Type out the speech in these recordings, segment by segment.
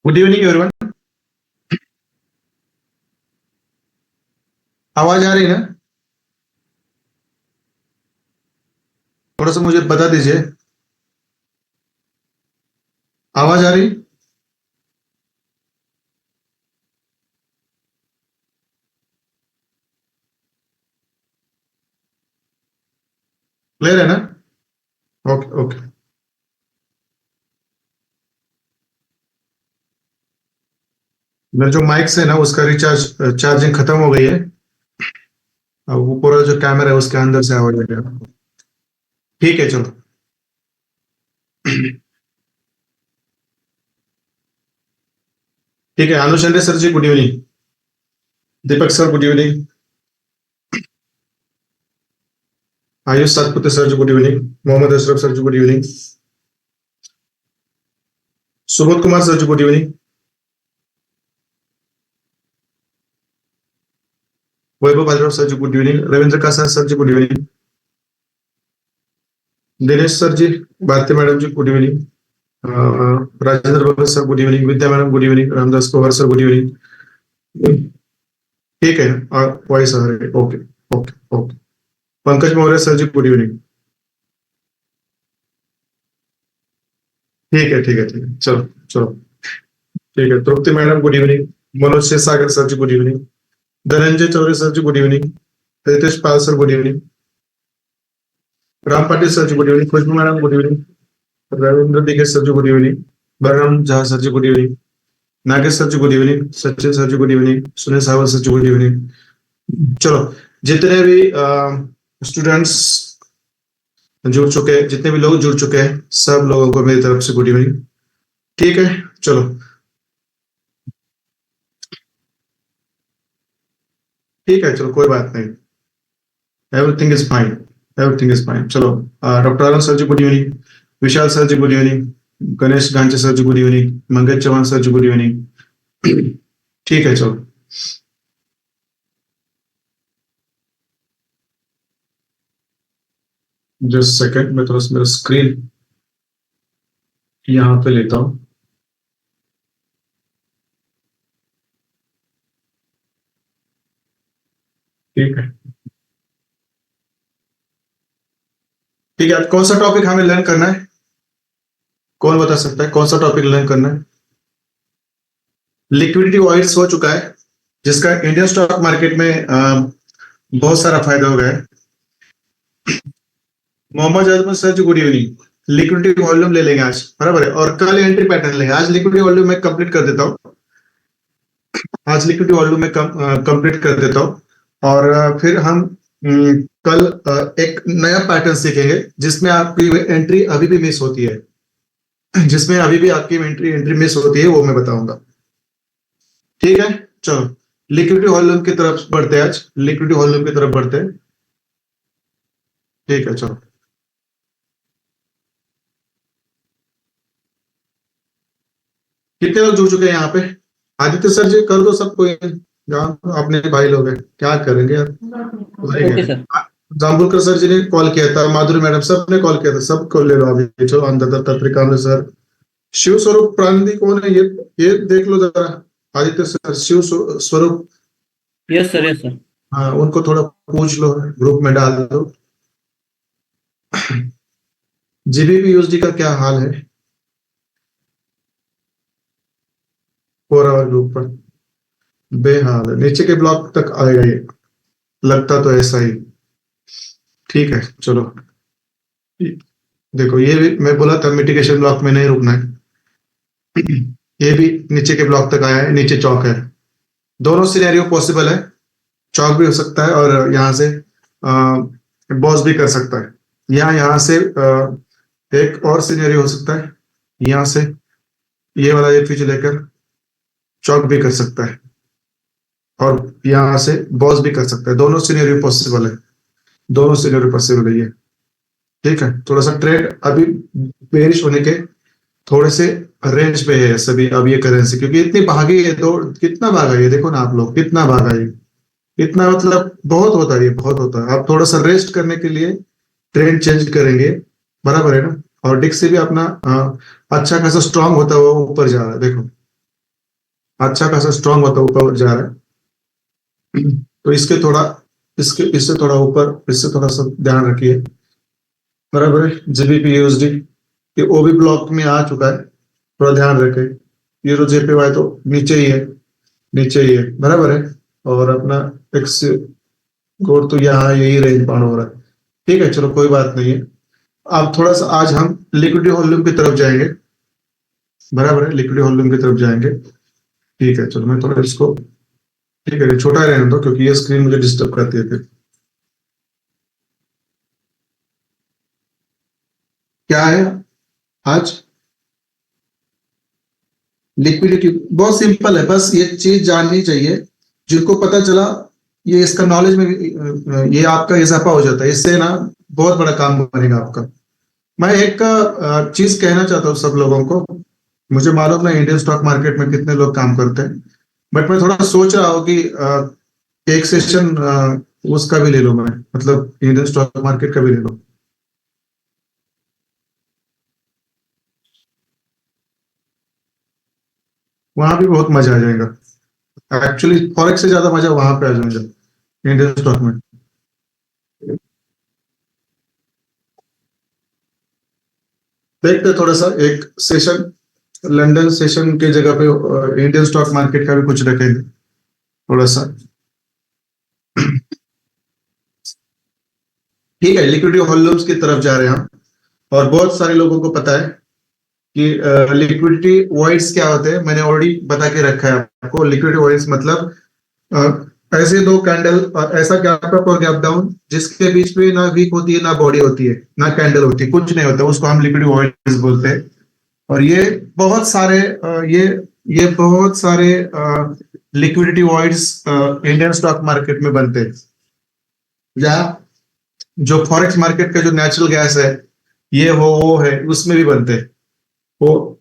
Good evening everyone. आवाज आ रही है ना? थोड़ा सा मुझे बता दीजिए, आवाज आ रही? क्लियर है ना? Okay okay. मेरा जो माइक्स है ना उसका रिचार्ज चार्जिंग खत्म हो गई है। अब वो पूरा जो कैमरा है उसके अंदर से आवाज आ रहा है। ठीक है चलो। ठीक है, Anush Ande sir ji good evening. Deepak sir good evening. Ayush Satpute sir ji good evening. Mohammad Ashraf sir ji good evening. Subodh Kumar sir ji good evening. Vaibhav Bhargav sir ji good evening. Ravindra Kasa sir ji good evening. Dinesh sir ji, Bharti madam ji good evening. Rajendra Bhagat sir good evening. Vidya madam good evening. Ramdas Kumar sir good evening. ठीक है, और voice आ रही है। Okay okay okay. Pankaj Maurya sir ji good evening. ठीक है ठीक है ठीक है, चलो चलो। ठीक है, Tripti madam good evening. Manoj Sagar sir ji good evening. Dhananjay Chaudhary sir ji good evening. Ritesh Pal sir good evening. Ram Patil sir ji good evening. Khushboo madam good evening. Ravindra Dige sir ji good evening. Balram Jha sir ji good evening. Nagesh sir ji good evening. Sachin sir ji good evening. Sunil Sawant sir ji good evening. चलो, जितने भी students जुड़ चुके हैं, जितने भी लोग जुड़ चुके हैं, सब लोगों को मेरी तरफ से गुड इवनिंग। ठीक है चलो। ठीक है चलो, कोई बात नहीं। Everything is fine. Everything is fine. चलो, doctor Arun sir ji good evening. Vishal sir ji good evening. Ganesh Ganche sir ji good evening. Mangesh Chauhan sir ji good evening. ठीक है चलो। जस्ट सेकंड, मैं थोड़ा सा मेरा स्क्रीन यहाँ पे लेता हूँ। ठीक है ठीक है। आज कौन सा टॉपिक हमें लर्न करना है? कौन बता सकता है कौन सा टॉपिक लर्न करना है? लिक्विडिटी वाइड्स हो चुका है, जिसका इंडियन स्टॉक मार्केट में बहुत सारा फायदा हो गया है। Mohammad Ajmal sir ji good evening. Liquidity volume ले लेंगे आज, बराबर है, और कल एंट्री पैटर्न लेंगे। आज लिक्विडिटी वॉल्यूम में कंप्लीट कर देता हूँ। आज लिक्विडिटी वॉल्यूम में कंप्लीट कर देता हूँ। और फिर हम कल एक नया पैटर्न सीखेंगे जिसमें आपकी एंट्री अभी भी मिस होती है। जिसमें अभी भी आपकी एंट्री एंट्री मिस होती है, वो मैं बताऊंगा। ठीक है चलो, लिक्विडिटी वॉल्यूम की तरफ बढ़ते हैं। आज लिक्विडिटी वॉल्यूम की तरफ बढ़ते हैं। ठीक है चलो। कितने लोग जुड़ चुके हैं यहाँ पे? आदित्य सर जी कर दो सबको, जहाँ अपने भाई लोग हैं, क्या करेंगे यार। Okay sir. Jambulkar sir ji ने कॉल किया था, माधुरी मैडम सब ने कॉल किया था, सबको ले लो अभी। चलो, अंदर तत्रिकांत सर। शिव स्वरूप प्रांति कौन है ये देख लो जरा। आदित्य सर, शिव स्वरूप। Yes sir, yes sir. हाँ, उनको थोड़ा पूछ लो, ग्रुप में डाल दो। जीबीपी यूएसडी का क्या हाल है? 4 आवर ग्रुप पर बेहाल है, नीचे के ब्लॉक तक आएगा ये, लगता तो ऐसा ही। ठीक है चलो। देखो, ये भी मैं बोला था मिटिगेशन ब्लॉक में नहीं रुकना है। ये भी नीचे के ब्लॉक तक आया है, नीचे चौक है। दोनों सिनेरियो पॉसिबल है। चौक भी हो सकता है और यहाँ से बॉस भी कर सकता है। यहाँ से एक और सिनेरियो हो सकता है, यहाँ से ये वाला ये फ्यूज लेकर चौक भी कर सकता है, और यहाँ से बॉस भी कर सकता है। दोनों सिनेरियो पॉसिबल है। दोनों सिनेरियो पॉसिबल है ये। ठीक है, थोड़ा सा ट्रेड अभी बेरिश होने के थोड़े से रेंज पे है सभी। अब ये करेंसी क्योंकि इतनी भागी है, तो कितना भागा ये देखो ना आप लोग, कितना भागा ये। इतना मतलब बहुत होता है, ये बहुत होता है। आप थोड़ा सा रेस्ट करने के लिए ट्रेंड चेंज करेंगे, बराबर है ना। और डिक्स से भी अपना अच्छा खासा स्ट्रांग होता हुआ ऊपर जा रहा है, देखो। अच्छा खासा स्ट्रांग होता है, ऊपर जा रहा है। तो इससे थोड़ा ऊपर, इससे थोड़ा सा ध्यान रखिए। बराबर है। जीबीपी यूएसडी ये ओ भी ब्लॉक में आ चुका है, थोड़ा ध्यान रखें। यूरो जेपीवाई तो नीचे ही है, नीचे ही है, बराबर है। और अपना एक्स कोड तो यहाँ यही रेंज बाउंड हो रहा है। ठीक है, चलो कोई बात नहीं है। अब थोड़ा सा आज हम लिक्विडिटी वॉल्यूम की तरफ जाएंगे, बराबर है, लिक्विडिटी वॉल्यूम की तरफ जाएंगे। ठीक है, चलो मैं थोड़ा इसको, ठीक है, छोटा रहने दो क्योंकि ये स्क्रीन मुझे डिस्टर्ब करती है फिर। क्या है आज लिक्विडिटी? बहुत सिंपल है, बस ये चीज जाननी चाहिए। जिनको पता चला, ये इसका नॉलेज में ये आपका इजाफा हो जाता है, इससे ना बहुत बड़ा काम बनेगा आपका। मैं एक चीज कहना चाहता हूँ सब लोगों को। मुझे मालूम नहीं इंडियन स्टॉक मार्केट में कितने लोग काम करते हैं, बट मैं थोड़ा सोच रहा हूँ कि एक सेशन उसका भी ले लो, मैं मतलब इंडियन स्टॉक मार्केट का भी ले लो। वहां भी बहुत मजा आ जाएगा। एक्चुअली फॉरेक्स से ज्यादा मजा वहां पे आ जाएगा, इंडियन स्टॉक में। देखते हैं थोड़ा सा एक सेशन, लंदन सेशन के जगह पे इंडियन स्टॉक मार्केट का भी कुछ रखेंगे थोड़ा सा। ठीक है, लिक्विडिटी वॉल्यूम्स की तरफ जा रहे हैं हम। और बहुत सारे लोगों को पता है कि लिक्विडिटी वॉइड्स क्या होते हैं, मैंने ऑलरेडी बता के रखा है आपको। लिक्विडिटी वॉइड्स मतलब ऐसे दो कैंडल और ऐसा गैप अप और गैप डाउन जिसके बीच में ना वीक होती है, ना बॉडी होती है, ना कैंडल होती है, कुछ नहीं होता, उसको हम लिक्विडिटी वॉइड्स बोलते हैं। और ये बहुत सारे ये बहुत सारे liquidity voids Indian stock market में बनते हैं, या जो फॉरेक्स मार्केट का जो नेचुरल गैस है, ये वो है, उसमें भी बनते हैं वो।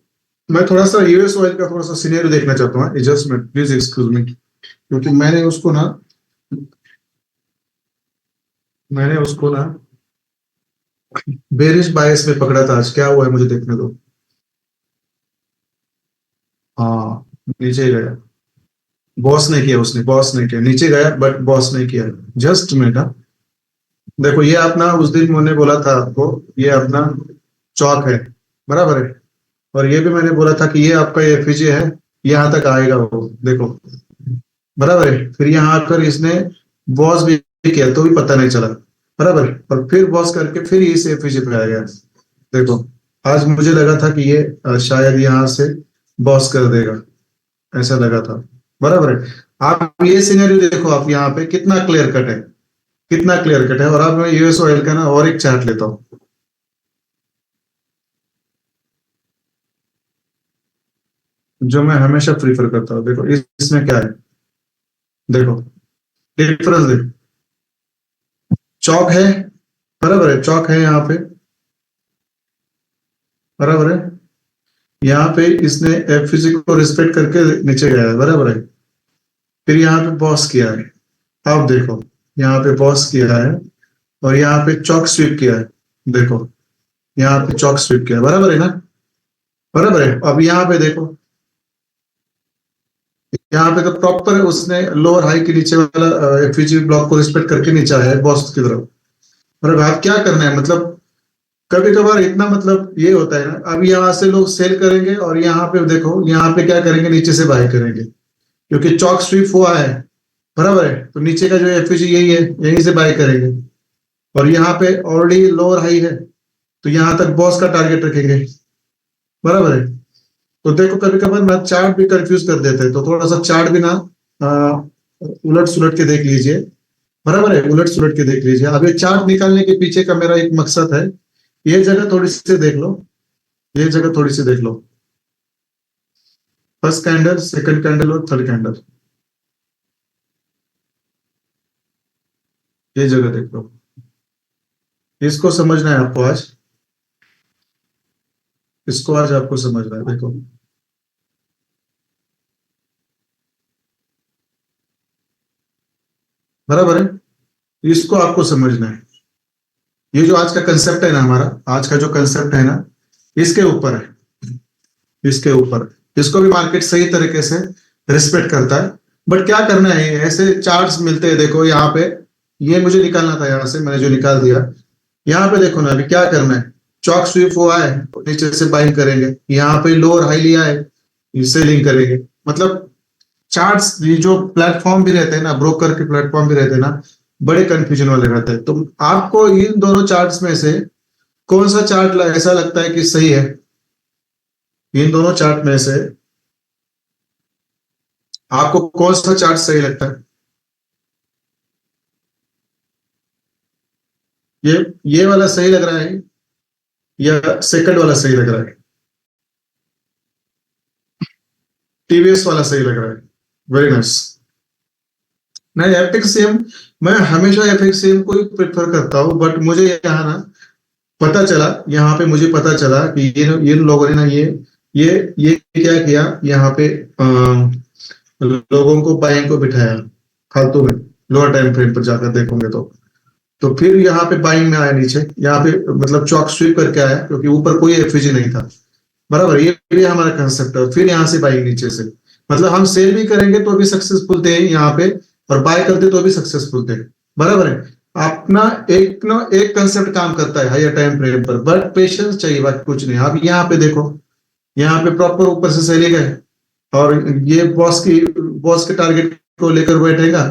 मैं थोड़ा सा यूएस ऑयल का थोड़ा सा सिनेरियो देखना चाहता हूँ, एडजस्टमेंट, प्लीज एक्सक्यूज मी, क्योंकि मैंने उसको ना बेरिश बायस में पकड़ा था। आज क्या हुआ है मुझे देखने दो। हाँ, नीचे ही गया। बॉस ने किया, उसने बॉस ने किया, नीचे गया बट बॉस ने किया। Just minute. देखो ये अपना, उस दिन मैंने बोला था आपको, ये अपना चौक है, बराबर है। और ये भी मैंने बोला था कि ये आपका एफईजी है, यहाँ तक आएगा वो, देखो, बराबर है। फिर यहाँ आकर इसने बॉस भी किया तो भी पता नहीं चला, बराबर है। और फिर बॉस करके फिर इस एफईजी पे आ गया। देखो, आज मुझे लगा था कि ये शायद यहाँ से बॉस कर देगा, ऐसा लगा था, बराबर है। आप ये सिनेरियो देखो, आप यहाँ पे कितना क्लियर कट है, कितना क्लियर कट है। और अब मैं यूएस ऑयल का ना और एक चार्ट लेता हूँ, जो मैं हमेशा प्रीफर करता हूँ। देखो इसमें क्या है, देखो डिफरेंस देखो। चौक है, बराबर है, चौक है यहाँ पे, बराबर है। यहाँ पे इसने एफईजी को रिस्पेक्ट करके नीचे गया है, बराबर है। फिर यहाँ पे बॉस किया है, अब देखो यहाँ पे बॉस किया है, और यहाँ पे चौक स्वीप किया है। देखो यहाँ पे चौक स्वीप किया है, बराबर है ना, बराबर है। अब यहाँ पे देखो, यहाँ पे तो प्रॉपर उसने लोअर हाई के नीचे वाला एफईजी ब्लॉक को रिस्पेक्ट करके नीचे है बॉस की तरफ। और आप क्या करना है, मतलब कभी कभार इतना मतलब ये होता है ना, अब यहाँ से लोग सेल करेंगे और यहाँ पे देखो, यहाँ पे क्या करेंगे, नीचे से बाय करेंगे, क्योंकि चौक स्वीप हुआ है, बराबर है। तो नीचे का जो एफईजी यही है, यहीं से बाय करेंगे। और यहाँ पे ऑलरेडी लोअर हाई है, तो यहाँ तक बॉस का टारगेट रखेंगे, बराबर है। तो देखो कभी कभार ना चार्ट भी कंफ्यूज कर देते हैं, तो थोड़ा सा चार्ट भी ना उलट सुलट के देख लीजिए, बराबर है, उलट सुलट के देख लीजिए। अब ये चार्ट निकालने के पीछे का मेरा एक मकसद है, ये जगह थोड़ी सी देख लो, ये जगह थोड़ी सी देख लो, फर्स्ट कैंडल, सेकंड कैंडल और थर्ड कैंडल, ये जगह देख लो। इसको समझना है आपको आज, इसको आज आपको समझना है, देखो बराबर है, इसको आपको समझना है। ये जो आज का कंसेप्ट है ना, हमारा आज का जो कंसेप्ट है ना, इसके ऊपर है, इसके ऊपर। इसको भी मार्केट सही तरीके से रिस्पेक्ट करता है। बट क्या करना है, ऐसे चार्ट्स मिलते हैं, देखो यहाँ पे ये मुझे निकालना था, यहाँ से मैंने जो निकाल दिया। यहाँ पे देखो ना, अभी क्या करना है, चॉक स्वीप हुआ है, नीचे से बाइंग करेंगे, यहाँ पे लोअर हाई लिया है, इससे लिंक करेंगे। मतलब चार्ट्स, ये जो प्लेटफॉर्म भी रहते हैं ना, ब्रोकर के प्लेटफॉर्म भी रहते हैं ना, बड़े कंफ्यूजन वाले रहते हैं। तो आपको इन दोनों चार्ट्स में से कौन सा चार्ट ऐसा लगता है कि सही है? इन दोनों चार्ट में से आपको कौन सा चार्ट सही लगता है? ये वाला सही लग रहा है या सेकंड वाला सही लग रहा है? टीवीएस वाला सही लग रहा है। Very nice. नहीं, एफएक्सएम, मैं हमेशा एफएक्सएम को ही प्रेफर करता हूँ, बट मुझे यहाँ ना पता चला, यहाँ पे मुझे पता चला कि ये लोगों ने ना ये क्या किया, यहाँ पे लोगों को बाइंग को बिठाया फालतू में। लोअर टाइम फ्रेम पर जाकर देखोगे तो फिर यहाँ पे बाइंग में आया नीचे, यहाँ पे मतलब चॉक स्वीप करके आया, क्योंकि ऊपर कोई एफईजी नहीं था। बराबर, ये भी हमारा कंसेप्ट है। फिर यहाँ से बाइंग नीचे से, मतलब हम सेल भी करेंगे तो भी सक्सेसफुल थे यहाँ पे, और बाय करते तो भी सक्सेसफुल थे। बराबर है। अपना एक कंसेप्ट काम करता है हायर टाइम फ्रेम पर, बट पेशेंस चाहिए, बात कुछ नहीं। अब यहाँ पे देखो, यहाँ पे प्रॉपर ऊपर से सेलिंग है, और ये बॉस के टारगेट को लेकर बैठेगा,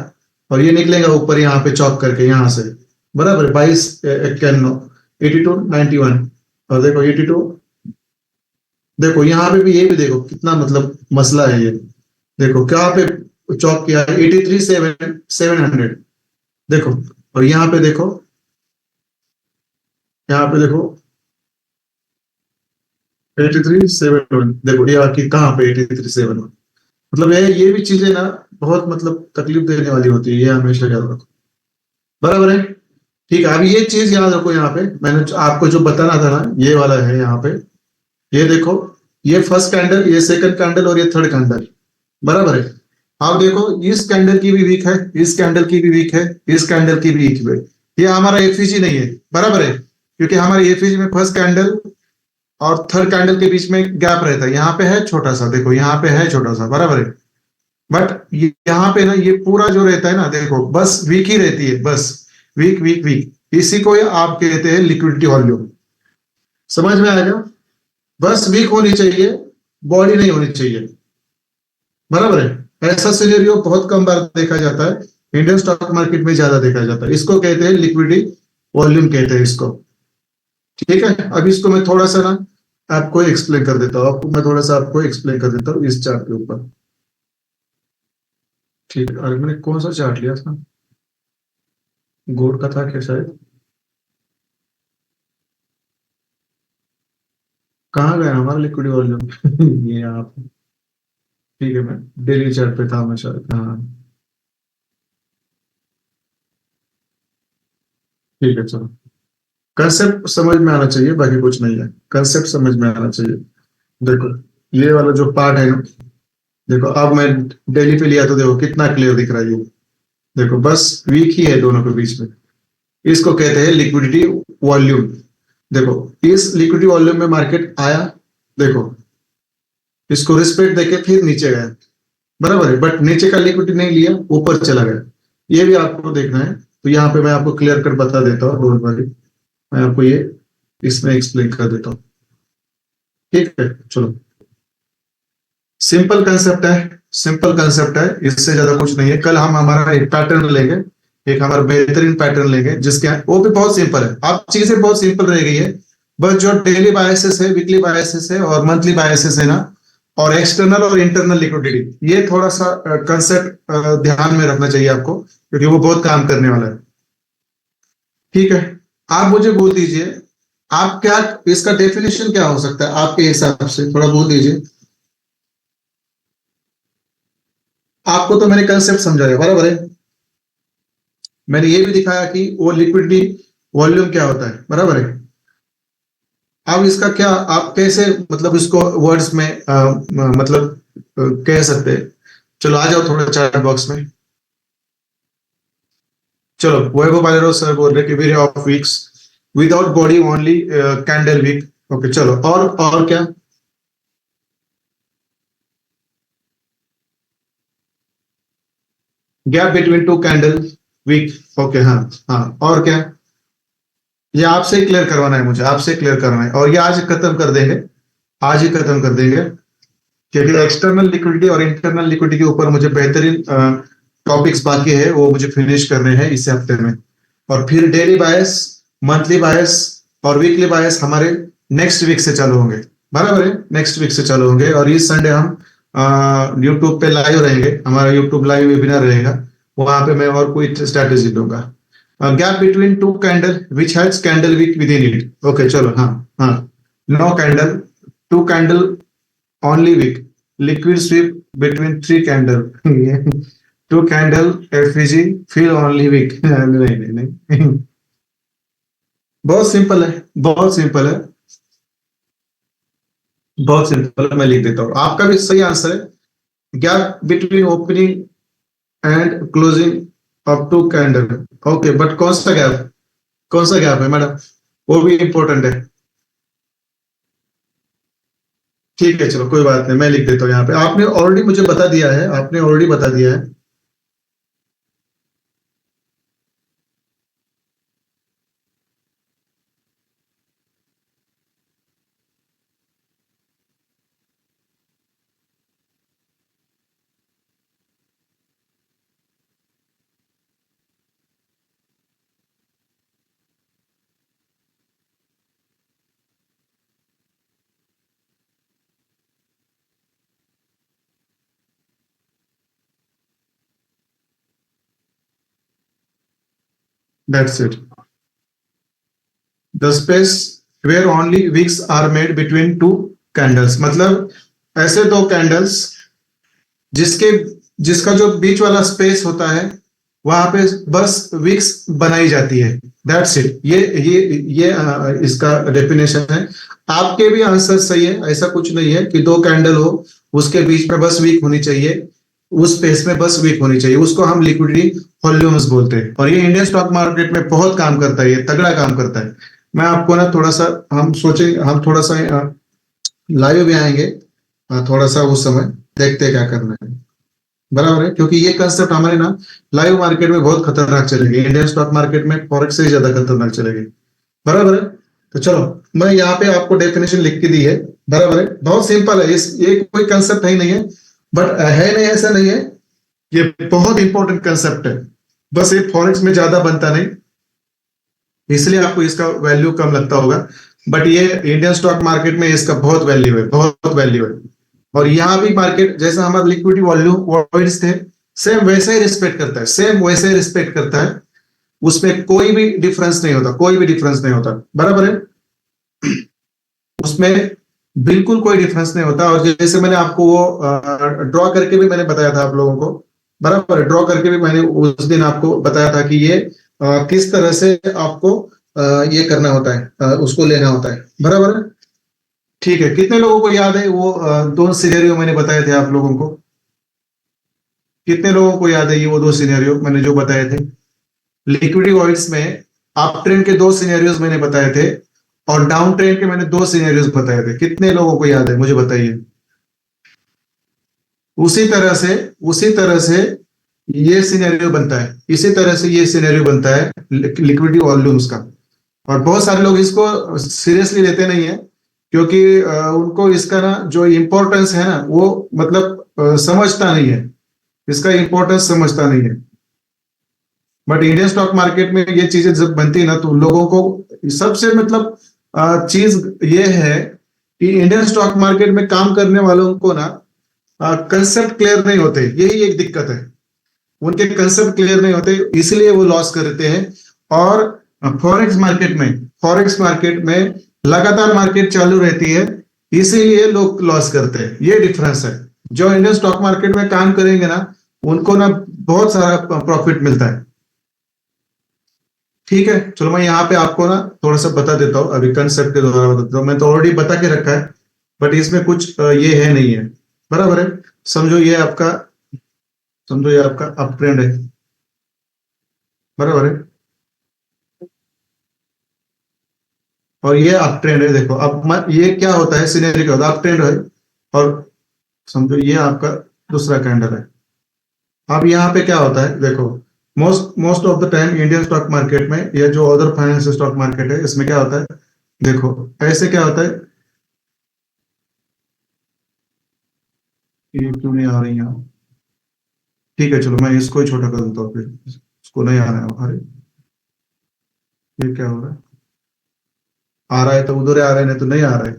और ये निकलेगा ऊपर यहाँ पे चॉक करके यहाँ से। बराबर, 22 91 और देखो 82। देखो यहाँ पे भी, ये भी देखो कितना मतलब मसला है ये। देखो क्या पे चॉक किया है, 83,700। देखो, और यहाँ पे देखो, यहाँ पे देखो 83,701। देखो ये आखिर कहाँ पे 83,701। मतलब ये भी चीजें ना बहुत मतलब तकलीफ देने वाली होती है, ये हमेशा याद रखो। बराबर है। ठीक है, अभी ये चीज याद रखो, यहाँ पे मैंने आपको जो बताना था ना, ये वाला है यहाँ पे। ये देखो, ये फर्स्ट कैंडल, ये सेकंड कैंडल, और ये थर्ड कैंडल। बराबर है। आप देखो, इस कैंडल की भी वीक है, इस कैंडल की भी वीक है, इस कैंडल की भी वीक है। ये हमारा एफईजी नहीं है। बराबर है, क्योंकि हमारे एफईजी में फर्स्ट कैंडल और थर्ड कैंडल के बीच में गैप रहता है। यहाँ पे है छोटा सा, देखो यहाँ पे है छोटा सा। बराबर है। बट यहाँ पे ना ये पूरा जो रहता है ना, देखो बस वीक ही रहती है, बस वीक वीक वीक। इसी को आप कहते हैं लिक्विडिटी वॉल्यूम। समझ में आएगा? बस वीक होनी चाहिए, बॉडी नहीं होनी चाहिए। बराबर है। ऐसा सिनेरियो बहुत कम बार देखा जाता है, इंडियन स्टॉक मार्केट में ज्यादा देखा जाता है। इसको कहते हैं लिक्विडिटी वॉल्यूम कहते हैं इसको। ठीक है, अब इसको मैं थोड़ा सा ना आपको एक्सप्लेन कर देता हूँ, आपको एक्सप्लेन कर देता हूँ इस चार्ट के ऊपर। ठीक है, अरे मैंने कौन सा चार्ट लिया था, गोल्ड का था क्या शायद? कहाँ गया हमारा लिक्विडिटी वॉल्यूम? ये आप, ठीक है, मैं डेली चार्ट पे था मैं शायद, हाँ। ठीक है, चलो। कंसेप्ट समझ में आना चाहिए, बाकी कुछ नहीं है, कंसेप्ट समझ में आना चाहिए। देखो ये वाला जो पार्ट है ना, देखो अब मैं डेली पे लिया तो देखो कितना क्लियर दिख रहा है ये। देखो बस वीक ही है दोनों के बीच में। इसको कहते हैं लिक्विडिटी वॉल्यूम। देखो इस लिक्विडिटी वॉल्यूम में मार्केट आया, देखो इसको रिस्पेक्ट देके फिर नीचे गया। बराबर है, बट नीचे का लिक्विडिटी नहीं लिया, ऊपर चला गया। ये भी आपको देखना है। तो यहाँ पे मैं आपको क्लियर कट बता देता हूँ, डोंट वरी, मैं आपको ये इसमें एक्सप्लेन कर देता हूँ। ठीक है, चलो। सिंपल कंसेप्ट है, इससे ज्यादा कुछ नहीं है। कल हम हमारा एक पैटर्न लेंगे, एक हमारा बेहतरीन पैटर्न लेंगे, जिसके वो भी बहुत सिंपल है। अब चीजें बहुत सिंपल रह गई है, बस जो डेली बायसेस है, वीकली बायसेस है, और मंथली बायसेस है ना, और एक्सटर्नल और इंटरनल लिक्विडिटी, ये थोड़ा सा कंसेप्ट ध्यान में रखना चाहिए आपको, क्योंकि वो बहुत काम करने वाला है। ठीक है, आप मुझे बोल दीजिए, आप क्या, इसका डेफिनेशन क्या हो सकता है आपके हिसाब से, थोड़ा बोल दीजिए। आपको तो मैंने कंसेप्ट समझाया, बराबर है। मैंने ये भी दिखाया कि वो लिक्विडिटी वॉल्यूम क्या होता है, बराबर है। अब इसका क्या, आप कैसे मतलब इसको वर्ड्स में मतलब कह सकते हैं? चलो आ जाओ थोड़ा चैट बॉक्स में। चलो, वैभव पालेरो सर बोल रहे कि very of wicks without body only candle wick. Okay, चलो, और क्या? Gap between two candle wick. Okay, हाँ हाँ, और क्या? ये आपसे क्लियर करवाना है, मुझे आपसे क्लियर करना है, और ये आज खत्म कर देंगे, आज ही खत्म कर देंगे, क्योंकि एक्सटर्नल लिक्विडिटी और इंटरनल लिक्विडिटी के ऊपर मुझे बेहतरीन टॉपिक्स बाकी है, वो मुझे फिनिश करने हैं इस हफ्ते में। और फिर डेली बायस, मंथली बायस और वीकली बायस हमारे नेक्स्ट वीक से चालू होंगे, बराबर है, नेक्स्ट वीक से चालू होंगे। और इस संडे हम यूट्यूब पे लाइव रहेंगे, हमारा यूट्यूब लाइव वेबिनार रहेगा, वहां पे मैं और कोई स्ट्रैटेजी दूंगा। Gap between two candle which has candle wick within it. Okay चलो, हाँ हाँ, no candle, two candle only week, liquid sweep between three candle, two candle FVG fill only week। नहीं नहीं नहीं, बहुत सिंपल है, बहुत सिंपल है, बहुत सिंपल है, मैं लिख देता हूँ, आपका भी सही आंसर है। Gap between opening and closing of two candle. Okay, but कौन सा गैप, कौन सा गैप है मैडम, वो भी इंपॉर्टेंट है। ठीक है चलो, कोई बात नहीं, मैं लिख देता हूँ यहाँ पे, आपने ऑलरेडी मुझे बता दिया है, आपने ऑलरेडी बता दिया है। That's it, the space where only wicks are made between two candles, मतलब ऐसे दो कैंडल्स जिसके, जिसका जो बीच वाला स्पेस होता है वहां पे बस विक्स बनाई जाती है। दैट्स इट, ये इसका डेफिनेशन है। आपके भी आंसर सही है, ऐसा कुछ नहीं है कि दो कैंडल हो उसके बीच में बस वीक होनी चाहिए, उस स्पेस में बस वीक होनी चाहिए, उसको हम लिक्विडिटी वॉल्यूम्स बोलते हैं। और ये इंडियन स्टॉक मार्केट में बहुत काम करता है, ये तगड़ा काम करता है। मैं आपको ना थोड़ा सा, हम सोचेंगे, हम थोड़ा सा लाइव भी आएंगे, थोड़ा सा उस समय देखते हैं क्या करना है, बराबर है, क्योंकि ये कंसेप्ट हमारे ना लाइव मार्केट में बहुत खतरनाक चलेगी, इंडियन स्टॉक मार्केट में फॉरेक्स से ज्यादा खतरनाक चलेगी, बराबर है। तो चलो, मैं यहाँ पे आपको डेफिनेशन लिख के दी है, बराबर है, बहुत सिंपल है, इस ये कोई कंसेप्ट है ही नहीं है, बट है नहीं, ऐसा नहीं है, ये बहुत इंपॉर्टेंट कंसेप्ट है, बस ये फॉरेक्स में ज्यादा बनता नहीं, इसलिए आपको इसका वैल्यू कम लगता होगा, बट ये इंडियन स्टॉक मार्केट में इसका बहुत वैल्यू है, बहुत वैल्यू है। और यहाँ भी मार्केट जैसा हमारा लिक्विडिटी वॉल्यूम वॉइड्स थे, सेम वैसे ही रिस्पेक्ट करता है, सेम वैसे ही रिस्पेक्ट करता है, उसमें कोई भी डिफरेंस नहीं होता, कोई भी डिफरेंस नहीं होता, बराबर है, उसमें बिल्कुल कोई डिफरेंस नहीं होता। और जैसे मैंने आपको वो ड्रॉ करके भी मैंने बताया था आप लोगों को, बराबर, ड्रॉ करके भी मैंने उस दिन आपको बताया था कि ये किस तरह से आपको ये करना होता है, उसको लेना होता है, बराबर है। ठीक है, कितने लोगों को याद है वो दो सिनेरियो मैंने बताए थे आप लोगों को, कितने लोगों को याद है ये वो दो सिनेरियो मैंने जो बताए थे लिक्विडिटी वॉइड्स में? अप ट्रेंड के दो सिनेरियोज मैंने बताए थे, और डाउन ट्रेंड के मैंने दो सिनेरियोज बताए थे, कितने लोगों को याद है मुझे बताइए। उसी तरह से ये सिनेरियो बनता है, इसी तरह से ये सिनेरियो बनता है लिक्विडिटी वॉल्यूम्स का। और बहुत सारे लोग इसको सीरियसली लेते नहीं है, क्योंकि उनको इसका ना जो इम्पोर्टेंस है ना वो मतलब समझता नहीं है, इसका इम्पोर्टेंस समझता नहीं है। बट इंडियन स्टॉक मार्केट में ये चीजें जब बनती है ना तो लोगों को सबसे मतलब चीज ये है कि इंडियन स्टॉक मार्केट में काम करने वालों को ना कंसेप्ट क्लियर नहीं होते, यही एक दिक्कत है, उनके कंसेप्ट क्लियर नहीं होते, इसलिए वो लॉस करते हैं। और फॉरेक्स मार्केट में लगातार मार्केट चालू रहती है, इसीलिए लोग लॉस करते हैं, ये डिफरेंस है। जो इंडियन स्टॉक मार्केट में काम करेंगे ना उनको ना बहुत सारा प्रॉफिट मिलता है। ठीक है, चलो मैं यहाँ पे आपको ना थोड़ा सा बता देता हूँ, अभी कंसेप्ट के द्वारा बता देता हूँ, मैं तो ऑलरेडी बता के रखा है, बट इसमें कुछ ये है नहीं है, बराबर है। समझो ये आपका, समझो ये आपका अप ट्रेंड है, बराबर है, और ये अप ट्रेंड है। देखो अब ये क्या होता है, सिनेरियो क्या होता है, अप ट्रेंड है, और समझो ये आपका दूसरा कैंडल है, अब यहाँ पे क्या होता है, देखो, most most of the time Indian stock market में या जो अदर फाइनेंशियल स्टॉक मार्केट है, इसमें क्या होता है, देखो, ऐसे क्या होता है, ये क्यों नहीं आ रही यहाँ? ठीक है, चलो मैं इसको ही छोटा कर देता हूँ, फिर इसको नहीं आ रहा है। अरे ये क्या हो रहा है? आ रहा है तो उधर आ रहा है, नहीं तो नहीं आ रहा है।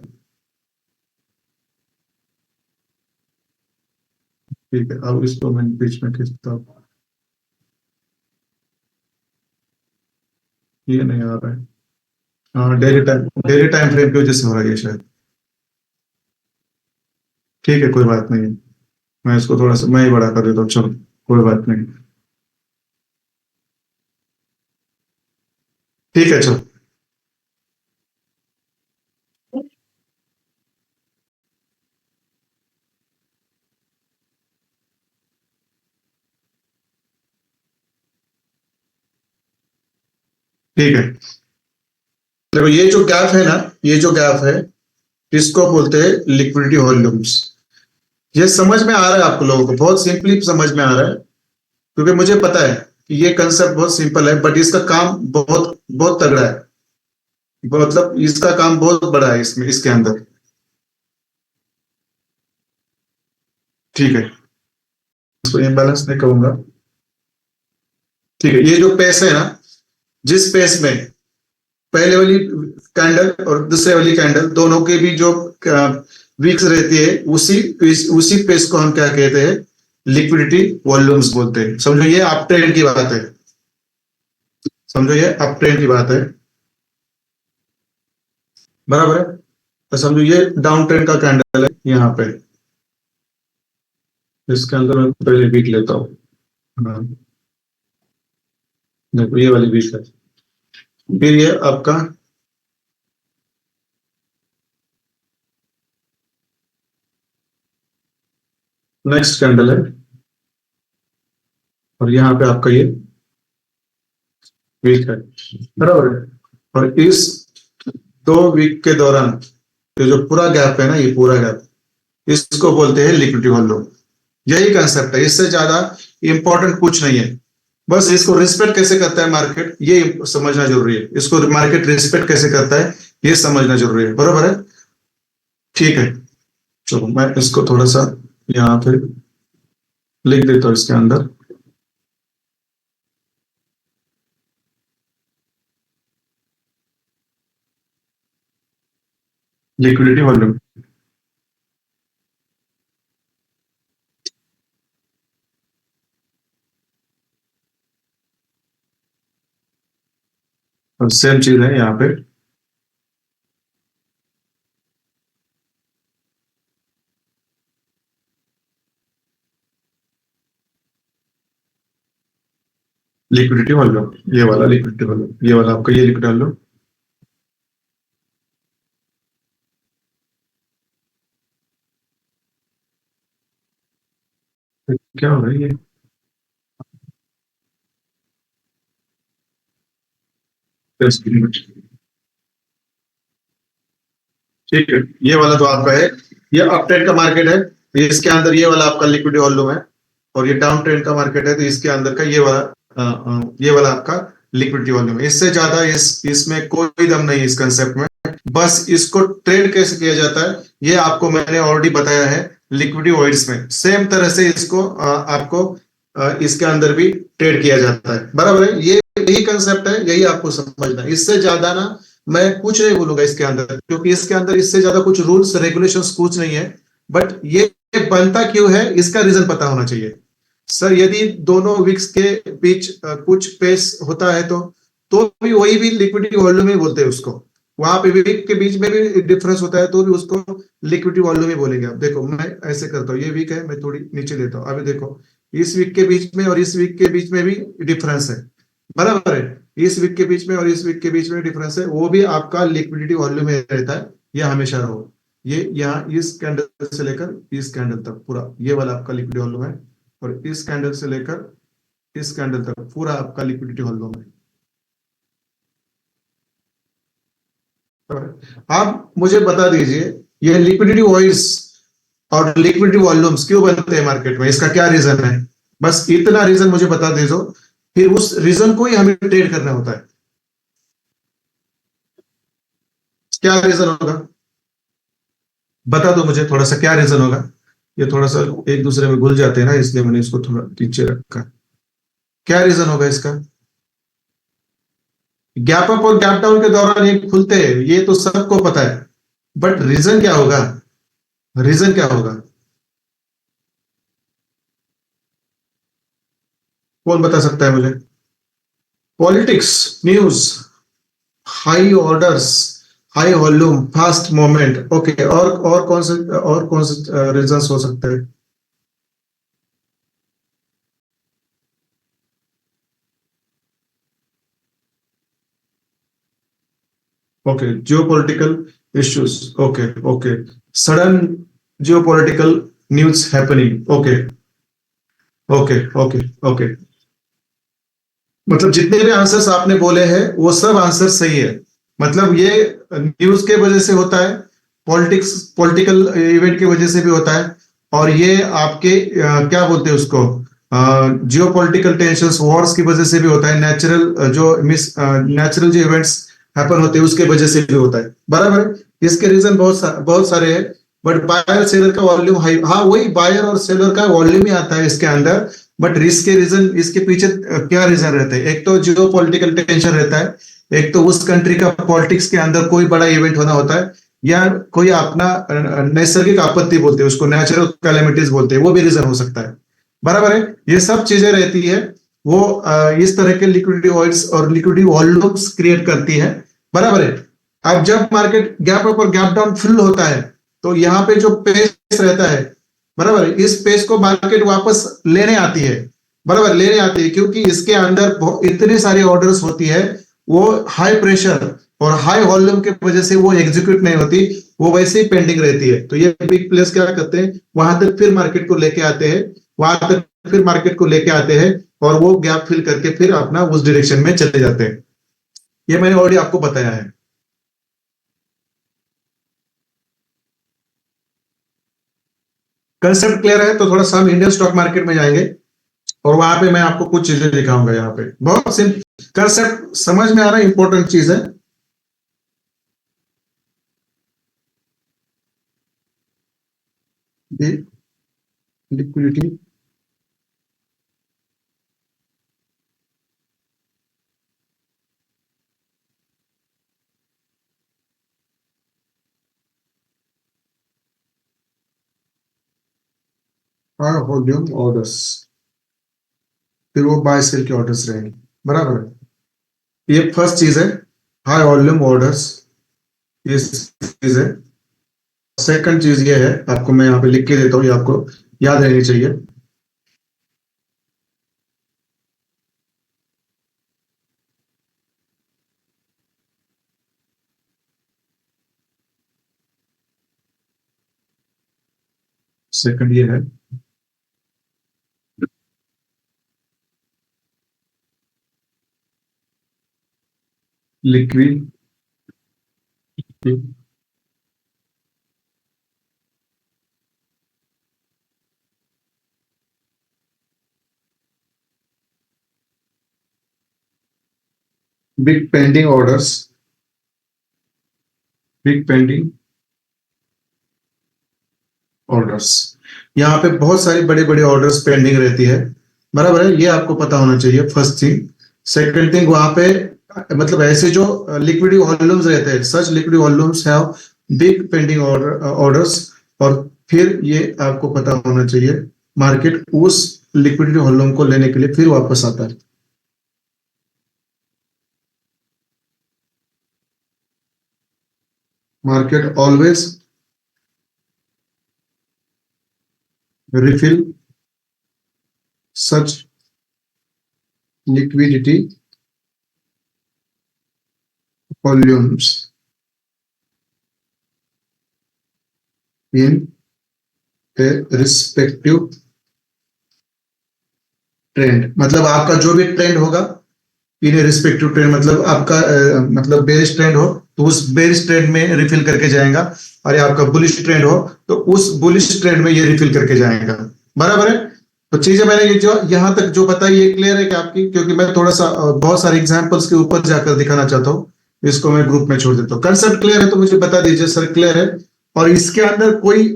ठीक है, अब इसको मैं बीच में खींचता हूँ। ये नहीं आ रहा है। हाँ, डेली टाइम फ्रेम की वजह से हो रहा है ये शायद। ठीक है, कोई बात नहीं है। मैं इसको थोड़ा सा मैं ही बड़ा कर देता हूँ, चलो कोई बात नहीं। ठीक है, चलो। ठीक है, देखो, ये जो गैप है ना, ये जो गैप है, इसको बोलते हैं लिक्विडिटी वॉल्यूम्स। ये समझ में आ रहा है आपको लोगों को? बहुत सिंपली समझ में आ रहा है, क्योंकि मुझे पता है कि ये कंसेप्ट बहुत सिंपल है, बट इसका काम बहुत बहुत तगड़ा है। मतलब इसका काम बहुत बड़ा है इसमें, इसके अंदर। ठीक है, इसको इम्बैलेंस नहीं कहूंगा। ठीक है, ये जो पेस है ना, जिस पेस में पहले वाली कैंडल और दूसरे वाली कैंडल दोनों के भी जो वीक्स रहती है, उसी पेस को हम क्या कहते हैं, लिक्विडिटी वॉल्यूम्स बोलते हैं। समझो ये अप ट्रेंड की बात है, समझो ये अप ट्रेंड की बात है, बराबर है। तो समझो ये डाउन ट्रेंड का कैंडल है यहाँ पे, इसके अंदर मैं पहले वीक लेता हूँ। हाँ, देखो ये वाली वीक है। फिर ये आपका नेक्स्ट कैंडल है, और यहाँ पे आपका ये वीक है, बराबर है। और इस 2 वीक के दौरान ये जो पूरा गैप है ना, ये पूरा गैप, इसको बोलते हैं लिक्विडिटी वॉल्यूम। यही कंसेप्ट है, इससे ज्यादा इंपॉर्टेंट कुछ नहीं है। बस इसको रिस्पेक्ट कैसे करता है मार्केट, ये समझना जरूरी है। इसको मार्केट रिस्पेक्ट कैसे करता है, ये समझना जरूरी है, बराबर है। ठीक है, चलो मैं इसको थोड़ा सा यहाँ पे लिख देता हूँ इसके अंदर। लिक्विडिटी वॉल्यूम, और सेम चीज है यहाँ पे। लिक्विडिटी वॉल्यूम, ये वाला लिक्विडिटी वॉल्यूम, ये वाला आपका ये लिक्विडिटी वॉल्यूम। क्या हो रहा है ये? ठीक है, ये वाला तो आपका है, ये अप ट्रेंड का मार्केट है, तो इसके अंदर ये वाला आपका लिक्विडिटी वॉल्यूम है। और ये डाउन ट्रेंड का मार्केट है, तो इसके अंदर का ये वाला ये वाला आपका लिक्विडिटी वॉल्यूम है। इससे ज्यादा इसमें कोई दम नहीं है इस कंसेप्ट में। बस इसको ट्रेड कैसे किया जाता है, ये आपको मैंने ऑलरेडी बताया है लिक्विडिटी वॉइड्स में। सेम तरह से इसको आपको इसके अंदर भी ट्रेड किया जाता है, बराबर है। ये यही कंसेप्ट है, यही आपको समझना है। इससे ज्यादा ना मैं कुछ नहीं बोलूंगा इसके अंदर, क्योंकि इसके अंदर इससे ज्यादा कुछ रूल्स रेगुलेशंस कुछ नहीं है। बट ये बनता क्यों है, इसका रीजन पता होना चाहिए। सर, यदि दोनों विक्स के बीच कुछ पेस होता है, तो भी वही भी लिक्विडिटी वॉल्यूम ही बोलते हैं उसको। वहां पे विक के बीच में भी डिफरेंस होता है, तो भी उसको लिक्विडिटी वॉल्यूम ही बोलेंगे। अब देखो, मैं ऐसे करता हूँ, ये वीक है, मैं थोड़ी नीचे लेता हूँ। अभी देखो, इस वीक के बीच में और इस वीक के बीच में भी डिफरेंस है, बराबर है। इस वीक के बीच में और इस वीक के बीच में डिफरेंस है, वो भी आपका लिक्विडिटी वॉल्यूम में रहता है। ये हमेशा रहो, ये यहाँ इस कैंडल से लेकर इस कैंडल तक पूरा ये वाला आपका लिक्विडिटी वॉल्यूम है, और इस कैंडल से लेकर इस कैंडल तक पूरा आपका लिक्विडिटी वॉल्यूम है। आप मुझे बता दीजिए, ये लिक्विडिटी वॉइस और लिक्विडिटी वॉल्यूम्स क्यों बनते हैं मार्केट में, इसका क्या रीजन है? बस इतना रीजन मुझे बता दे दो, फिर उस रीजन को ही हमें ट्रेड करना होता है। क्या रीजन होगा, बता दो मुझे थोड़ा सा, क्या रीजन होगा? ये थोड़ा सा एक दूसरे में घुल जाते हैं ना, इसलिए मैंने इसको थोड़ा पीछे रखा। क्या रीजन होगा इसका? गैप अप और गैप डाउन के दौरान ये खुलते हैं, ये तो सबको पता है, बट रीजन क्या होगा? रीजन क्या होगा? कौन बता सकता है मुझे? Politics, news, high orders, high volume, fast moment. Okay, और कौन से रीजंस हो सकते हैं? Okay, geopolitical issues. Okay okay, sudden geopolitical news happening. Okay okay okay okay, मतलब जितने भी आंसर्स आपने बोले हैं वो सब आंसर सही है। मतलब ये न्यूज के वजह से होता है, पॉलिटिकल इवेंट की वजह से भी होता है, और ये आपके क्या बोलते हैं उसको, जियो पॉलिटिकल टेंशन, वॉर्स की वजह से भी होता है, नेचुरल जो इवेंट्स हैपन होते हैं उसके वजह से भी होता है। बराबर है? इसके रीजन बहुत सारे हैं, बट बायर सेलर का वॉल्यूम हाई, हाँ वही बायर और सेलर का वॉल्यूम ही आता है इसके अंदर। बट रिस्क के रीजन, इसके पीछे क्या रीजन रहते हैं? एक तो जियो पॉलिटिकल टेंशन रहता है, एक तो उस कंट्री का पॉलिटिक्स के अंदर कोई बड़ा इवेंट होना होता है, या कोई अपना नैसर्गिक आपत्ति बोलते हैं उसको, नेचुरल कैलेमिटीज बोलते हैं, वो भी रीजन हो सकता है। बराबर है? ये सब चीजें रहती है, वो इस तरह के लिक्विडिटी ऑयल्स और लिक्विडिटी वॉल्यूम्स क्रिएट करती है। बराबर है? अब जब मार्केट गैप अप और गैप डाउन फुल होता है, तो यहाँ पे जो पेस रहता है, बराबर है, इस पेस को मार्केट वापस लेने आती है। बराबर, लेने आती है, क्योंकि इसके अंदर इतनी सारी ऑर्डर्स होती है, वो हाई प्रेशर और हाई वॉल्यूम के वजह से वो एग्जीक्यूट नहीं होती, वो वैसे ही पेंडिंग रहती है। तो ये बिग प्लेयर्स क्या करते हैं, वहां तक फिर मार्केट को लेके आते हैं, वहां तक फिर मार्केट को लेके आते हैं, और वो गैप फिल करके फिर अपना उस डायरेक्शन में चले जाते हैं। ये मैंने ऑलरेडी आपको बताया है। कंसेप्ट क्लियर है? तो थोड़ा सा हम इंडियन स्टॉक मार्केट में जाएंगे, और वहां पे मैं आपको कुछ चीजें दिखाऊंगा। यहाँ पे बहुत सिंपल कंसेप्ट समझ में आ रहा है, इंपॉर्टेंट चीज है। लिक्विडिटी और वॉल्यूम ऑर्डर्स, फिर वो बाय सेल के ऑर्डर्स रहेंगे। बराबर है? ये फर्स्ट चीज है, हाई वॉल्यूम ऑर्डर्स, ये चीज है। सेकंड चीज ये है, आपको मैं यहाँ पे लिख के देता हूँ, ये आपको याद रहनी चाहिए। सेकंड ये है liquid big pending orders, big pending orders, यहाँ पे बहुत सारी बड़े बड़े ऑर्डर्स पेंडिंग रहती है। बराबर है? ये आपको पता होना चाहिए, फर्स्ट थिंग। सेकंड थिंग, वहां पे मतलब ऐसे जो लिक्विडिटी वॉल्यूम्स रहते हैं, such liquidity volumes have big pending orders, और फिर ये आपको पता होना चाहिए, मार्केट उस लिक्विडिटी वॉल्यूम को लेने के लिए फिर वापस आता है। Market always refill such liquidity volumes in a respective trend. मतलब आपका जो भी ट्रेंड होगा, इन ए रिस्पेक्टिव ट्रेंड, मतलब आपका मतलब बेरिश ट्रेंड हो तो उस बेरिश ट्रेंड में रिफिल करके जाएगा, और ये आपका बुलिश ट्रेंड हो तो उस बुलिश ट्रेंड में ये रिफिल करके जाएगा। बराबर है? तो चीजें मैंने ये जो यहाँ तक जो बताई ये क्लियर है क्या आपकी? क्योंकि मैं थोड़ा सा बहुत सारे एग्जांपल्स के ऊपर जाकर दिखाना चाहता हूँ, इसको मैं ग्रुप में छोड़ देता हूँ। कंसेप्ट क्लियर है तो मुझे बता दीजिए सर क्लियर है, और इसके अंदर कोई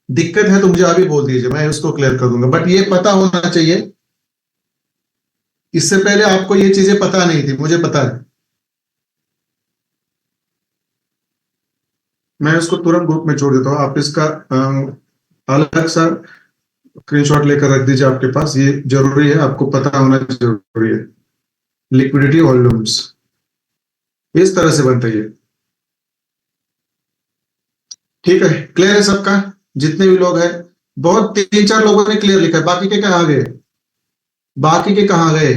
दिक्कत है तो मुझे अभी बोल दीजिए, मैं उसको क्लियर कर दूंगा। बट ये पता होना चाहिए, इससे पहले आपको ये चीजें पता नहीं थी, मुझे पता है। मैं इसको तुरंत ग्रुप में छोड़ देता हूँ, आप इसका अलग सा स्क्रीनशॉट लेकर रख दीजिए आपके पास, ये जरूरी है, आपको पता होना जरूरी है। लिक्विडिटी वॉल्यूम्स इस तरह से बनता है ये। ठीक है, क्लियर है सबका? जितने भी लोग हैं, बहुत 3-4 लोगों ने क्लियर लिखा है, बाकी के कहाँ गए? बाकी के कहाँ गए?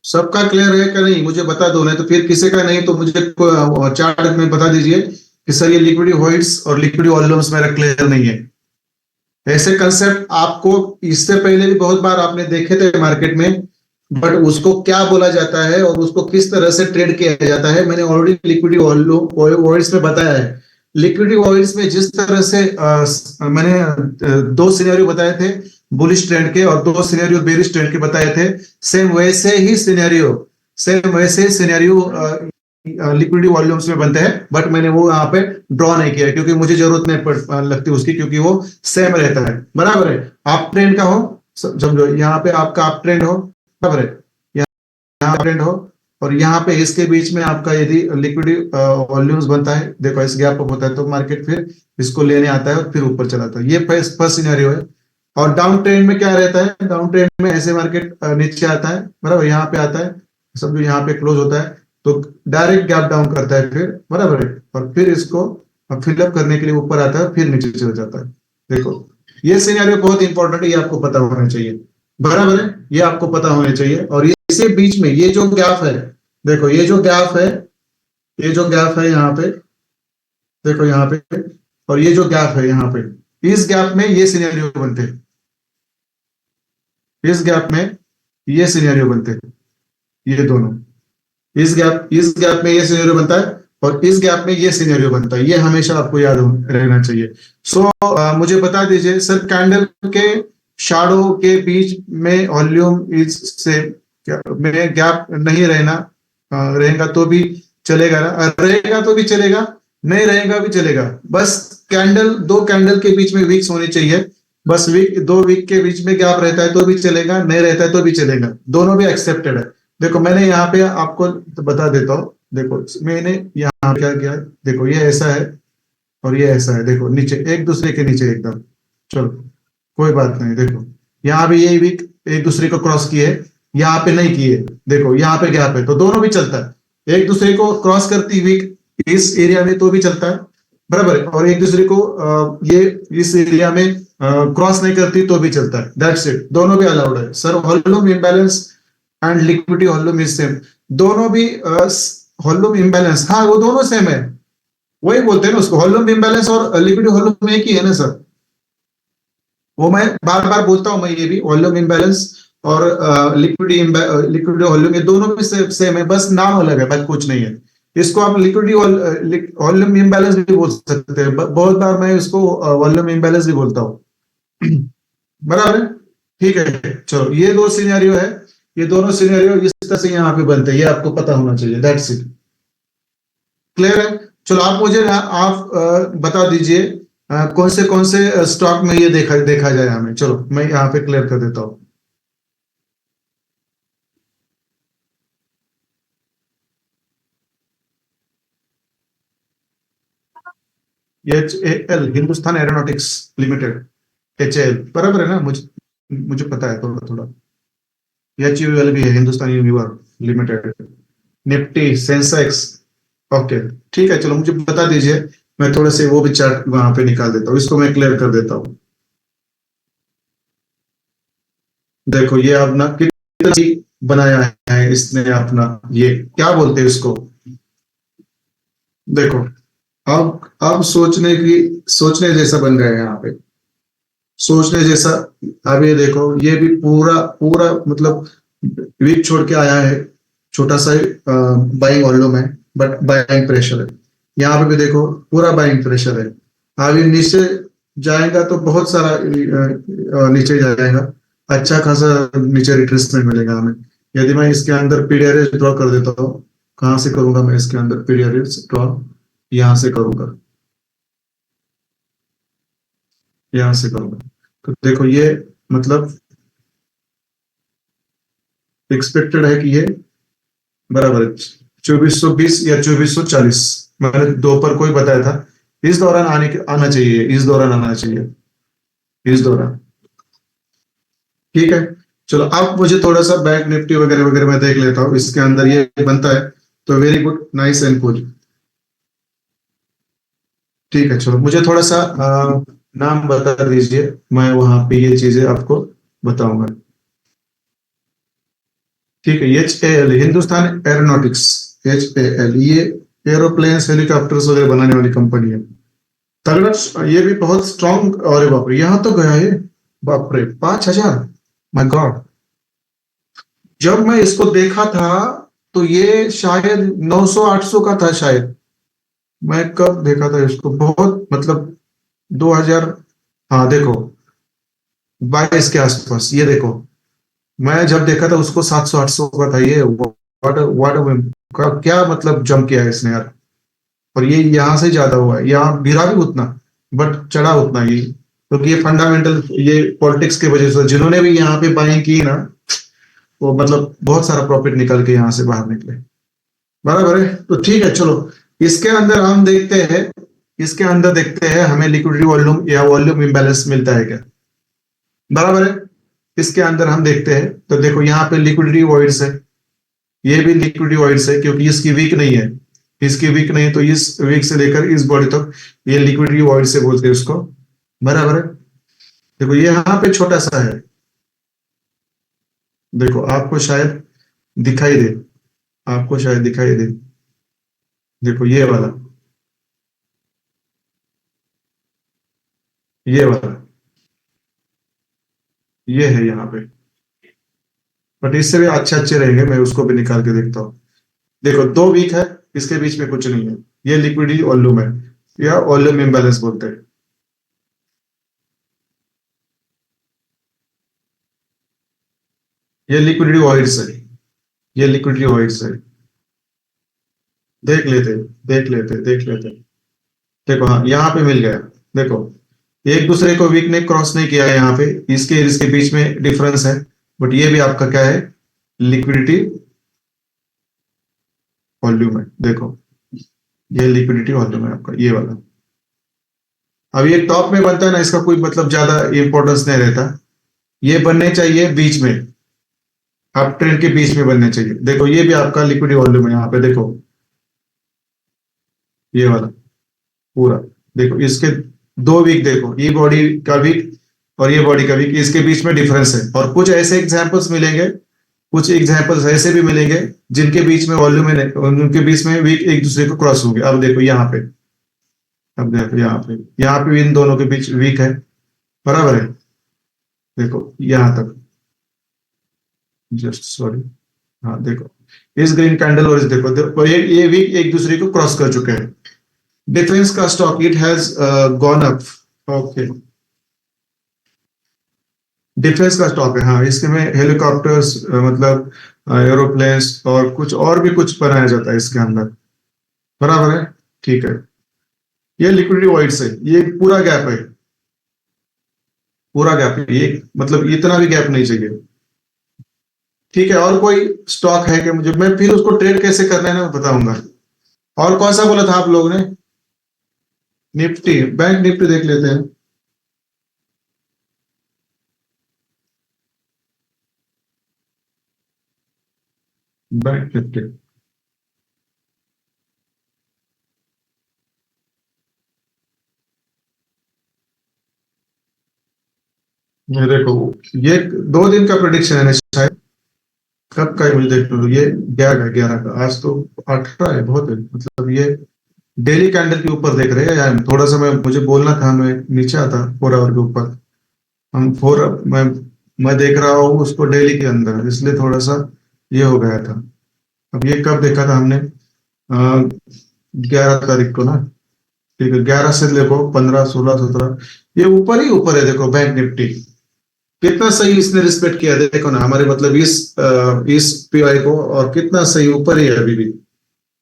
सबका क्लियर है क्या? नहीं मुझे बता दो, नहीं तो फिर किसी का नहीं तो मुझे चार्ट में बता दीजिए कि सर ये लिक्विडिटी वॉइड्स और लिक्विडिटी वॉल्यूम्स मेरा क्लियर नहीं है। ऐसे कंसेप्ट आपको इससे पहले भी बहुत बार आपने देखे थे मार्केट में, बट उसको क्या बोला जाता है और उसको किस तरह से ट्रेड किया जाता है मैंने ऑलरेडी लिक्विडिटी वॉइड्स में बताया है। लिक्विडिटी वॉइड्स में जिस तरह से मैंने 2 सिनेरियो बताए थे बुलिश ट्रेंड के और 2 सिनेरियो बेरिश ट्रेंड के बताए थे, सेम वैसे ही सिनेरियो लिक्विडिटी वॉल्यूम्स में बनते हैं, बट मैंने वो यहाँ पे ड्रॉ नहीं किया क्योंकि मुझे जरूरत नहीं लगती उसकी, क्योंकि वो सेम रहता है। बराबर है, आप ट्रेंड का हो समझो, यहाँ पे आपका आप ट्रेंड हो, बराबर है, यहाँ ट्रेंड हो और यहाँ पे इसके बीच में आपका यदि लिक्विडिटी वॉल्यूम्स बनता है, देखो इस गैप अप होता है तो मार्केट फिर इसको लेने आता है और फिर ऊपर चलाता है, ये फर्स्ट सिनेरियो है। और डाउन ट्रेंड में क्या रहता है? डाउन ट्रेंड में ऐसे मार्केट नीचे आता है, बराबर, यहाँ पे आता है, समझो यहाँ पे क्लोज होता है तो डायरेक्ट गैप डाउन करता है फिर, बराबर है, और फिर इसको फिलअप करने के लिए ऊपर आता है फिर नीचे चला जाता है। देखो ये सिनेरियो बहुत इंपॉर्टेंट है, ये आपको पता होना चाहिए, बराबर है, ये आपको पता होना चाहिए। और इसी बीच में ये जो गैप है, देखो ये जो गैप है, ये जो गैप है यहाँ पे, देखो यहाँ पे, और ये जो गैप है यहाँ पे, इस गैप में ये सिनेरियो बनते हैं, इस गैप में ये सिनेरियो बनते हैं, ये दोनों, इस गैप में ये सिनेरियो बनता है और इस गैप में ये सिनेरियो बनता है, ये हमेशा आपको याद रहना चाहिए। मुझे बता दीजिए सर, कैंडल के शैडो के बीच में वॉल्यूम इज से में गैप नहीं रहना, रहेगा तो भी चलेगा ना, रहेगा तो भी चलेगा, नहीं रहेगा भी चलेगा, बस कैंडल 2 कैंडल के बीच में वीक्स होनी चाहिए, बस 2 वीक के बीच में गैप रहता है तो भी चलेगा, नहीं रहता है तो भी चलेगा, दोनों भी एक्सेप्टेड है। देखो मैंने यहाँ पे आपको बता देता हूँ, देखो मैंने यहाँ क्या किया, देखो ये ऐसा है और ये ऐसा है, देखो नीचे एक दूसरे के नीचे एकदम, चलो कोई बात नहीं, देखो यहाँ भी ये वीक एक दूसरे को क्रॉस किए, यहाँ पे नहीं किए, देखो यहाँ पे गैप है तो दोनों भी चलता है, एक दूसरे को क्रॉस करती वीक इस एरिया में तो भी चलता है, बराबर है, और एक दूसरे को ये इस एरिया में क्रॉस नहीं करती तो भी चलता है, दैट्स इट, दोनों भी अलाउड है। Sir volume imbalance and liquidity volume is same, दोनों भी वॉल्यूम इम्बैलेंस, हाँ वो दोनों सेम है, वही बोलते हैं ना उसको, वॉल्यूम इम्बैलेंस और लिक्विडिटी वॉल्यूम एक ही है ना सर, वो मैं बार बार बोलता हूं, मैं ये भी वॉल्यूम इम्बैलेंस और लिक्विडिटी वॉल्यूम ये दोनों भी सेम है, बस नाम अलग है, बस कुछ नहीं है। इसको आप लिक्विडिटी वॉल्यूम इम्बैलेंस भी बोल सकते हैं, बहुत बार मैं इसको वॉल्यूम इम्बैलेंस भी बोलता हूँ, बराबर है, ठीक है। चलो ये 2 सिनेरियो है, ये दोनों सिनेरियो इस तरह से यहाँ पे बनते हैं, ये आपको पता होना चाहिए, दैट्स इट, क्लियर है। चलो आप मुझे आप बता दीजिए कौन से स्टॉक में ये देखा जाए हमें, चलो मैं यहाँ पे क्लियर कर देता हूँ। HAL Hindustan aeronautics limited, HAL बराबर है ना, मुझे पता है थोड़ा थोड़ा, HUL भी है, Hindustan यूनिवर limited, Nifty, Sensex, okay ठीक है। चलो मुझे बता दीजिए, मैं थोड़े से वो भी चार्ट वहां पे निकाल देता हूँ, इसको मैं क्लियर कर देता हूँ। देखो ये अपना कितना बनाया है इसने अपना, ये क्या बोलते हैं इसको, देखो अब सोचने जैसा बन गया है यहाँ पे, सोचने जैसा। अब ये देखो ये भी पूरा पूरा मतलब वीक छोड़ के आया है, छोटा सा बाइंग वॉल्यूम है बट बाइंग प्रेशर है, यहाँ पे भी देखो पूरा बाइंग प्रेशर है, अभी नीचे जाएगा तो बहुत सारा नीचे जाएगा, अच्छा खासा नीचे रिट्रेसमेंट मिलेगा हमें। यदि मैं इसके अंदर पीडीआरएस ड्रॉ कर देता हूँ, कहाँ से करूंगा मैं इसके अंदर पीडीआरएस ड्रॉ? यहाँ से करूंगा, यहाँ से करूंगा। तो देखो ये मतलब एक्सपेक्टेड है कि ये बराबर है 2420 या 2440, मैंने दोपहर को ही बताया था। इस दौरान आना चाहिए, इस दौरान आना चाहिए, इस दौरान। ठीक है, चलो अब मुझे थोड़ा सा बैंक निफ्टी वगैरह वगैरह मैं देख लेता हूँ, इसके अंदर ये बनता है तो very good, nice and cool. ठीक है, चलो मुझे थोड़ा सा नाम बता दीजिए, मैं वहां पे ये चीजें आपको बताऊंगा। ठीक है, HAL हिंदुस्तान एरोनॉटिक्स, HAL ये एरोप्लेन हेलीकॉप्टर्स वगैरह बनाने वाली कंपनी है। तगड़ा, ये भी बहुत स्ट्रॉन्ग। अरे बाप रे, यहाँ तो गया ये, बाप रे 5000, माय गॉड। जब मैं इसको देखा था तो ये शायद 900-800 का था शायद। मैं कब देखा था इसको, बहुत मतलब 2000, हाँ देखो 22 के आसपास, ये देखो मैं जब देखा था उसको 700-800 का था ये। व्हाट व्हाट क्या मतलब जंप किया है इसने यार। और ये यहाँ से ज्यादा हुआ है, यहाँ गिरा भी उतना बट चढ़ा उतना ही, क्योंकि ये फंडामेंटल, ये पॉलिटिक्स की वजह से जिन्होंने भी यहाँ पे बाइंग की ना, वो मतलब बहुत सारा प्रॉफिट निकल के यहाँ से बाहर निकले। बराबर है, तो ठीक है चलो, इसके अंदर हम देखते हैं, इसके अंदर देखते हैं हमें लिक्विडिटी वॉल्यूम या वॉल्यूम इम्बैलेंस मिलता है क्या। बराबर है, इसके अंदर हम देखते हैं तो देखो यहाँ पे लिक्विडिटी वॉइड्स है, ये भी लिक्विडिटी वॉइड्स है क्योंकि इसकी वीक नहीं है, इसकी वीक नहीं, तो इस वीक से लेकर इस बॉडी तक ये लिक्विडिटी वॉइड से बोलते हैं उसको। बराबर है, देखो ये यहाँ पे छोटा सा है, देखो आपको शायद दिखाई दे, आपको शायद दिखाई दे, देखो ये वाला ये है यहाँ पे, बट इससे भी अच्छे अच्छे रहेंगे, मैं उसको भी निकाल के देखता हूँ। देखो 2 वीक है, इसके बीच में कुछ नहीं है, ये लिक्विडिटी वॉल्यूम है या वॉल्यूम इम्बैलेंस बोलते हैं। ये लिक्विडिटी वॉइड्स है, ये लिक्विडिटी वॉइड्स है, देख लेते देख लेते। देखो हाँ यहाँ पे मिल गया, देखो एक दूसरे को वीक ने क्रॉस नहीं किया है यहाँ पे, इसके इसके बीच में डिफरेंस है, बट ये भी आपका क्या है, लिक्विडिटी वॉल्यूम है। देखो ये लिक्विडिटी वॉल्यूम है आपका, ये वाला। अब ये टॉप में बनता है ना, इसका कोई मतलब ज्यादा इंपॉर्टेंस नहीं रहता, ये बनने चाहिए बीच में, अप ट्रेंड के बीच में बनने चाहिए। देखो ये भी आपका लिक्विडिटी वॉल्यूम है यहाँ पे, देखो ये वाला पूरा, देखो इसके 2 वीक, देखो ये बॉडी का वीक और ये बॉडी का वीक, इसके बीच में डिफरेंस है। और कुछ ऐसे एग्जांपल्स मिलेंगे, कुछ एग्जांपल्स ऐसे भी मिलेंगे जिनके बीच में वॉल्यूम है, उनके बीच में वीक एक दूसरे को क्रॉस होंगे। अब देखो यहाँ पे, अब देखो यहाँ पे भी इन दोनों के बीच वीक है, बराबर है। देखो यहाँ तक, जस्ट सॉरी, हाँ देखो इस ग्रीन कैंडल और इस देखो ये वीक एक दूसरे को क्रॉस कर चुके हैं। डिफेंस का stock, it has gone up, okay defence का स्टॉक है, हाँ इसके में हेलीकॉप्टर्स मतलब एरोप्लेन्स और कुछ और भी कुछ बनाया जाता है इसके अंदर। बराबर है, ठीक है। ये लिक्विडिटी वॉइड से ये पूरा गैप है, पूरा गैप है ये, मतलब इतना भी गैप नहीं चाहिए। ठीक है, और कोई स्टॉक है कि मुझे, मैं फिर उसको ट्रेड कैसे करना है ना बताऊंगा। और कौन सा बोला था आप लोगों ने, निफ्टी, बैंक निफ्टी देख लेते हैं। बैंक निफ्टी, ये देखो ये 2 दिन का प्रोडिक्शन है ना शायद, कब का है मुझे देखने दो, ये 11 का, आज तो 18 है, बहुत है मतलब। ये डेली कैंडल के ऊपर देख रहे हैं यार, थोड़ा सा मैं मुझे बोलना था, मैं नीचे आता 4 आवर के ऊपर, हम मैं देख रहा हूँ उसको डेली के अंदर, इसलिए थोड़ा सा ये हो गया था। अब ये कब देखा था हमने, 11 तारीख को ना, ठीक है, 11 से देखो 15, 16, 17, ये ऊपर ही ऊपर है। देखो बैंक निफ्टी कितना सही इसने रिस्पेक्ट किया, देखो ना हमारे मतलब इस पीआई को, और कितना सही ऊपर ही है अभी भी,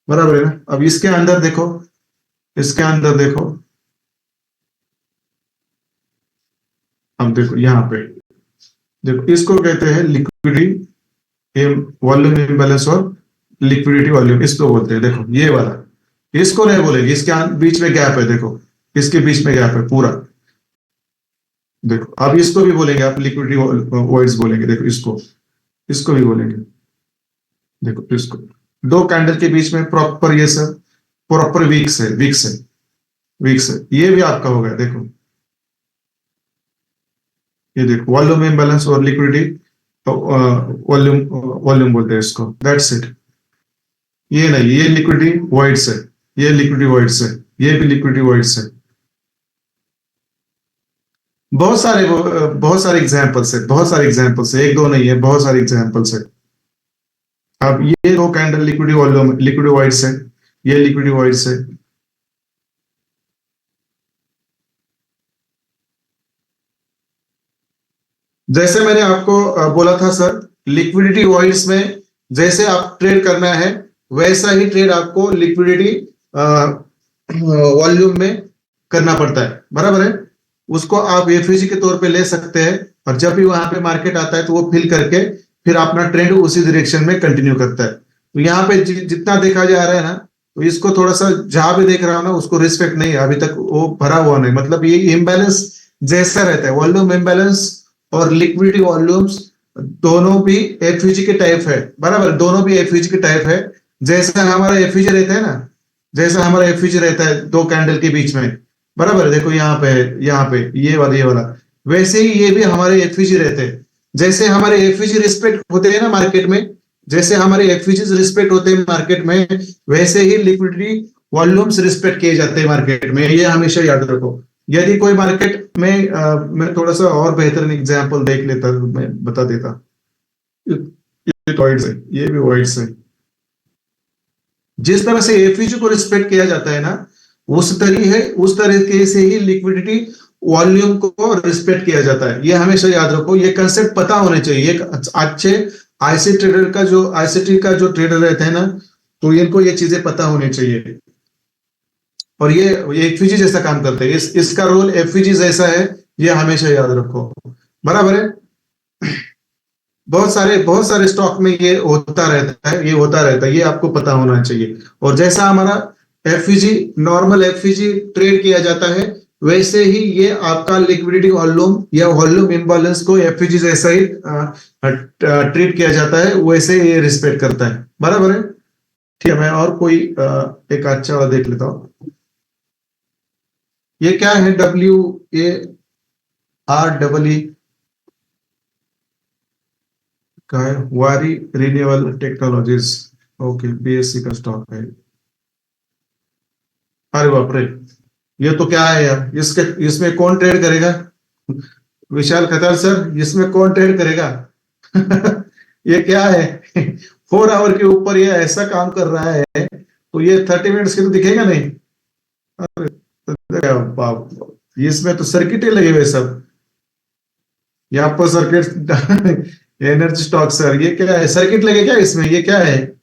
बराबर है ना। अब इसके अंदर देखो, इसके अंदर देखो, हम देखो यहाँ पे, देखो इसको कहते हैं लिक्विडिटी वॉल्यूम इम्बैलेंस और लिक्विडिटी वॉल्यूम, इसको बोलते हैं। देखो ये वाला, इसको नहीं बोलेंगे, इसके बीच में गैप है, देखो इसके बीच में गैप है पूरा। देखो अब इसको भी बोलेंगे आप, लिक्विडिटी वॉइड्स बोलेंगे। देखो इसको, इसको भी बोलेंगे। देखो इसको, दो कैंडल के बीच में प्रॉपर ये सर, प्रॉपर वीक्स है, वीक्स है, वीक्स है, ये भी आपका हो गया। देखो ये देखो, वॉल्यूम इम्बैलेंस और लिक्विडिटी वॉल्यूम, वॉल्यूम बोलते हैं इसको, दैट्स इट। ये नहीं, ये लिक्विडिटी वॉइड्स है, ये लिक्विडिटी वॉइड्स है, ये भी लिक्विडिटी वॉइड्स है। बहुत सारे एग्जांपल्स है, बहुत सारे एग्जांपल्स है, एक दो नहीं है, बहुत सारे एग्जांपल्स है। अब ये दो candle liquidity volume, liquidity voids है, ये लिक्विडिटी वॉइड्स है। जैसे मैंने आपको बोला था सर, लिक्विडिटी वॉइड्स में जैसे आप ट्रेड करना है, वैसा ही ट्रेड आपको लिक्विडिटी वॉल्यूम में करना पड़ता है, बराबर है। उसको आप एफयूजी के तौर पे ले सकते हैं, और जब भी वहां पे मार्केट आता है तो वो फिल करके फिर अपना ट्रेंड उसी डायरेक्शन में कंटिन्यू करता है। तो यहाँ पे जितना देखा जा रहा है ना, तो इसको थोड़ा सा जहां भी देख रहा हूं ना, उसको रिस्पेक्ट नहीं है अभी तक, वो भरा हुआ नहीं, मतलब ये इम्बैलेंस जैसा रहता है। वॉल्यूम इम्बैलेंस और लिक्विडिटी वॉल्यूम्स दोनों भी एफयूजी के टाइप है, बराबर, दोनों भी एफयूजी के टाइप है। जैसा हमारा एफयूजी रहता है ना, जैसा हमारा एफयूजी रहता है दो कैंडल के बीच में, बराबर है, देखो यहाँ पे, यहाँ पे ये वाला, वैसे ही ये भी हमारे एफयूजी रहते हैं। जैसे हमारे एफयूजी रिस्पेक्ट होते हैं ना मार्केट में, जैसे हमारे एफयूजी रिस्पेक्ट होते हैं मार्केट में, वैसे ही लिक्विडिटी वॉल्यूम्स रिस्पेक्ट किए जाते हैं मार्केट में, ये हमेशा याद रखो। यदि कोई मार्केट में मैं थोड़ा सा और बेहतरीन एग्जांपल देख लेता, मैं बता देता। ये वॉइड्स है, ये भी वॉइड्स है। जिस तरह से एफयूजी को रिस्पेक्ट किया जाता है ना, उस तरीके से ही लिक्विडिटी वॉल्यूम को रिस्पेक्ट किया जाता है। ये हमेशा याद रखो, ये कंसेप्ट पता होने चाहिए। एक अच्छे आईसी ट्रेडर का जो आईसीटी का जो ट्रेडर रहते हैं ना, तो इनको ये चीजें पता होनी चाहिए। और ये एफयूजी जैसा काम करते हैं, इसका रोल एफयूजी जैसा है, ये हमेशा याद रखो, बराबर है। बहुत सारे स्टॉक में ये होता रहता है, ये होता रहता है, ये आपको पता होना चाहिए। और जैसा हमारा एफयूजी, नॉर्मल एफयूजी ट्रेड किया जाता है, वैसे ही ये आपका लिक्विडिटी वॉल्यूम या वॉल्यूम इम्बैलेंस को एफयूजी जैसा ही ट्रीट किया जाता है, वैसे ये रिस्पेक्ट करता है, बराबर है। ठीक है, मैं और कोई एक अच्छा वाला देख लेता हूं। ये क्या है, WAREE का है, वारी रिन्यूएबल टेक्नोलॉजीज, ओके, BSC का स्टॉक है। अरे बाप रे, ये तो क्या है यार, इसमें कौन ट्रेड करेगा? विशाल खतर सर, इसमें कौन ट्रेड करेगा? ये क्या है? 4 आवर के ऊपर ये ऐसा काम कर रहा है, तो ये 30 मिनट्स के तो दिखेगा नहीं। अरे बाप, इसमें तो सर्किट ही लगे हुए सब, यहाँ पर सर्किट। एनर्जी स्टॉक सर, ये क्या है, सर्किट लगे क्या इसमें, ये क्या है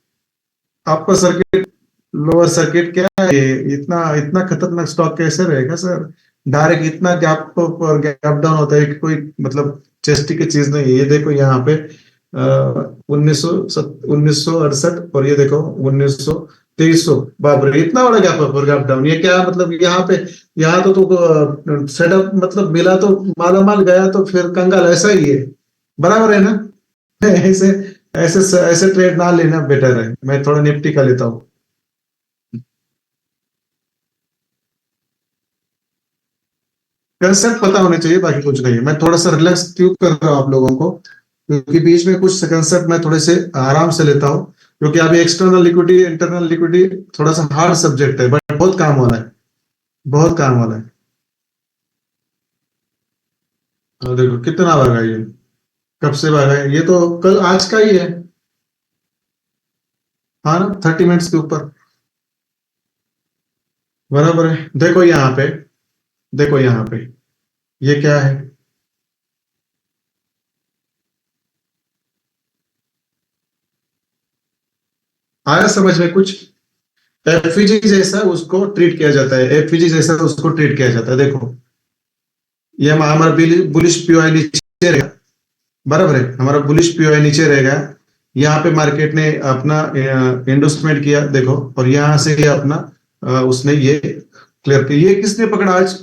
आपका सर्किट, लोअर सर्किट क्या है ये? इतना इतना खतरनाक स्टॉक कैसे रहेगा सर? डायरेक्ट इतना गैप और गैप डाउन होता है कि कोई मतलब चेस्टी की चीज नहीं है। ये देखो यहाँ पे 1968, और ये देखो 1900, 2300, बाप रे, इतना बड़ा गैप अप और गैप डाउन, ये क्या मतलब? यहाँ पे, यहाँ तो सेटअप मतलब मिला तो माला माल, गया तो फिर कंगाल, ऐसा ही है, बराबर है ना? ऐसे ऐसे ऐसे ट्रेड ना लेना बेटर है, मैं थोड़ा निफ्टी का लेता हूँ। कंसेप्ट पता होने चाहिए, बाकी कुछ नहीं है। मैं थोड़ा सा रिलैक्स क्यों कर रहा हूँ आप लोगों को, क्योंकि बीच में कुछ कंसेप्ट मैं थोड़े से आराम से लेता हूँ, क्योंकि अभी एक्सटर्नल लिक्विडिटी, इंटरनल लिक्विडिटी थोड़ा सा हार्ड सब्जेक्ट है, बट बहुत काम वाला है, बहुत काम वाला है। और देखो कितना भागा ये, कब से भागा है ये, तो कल आज का ही है, हाँ ना, 30 मिनट्स के ऊपर। बराबर है। देखो यहाँ पे ये क्या है? आया समझ में कुछ? एफईजी जैसा उसको ट्रीट किया जाता है, एफईजी जैसा उसको ट्रीट किया जाता है। देखो ये हमारा बुलिश पीओआई नीचे रहेगा, बराबर है, हमारा बुलिश पीओआई नीचे रहेगा। यहाँ पे मार्केट ने अपना एंडोसमेंट किया, देखो, और यहाँ से ये अपना उसने ये क्लियर किया। ये किसने पकड़ा आज?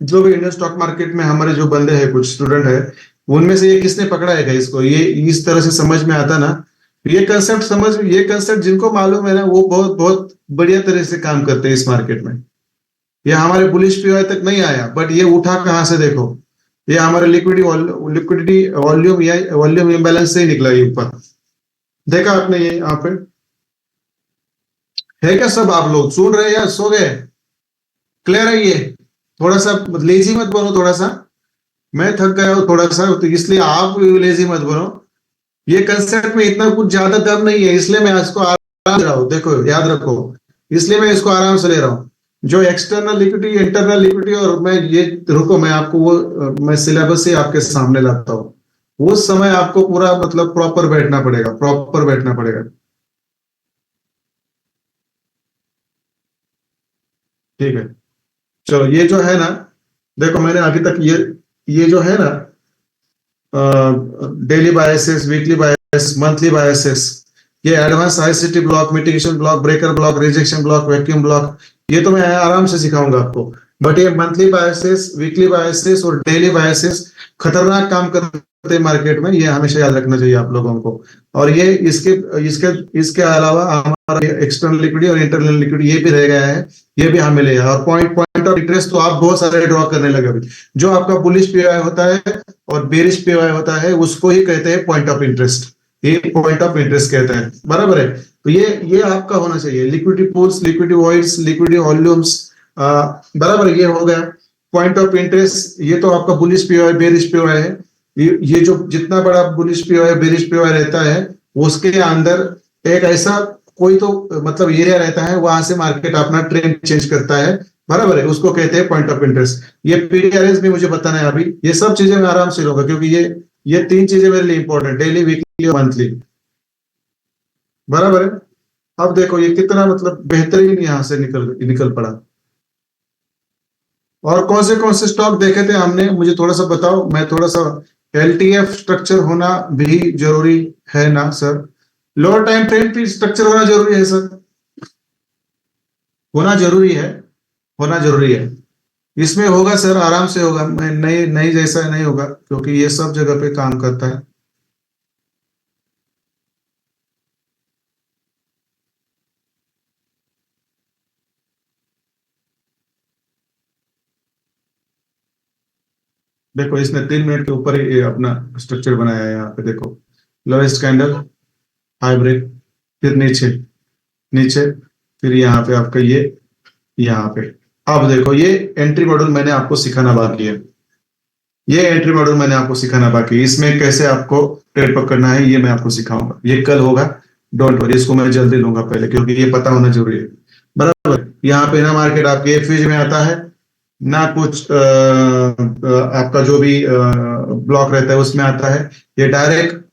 जो भी इंडियन स्टॉक मार्केट में हमारे जो बंदे हैं, कुछ स्टूडेंट है, उनमें से ये किसने पकड़ा है इसको? ये इस तरह से समझ में आता ना, ये कंसेप्ट जिनको मालूम है ना, वो बहुत बहुत बढ़िया तरह से काम करते हैं इस मार्केट में। ये हमारे बुलिश पीओआई तक नहीं आया, बट ये उठा कहां से? देखो, ये हमारे लिक्विडिटी वॉल्यूम या वॉल्यूम इम्बैलेंस से ही निकला ये ऊपर। देखा आपने ये यहाँ पे? है क्या सब? आप लोग सुन रहे हैं या सो गए? क्लियर है ये? थोड़ा सा लेजी मत बनो, थोड़ा सा। मैं थक गया हूँ थोड़ा सा, तो इसलिए आप लेजी मत बनो। ये कंसेप्ट में इतना कुछ ज्यादा दम नहीं है, इसलिए मैं इसको आराम से रहा हूँ। देखो याद रखो, इसलिए मैं इसको आराम से ले रहा हूँ। जो एक्सटर्नल लिक्विडिटी, इंटरनल लिक्विडिटी, और मैं ये, रुको, मैं आपको वो मैं सिलेबस ही आपके सामने लाता हूँ। उस समय आपको पूरा मतलब प्रॉपर बैठना पड़ेगा, प्रॉपर बैठना पड़ेगा। ठीक है, चलो ये जो है ना, देखो मैंने अभी तक ये जो है ना, डेली बायसेस, वीकली बायस, मंथली बायसेस, ये advance ICT block, mitigation block, breaker block, rejection block, vacuum block, ये तो मैं आराम से सिखाऊंगा आपको। बट ये मंथली बायसेस, वीकली बायसेस और डेली बायसेस खतरनाक काम करते हैं मार्केट में, ये हमेशा याद रखना चाहिए आप लोगों को। और ये इसके इसके इसके अलावा हमारा एक्सटर्नल लिक्विडिटी और इंटरनल लिक्विडिटी ये भी रह गया है, ये भी हमें मिलेगा। और पॉइंट पॉइंट ऑफ इंटरेस्ट तो आप बहुत सारे ड्रॉ करने लगे अभी। जो आपका बुलिश पीओआई होता है और बेरिश पीओआई होता है, उसको ही कहते हैं पॉइंट ऑफ इंटरेस्ट। ये पॉइंट ऑफ इंटरेस्ट कहते हैं, बराबर है। तो ये आपका होना चाहिए, liquidity pools, liquidity voids, liquidity volumes, बराबर, ये हो गया। पॉइंट ऑफ इंटरेस्ट, ये तो आपका बुलिश पीओआई, बेरिश पीओआई है। ये जो जितना बड़ा बुलिश पीओआई, बेरिश पीओआई रहता है, उसके अंदर एक ऐसा कोई तो मतलब एरिया रहता है, वहां से मार्केट अपना ट्रेंड चेंज करता है, बराबर है, उसको कहते हैं पॉइंट ऑफ इंटरेस्ट। ये पीडीआरएस भी मुझे बताना है अभी। ये सब चीजें मैं आराम से लूंगा, क्योंकि ये तीन चीजें मेरे लिए इंपॉर्टेंट, डेली, वीकली और मंथली, बराबर है। अब देखो ये कितना मतलब बेहतरीन यहाँ से निकल निकल पड़ा। और कौन से स्टॉक देखे थे हमने, मुझे थोड़ा सा बताओ। मैं थोड़ा सा, एलटीएफ स्ट्रक्चर होना भी जरूरी है ना सर? लोअर टाइम फ्रेम भी स्ट्रक्चर होना जरूरी है सर? होना जरूरी है, होना जरूरी है। इसमें होगा सर, आराम से होगा। मैं नहीं नहीं जैसा नहीं होगा, क्योंकि ये सब जगह पे काम करता है। देखो इसने 3 मिनट के ऊपर ही ये अपना स्ट्रक्चर बनाया है। यहाँ पे देखो, लोएस्ट कैंडल, हाई ब्रेक, फिर नीचे, नीचे, फिर यहाँ पे आपका ये, यहाँ पे। अब देखो ये एंट्री मॉड्यूल मैंने आपको सिखाना बाकी है। ये एंट्री मॉड्यूल मैंने आपको सिखाना बाकी है। इसमें कैसे आपको ट्रेड पकड़ना है, ये मैं आपको सिखाऊंगा। ये कल होगा, डोंट वरी, इसको मैं जल्दी लूंगा पहले, क्योंकि ये पता होना जरूरी है, बराबर। यहाँ पे ना मार्केट आपके एफवीज में आता है, ना कुछ आपका जो भी ब्लॉक रहता है उसमें आता है। ये डायरेक्ट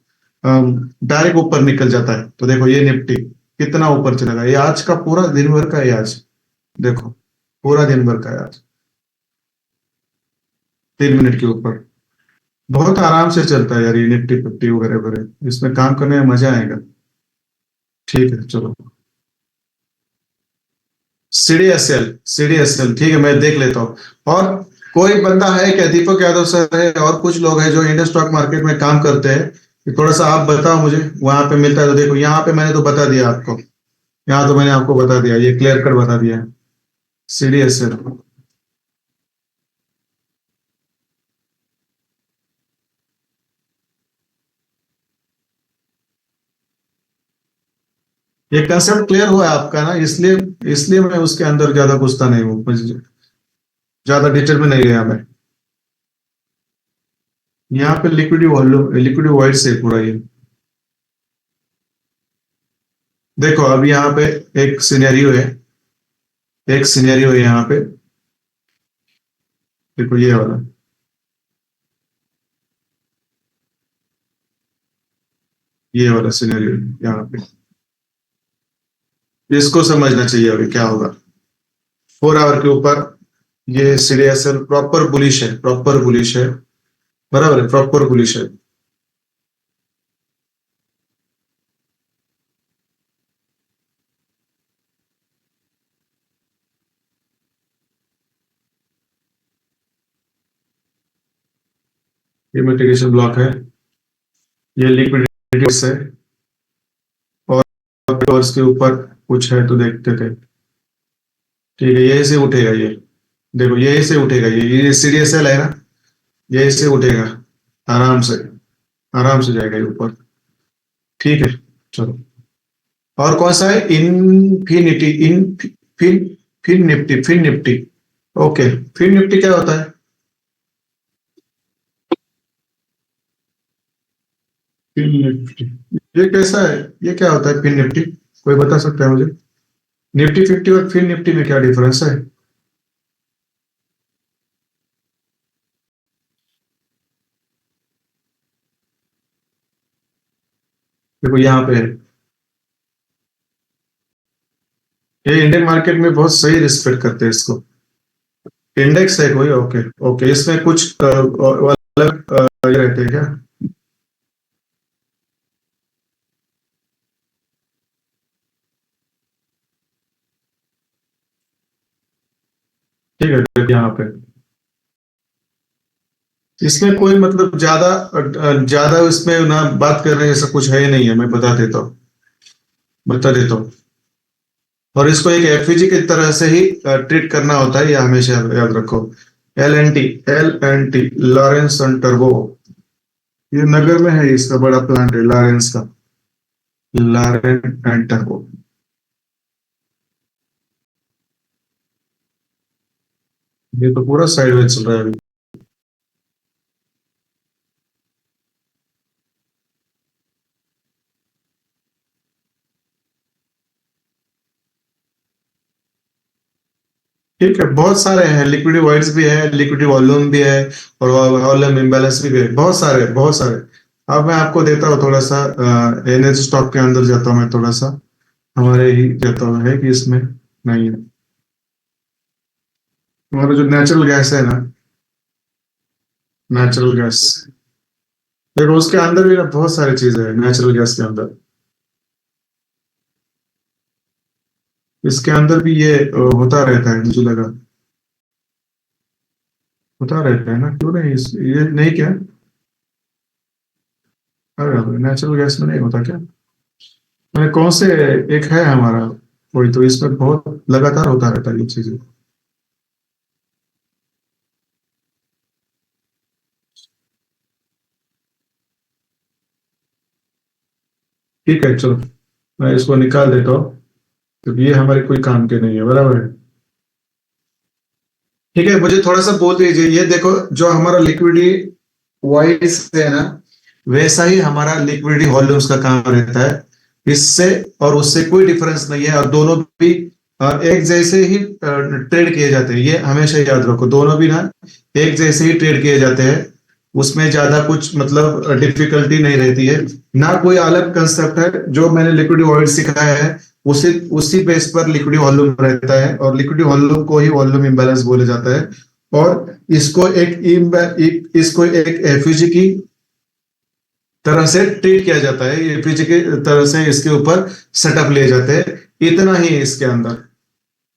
डायरेक्ट ऊपर निकल जाता है। तो देखो ये निफ्टी कितना ऊपर चलेगा, ये आज का पूरा दिन भर का है आज। देखो पूरा दिन भर का है आज, 3 मिनट के ऊपर। बहुत आराम से चलता है यार ये निफ्टी फिफ्टी वगैरह वगैरह, इसमें काम करने में मजा आएगा। ठीक है चलो, सीडीएसएल ठीक है, मैं देख लेता हूँ। और कोई बंदा है क्या? दीपक यादव सर है और कुछ लोग हैं जो इंडियन स्टॉक मार्केट में काम करते हैं, कि थोड़ा सा आप बताओ मुझे, वहां पे मिलता है तो देखो। यहाँ पे मैंने तो बता दिया आपको, यहाँ तो मैंने आपको बता दिया, ये क्लियर कट बता दिया है। सीडीएसएल, ये कंसेप्ट क्लियर हुआ है आपका ना? इसलिए इसलिए मैं उसके अंदर ज्यादा घुसता नहीं हूँ, ज्यादा डिटेल में नहीं गया मैं। यहाँ पे लिक्विडी वॉल्यूम, लिक्विडी वाइड से पूरा ये। देखो अब यहाँ पे एक सिनेरियो है, एक सिनेरियो है यहाँ पे, देखो ये वाला, ये वाला सिनेरियो यहाँ पे, इसको समझना चाहिए अभी क्या होगा। 4 आवर के ऊपर ये सीडीएसएल प्रॉपर बुलिश है, प्रॉपर बुलिश है, बराबर है, प्रॉपर बुलिश है। ये मिटिगेशन ब्लॉक है, ये लिक्विडिटी है, और इसके ऊपर कुछ है तो देखते थे। ठीक है, यही से उठेगा ये, देखो यही से उठेगा, ये सीडीएसएल है ना, यही से उठेगा, आराम से, आराम से जाएगा ये ऊपर। ठीक है, चलो। और कौन सा है, infinity, in Fin Fin Nifty, Fin Nifty. Okay, Fin Nifty क्या होता है? फिन निफ्टी, ये कैसा है, ये क्या होता है फिन निफ्टी? कोई बता सकता है मुझे? निफ्टी 50 और फिन निफ्टी में क्या डिफरेंस है? देखो यहाँ पे है, ये इंडियन मार्केट में बहुत सही रिस्पेक्ट करते हैं इसको। इंडेक्स है कोई? ओके ओके, इसमें कुछ अलग ये रहते हैं क्या? ठीक है, देखिए यहाँ पे इसमें कोई मतलब ज्यादा ज्यादा इसमें ना बात कर रहे हैं ऐसा कुछ है ही नहीं है, मैं बता देता हूँ, बता देता हूँ। और इसको एक एफईजी की तरह से ही ट्रीट करना होता है, ये हमेशा याद रखो। L N T Lawrence and turbo, ये नगर में है, इसका बड़ा प्लांट है लॉरेंस का, लॉरेंस एंड टर्बो। ये तो पूरा साइडवेज चल रहा है अभी। ठीक है, बहुत सारे हैं, लिक्विडिटी वाइड्स भी है, लिक्विडिटी वॉल्यूम भी है, और वॉल्यूम इम्बैलेंस भी है, बहुत सारे, बहुत सारे। अब मैं आपको देता हूँ थोड़ा सा, एनर्जी स्टॉक के अंदर जाता हूँ मैं थोड़ा सा, हमारे ही जाता हूँ, है कि इसमें नहीं है। हमारा जो नेचुरल गैस है ना, नेचुरल गैस, देखो उसके अंदर भी ना बहुत सारी चीजें हैं नेचुरल गैस के अंदर। इसके अंदर भी ये होता रहता है, मुझे लगा होता रहता है ना, क्यों नहीं ये नहीं क्या? अरे नेचुरल गैस में नहीं होता क्या? मैंने कौन से, एक है हमारा कोई, तो इसमें बहुत लगातार होता रहता है ये चीजें। ठीक है, चलो, मैं इसको निकाल देता हूँ, क्योंकि ये हमारे कोई काम के नहीं है, बराबर है। ठीक है, मुझे थोड़ा सा बोल दीजिए, ये देखो जो हमारा लिक्विडिटी वाइज है ना, वैसा ही हमारा लिक्विडिटी वॉल्यूम्स का काम रहता है, इससे और उससे कोई डिफरेंस नहीं है, और दोनों भी एक जैसे ही ट्रेड किए जाते हैं, ये हमेशा याद रखो, दोनों भी ना एक जैसे ही ट्रेड किए जाते हैं, उसमें ज्यादा कुछ मतलब डिफिकल्टी नहीं रहती है, ना कोई अलग कंसेप्ट है। जो मैंने लिक्विडिटी वॉल्यूम सिखाया है, उसी उसी बेस पर लिक्विडिटी वॉल्यूम रहता है, और लिक्विडिटी वॉल्यूम को ही वॉल्यूम इम्बैलेंस बोले जाता है। और इसको एक एफयूजी की तरह से ट्रीट किया जाता है, ये एफयूजी की तरह से इसके ऊपर सेटअप लिए जाते हैं, इतना ही है इसके अंदर।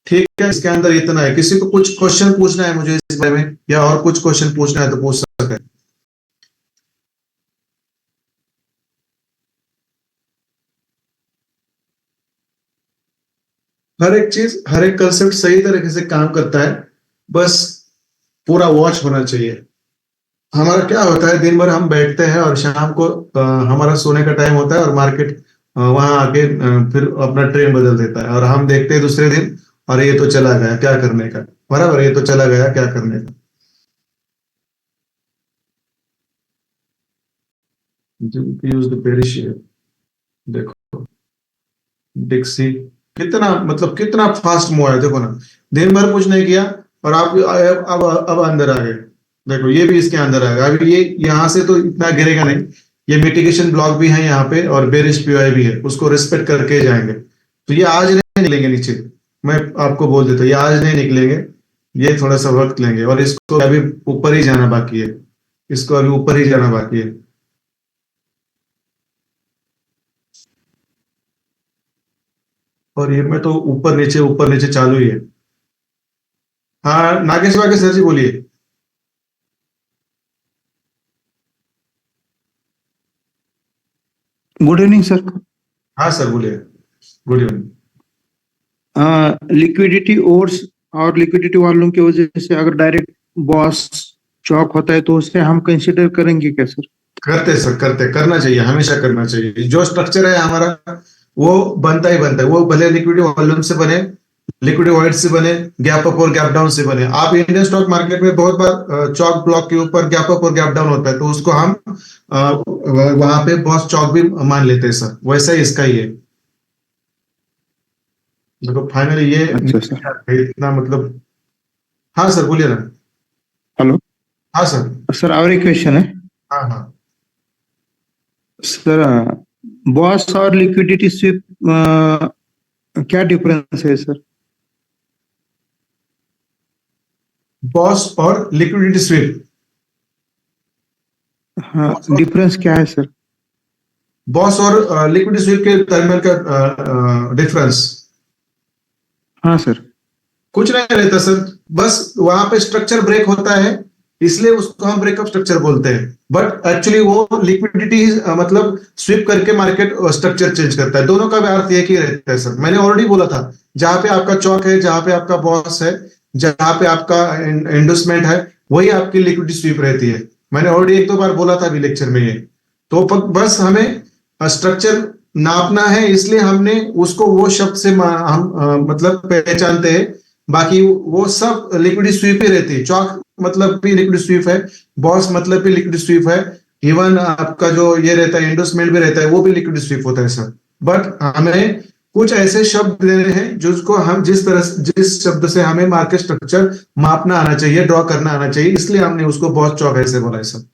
ठीक है, इसके अंदर इतना है। किसी को कुछ क्वेश्चन पूछना है मुझे इस बारे में, या और कुछ क्वेश्चन पूछना है तो पूछ सकते हैं। हर एक चीज, हर एक कंसेप्ट सही तरीके से काम करता है, बस पूरा वॉच होना चाहिए। हमारा क्या होता है, दिन भर हम बैठते हैं और शाम को हमारा सोने का टाइम होता है, और मार्केट वहां आके फिर अपना ट्रेन बदल देता है, और हम देखते हैं दूसरे दिन, और ये तो चला गया क्या करने का, बराबर, ये तो चला गया क्या करने का। यूज द पेरिश, देखो डिक्सी, कितना मतलब कितना फास्ट मूव है, देखो ना, दिन भर कुछ नहीं किया और आप अब अंदर आ गए। देखो ये भी इसके अंदर आएगा। अभी ये यहाँ से तो इतना गिरेगा नहीं। ये मिटिगेशन ब्लॉक भी है यहाँ पे और बेरिश पीओआई भी है, उसको रिस्पेक्ट करके जाएंगे। तो ये आज नहीं निकलेंगे नीचे, मैं आपको बोल देता हूँ, ये आज नहीं निकलेंगे, ये थोड़ा सा वक्त लेंगे और इसको अभी ऊपर ही जाना बाकी है, इसको अभी ऊपर ही जाना बाकी है। और ये में तो ऊपर नीचे चालू ही है। हाँ नागेश वागेश सर जी बोलिए। Good evening sir. हाँ सर बोलिए, गुड इवनिंग। लिक्विडिटी ओवर्स और लिक्विडिटी वॉल्यूम की वजह से अगर डायरेक्ट बॉस चॉक होता है तो उसे हम कंसिडर करेंगे क्या सर? करते सर, करना चाहिए, हमेशा करना चाहिए। जो स्ट्रक्चर है हमारा वो बनता ही बनता है, वो भले लिक्विडिटी वॉल्यूम से बने, लिक्विडिटी वॉइड से बने, गैप अप और गैप डाउन से बने। आप इंडियन स्टॉक मार्केट में बहुत बार चॉक ब्लॉक के ऊपर गैप अप और गैप डाउन होता है, तो उसको हम वहां पे बॉस चॉक भी मान लेते हैं सर, वैसा ही इसका ही है। देखो फाइनली ये अच्छा सर। इतना मतलब। हाँ सर बोलिए ना। हेलो हाँ सर। सर, और एक क्वेश्चन है हाँ हाँ सर। बॉस और लिक्विडिटी स्वीप क्या डिफरेंस है सर? बॉस और लिक्विडिटी स्वीप, हाँ, डिफरेंस क्या है सर? बॉस और लिक्विडिटी स्वीप के दरमियान का डिफरेंस हाँ सर। कुछ नहीं रहता सर, बस वहां पे स्ट्रक्चर ब्रेक होता है, इसलिए उसको हम ब्रेकअप स्ट्रक्चर बोलते हैं। बट एक्चुअली वो लिक्विडिटी मतलब स्वीप करके मार्केट स्ट्रक्चर चेंज करता है। दोनों का भी अर्थ एक ही रहता है सर। मैंने ऑलरेडी बोला था, जहां पे आपका चौक है, जहां पे आपका बॉस है, जहां पे आपका इंडोसमेंट है, वही आपकी लिक्विडिटी स्वीप रहती है। मैंने ऑलरेडी एक दो बार बोला था अभी लेक्चर में ये। तो बस हमें स्ट्रक्चर नापना है, इसलिए हमने उसको वो शब्द से हम मतलब पहचानते हैं। बाकी वो सब लिक्विडिटी स्वीप ही रहती है। चौक मतलब भी लिक्विड स्वीप है, बॉस मतलब भी लिक्विड स्वीप है, इवन आपका जो ये रहता है इंडोसमेंट भी रहता है, वो भी लिक्विड स्वीप होता है सर। बट हमें कुछ ऐसे शब्द देने हैं जिसको हम जिस शब्द से हमें मार्केट स्ट्रक्चर मापना आना चाहिए, ड्रॉ करना आना चाहिए, इसलिए हमने उसको बॉस चौक ऐसे बोला है सर।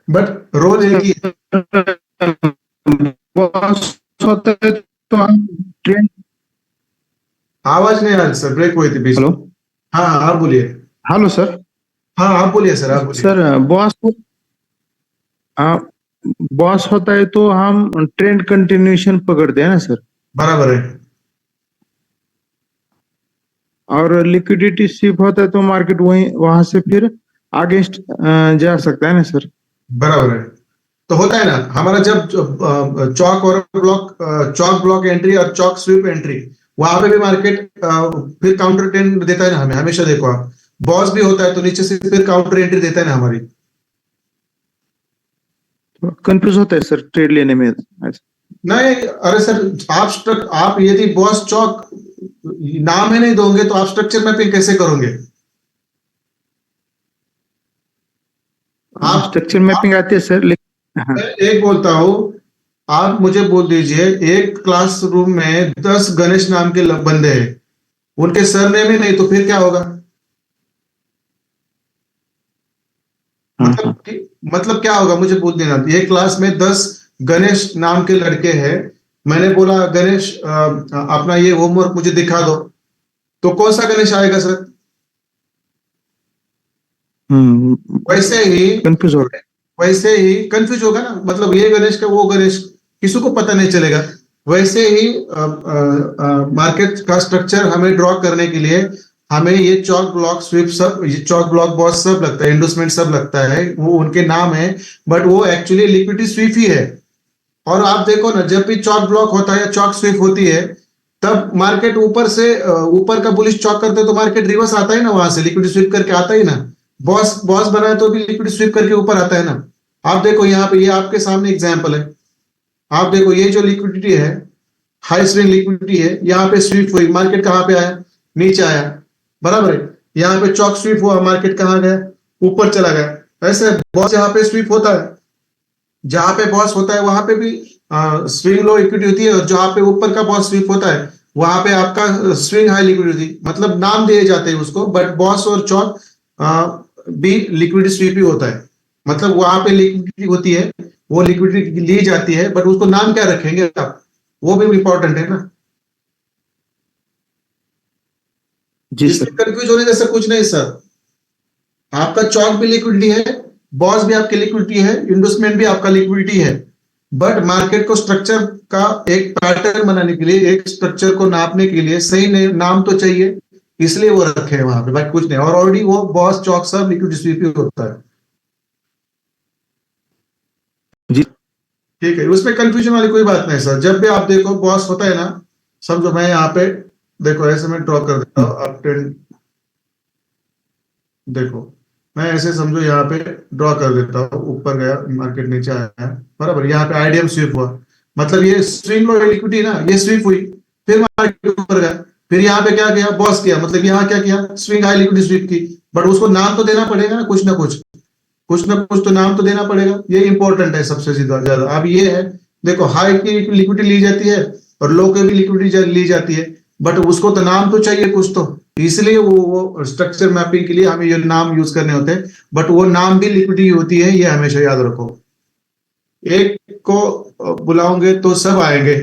बट रोल एक ही है। बॉस होता है तो हम ट्रेंड। आवाज नहीं आ रही सर, ब्रेक हुई थी बीच में। हेलो हाँ हाँ आप बोलिए। Hello sir. हाँ आप बोलिए सर, आप बोलिए। सर बॉस होता है तो हम ट्रेंड कंटिन्यूएशन पकड़ते हैं ना सर? बराबर है। और लिक्विडिटी स्वीप होता है तो मार्केट वहां से फिर अगेंस्ट जा सकता है ना सर? बराबर है। तो होता है ना हमारा, जब चौक और ब्लॉक, चौक ब्लॉक एंट्री और चौक स्वीप एंट्री, वहां पे भी मार्केट फिर काउंटर ट्रेंड देता है ना हमें, हमेशा देखो आप। बॉस भी होता है तो नीचे से फिर काउंटर एंट्री देता है ना हमारी। कंफ्यूज होता है सर ट्रेड लेने में ऐसा। नहीं अरे सर, आप यदि बॉस चौक नाम ही नहीं दोगे तो आप स्ट्रक्चर मैपिंग कैसे करोगे? आप स्ट्रक्चर मैपिंग आती है सर, लेकिन हाँ। एक बोलता हूं, आप मुझे बोल दीजिए, एक क्लासरूम में 10 गणेश नाम के बंदे हैं, उनके सरनेम ही नहीं तो फिर क्या होगा? मतलब क्या होगा मुझे बोल देना। एक क्लास में 10 गणेश नाम के लड़के हैं, मैंने बोला गणेश अपना ये होमवर्क मुझे दिखा दो, तो कौन सा गणेश आएगा सर? वैसे ही कंफ्यूज हो गया। वैसे ही कंफ्यूज होगा ना, मतलब ये गणेश का वो गणेश किसी को पता नहीं चलेगा। वैसे ही मार्केट का स्ट्रक्चर हमें ड्रॉ करने के लिए हमें ये चौक ब्लॉक स्वीप सब, ये चौक ब्लॉक बॉस सब लगता है, इंडोसमेंट सब लगता है, वो उनके नाम है, बट वो एक्चुअली लिक्विडिटी स्वीप ही है। और आप देखो ना, जब भी चौक ब्लॉक होता है या चौक स्वीप होती है, तब मार्केट ऊपर से ऊपर का बुलिश चौक करते हैं तो मार्केट रिवर्स आता है ना, वहां से लिक्विडिटी स्वीप करके आता ही ना। बॉस बॉस बनाए तो भी लिक्विडिटी स्वीप करके ऊपर आता है ना। आप देखो यहाँ पे, ये आपके सामने एग्जाम्पल है। आप देखो ये जो लिक्विडिटी है, हाई स्विंग लिक्विडिटी है, यहाँ पे स्वीप हुई, मार्केट कहाँ पे आया? नीचे आया, बराबर है। यहाँ पे चौक स्वीप हुआ, मार्केट कहाँ गया? ऊपर चला गया। ऐसे बॉस जहाँ पे स्वीप होता है, जहां पे बॉस होता है वहां पे भी स्विंग लो इक्विटी होती है, और जहां पे ऊपर का बॉस स्वीप होता है वहां पे आपका स्विंग हाई लिक्विडिटी, मतलब नाम दिए जाते हैं उसको, बट बॉस और चौक भी लिक्विडिटी स्वीप ही होता है। मतलब वहां पे लिक्विडिटी होती है, वो लिक्विडिटी ली जाती है, बट उसको नाम क्या रखेंगे आप, वो भी इंपॉर्टेंट है ना। जी इसमें सर। कंफ्यूज होने जैसा कुछ नहीं सर। आपका चौक भी लिक्विडिटी है, बॉस भी आपकी लिक्विडिटी है, इन्वेस्टमेंट भी आपका लिक्विडिटी है। बट मार्केट को स्ट्रक्चर का एक पैटर्न बनाने के लिए, एक स्ट्रक्चर को नापने के लिए सही नाम तो चाहिए, इसलिए वो रखे हैं वहां पे, बाकी कुछ नहीं। और ऑलरेडी वो बॉस चौक सब लिक्विड स्वीप ही होता है। जी। ठीक है, उसमें कंफ्यूजन वाली कोई बात नहीं सर। जब भी आप देखो बॉस होता है ना, समझो मैं यहाँ पे, देखो ऐसे मैं ड्रॉ कर देता हूँ अप ट्रेंड, देखो मैं ऐसे समझो यहाँ पे ड्रॉ कर देता हूँ, ऊपर गया मार्केट, नीचे आया, बराबर, यहाँ पे आईडीएम स्वीप हुआ, मतलब ये स्विंग लो लिक्विडिटी ना, ये स्वीप हुई, फिर मार्केट ऊपर गया, फिर यहाँ पे क्या किया, बॉस किया, मतलब यहाँ क्या किया, स्विंग हाई लिक्विडिटी स्वीप की। बट उसको नाम तो देना पड़ेगा ना, कुछ ना कुछ, कुछ ना कुछ तो नाम तो देना पड़ेगा, ये इंपॉर्टेंट है सबसे ज्यादा। अब ये है, देखो हाई की लिक्विडिटी ली जाती है और लो की भी लिक्विडिटी ली जाती है, बट उसको तो नाम तो चाहिए कुछ तो, इसलिए वो स्ट्रक्चर मैपिंग के लिए हमें ये नाम यूज करने होते हैं। बट वो नाम भी लिक्विडिटी होती है, ये हमेशा याद रखो। एक को बुलाओगे तो सब आएंगे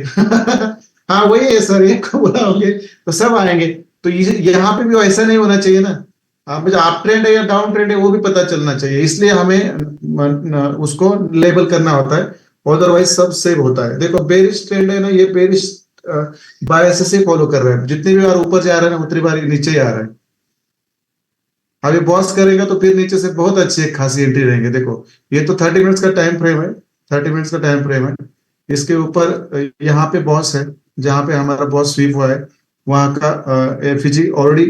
हाँ वही है सर, एक को बुलाओगे तो सब आएंगे। तो यहाँ पे भी ऐसा नहीं होना चाहिए ना, हाँ मुझे अप ट्रेंड है या डाउन ट्रेंड है वो भी पता चलना चाहिए, इसलिए हमें उसको लेबल करना होता है, अदरवाइज सब सेव होता है। देखो बेरिश ट्रेंड है ना, ये बेरिश बायस से फॉलो कर रहा है, जितनी भी बार ऊपर जा रहा है ना उतनी बार नीचे ही आ रहा है। अभी बॉस करेगा तो फिर नीचे से बहुत अच्छी एक खासी एंट्री रहेंगे। देखो ये तो 30 मिनट्स का टाइम फ्रेम है, 30 मिनट्स का टाइम फ्रेम है, इसके ऊपर यहाँ पे बॉस है, जहाँ पे हमारा बॉस स्वीप हुआ है, वहां का एफजी ऑलरेडी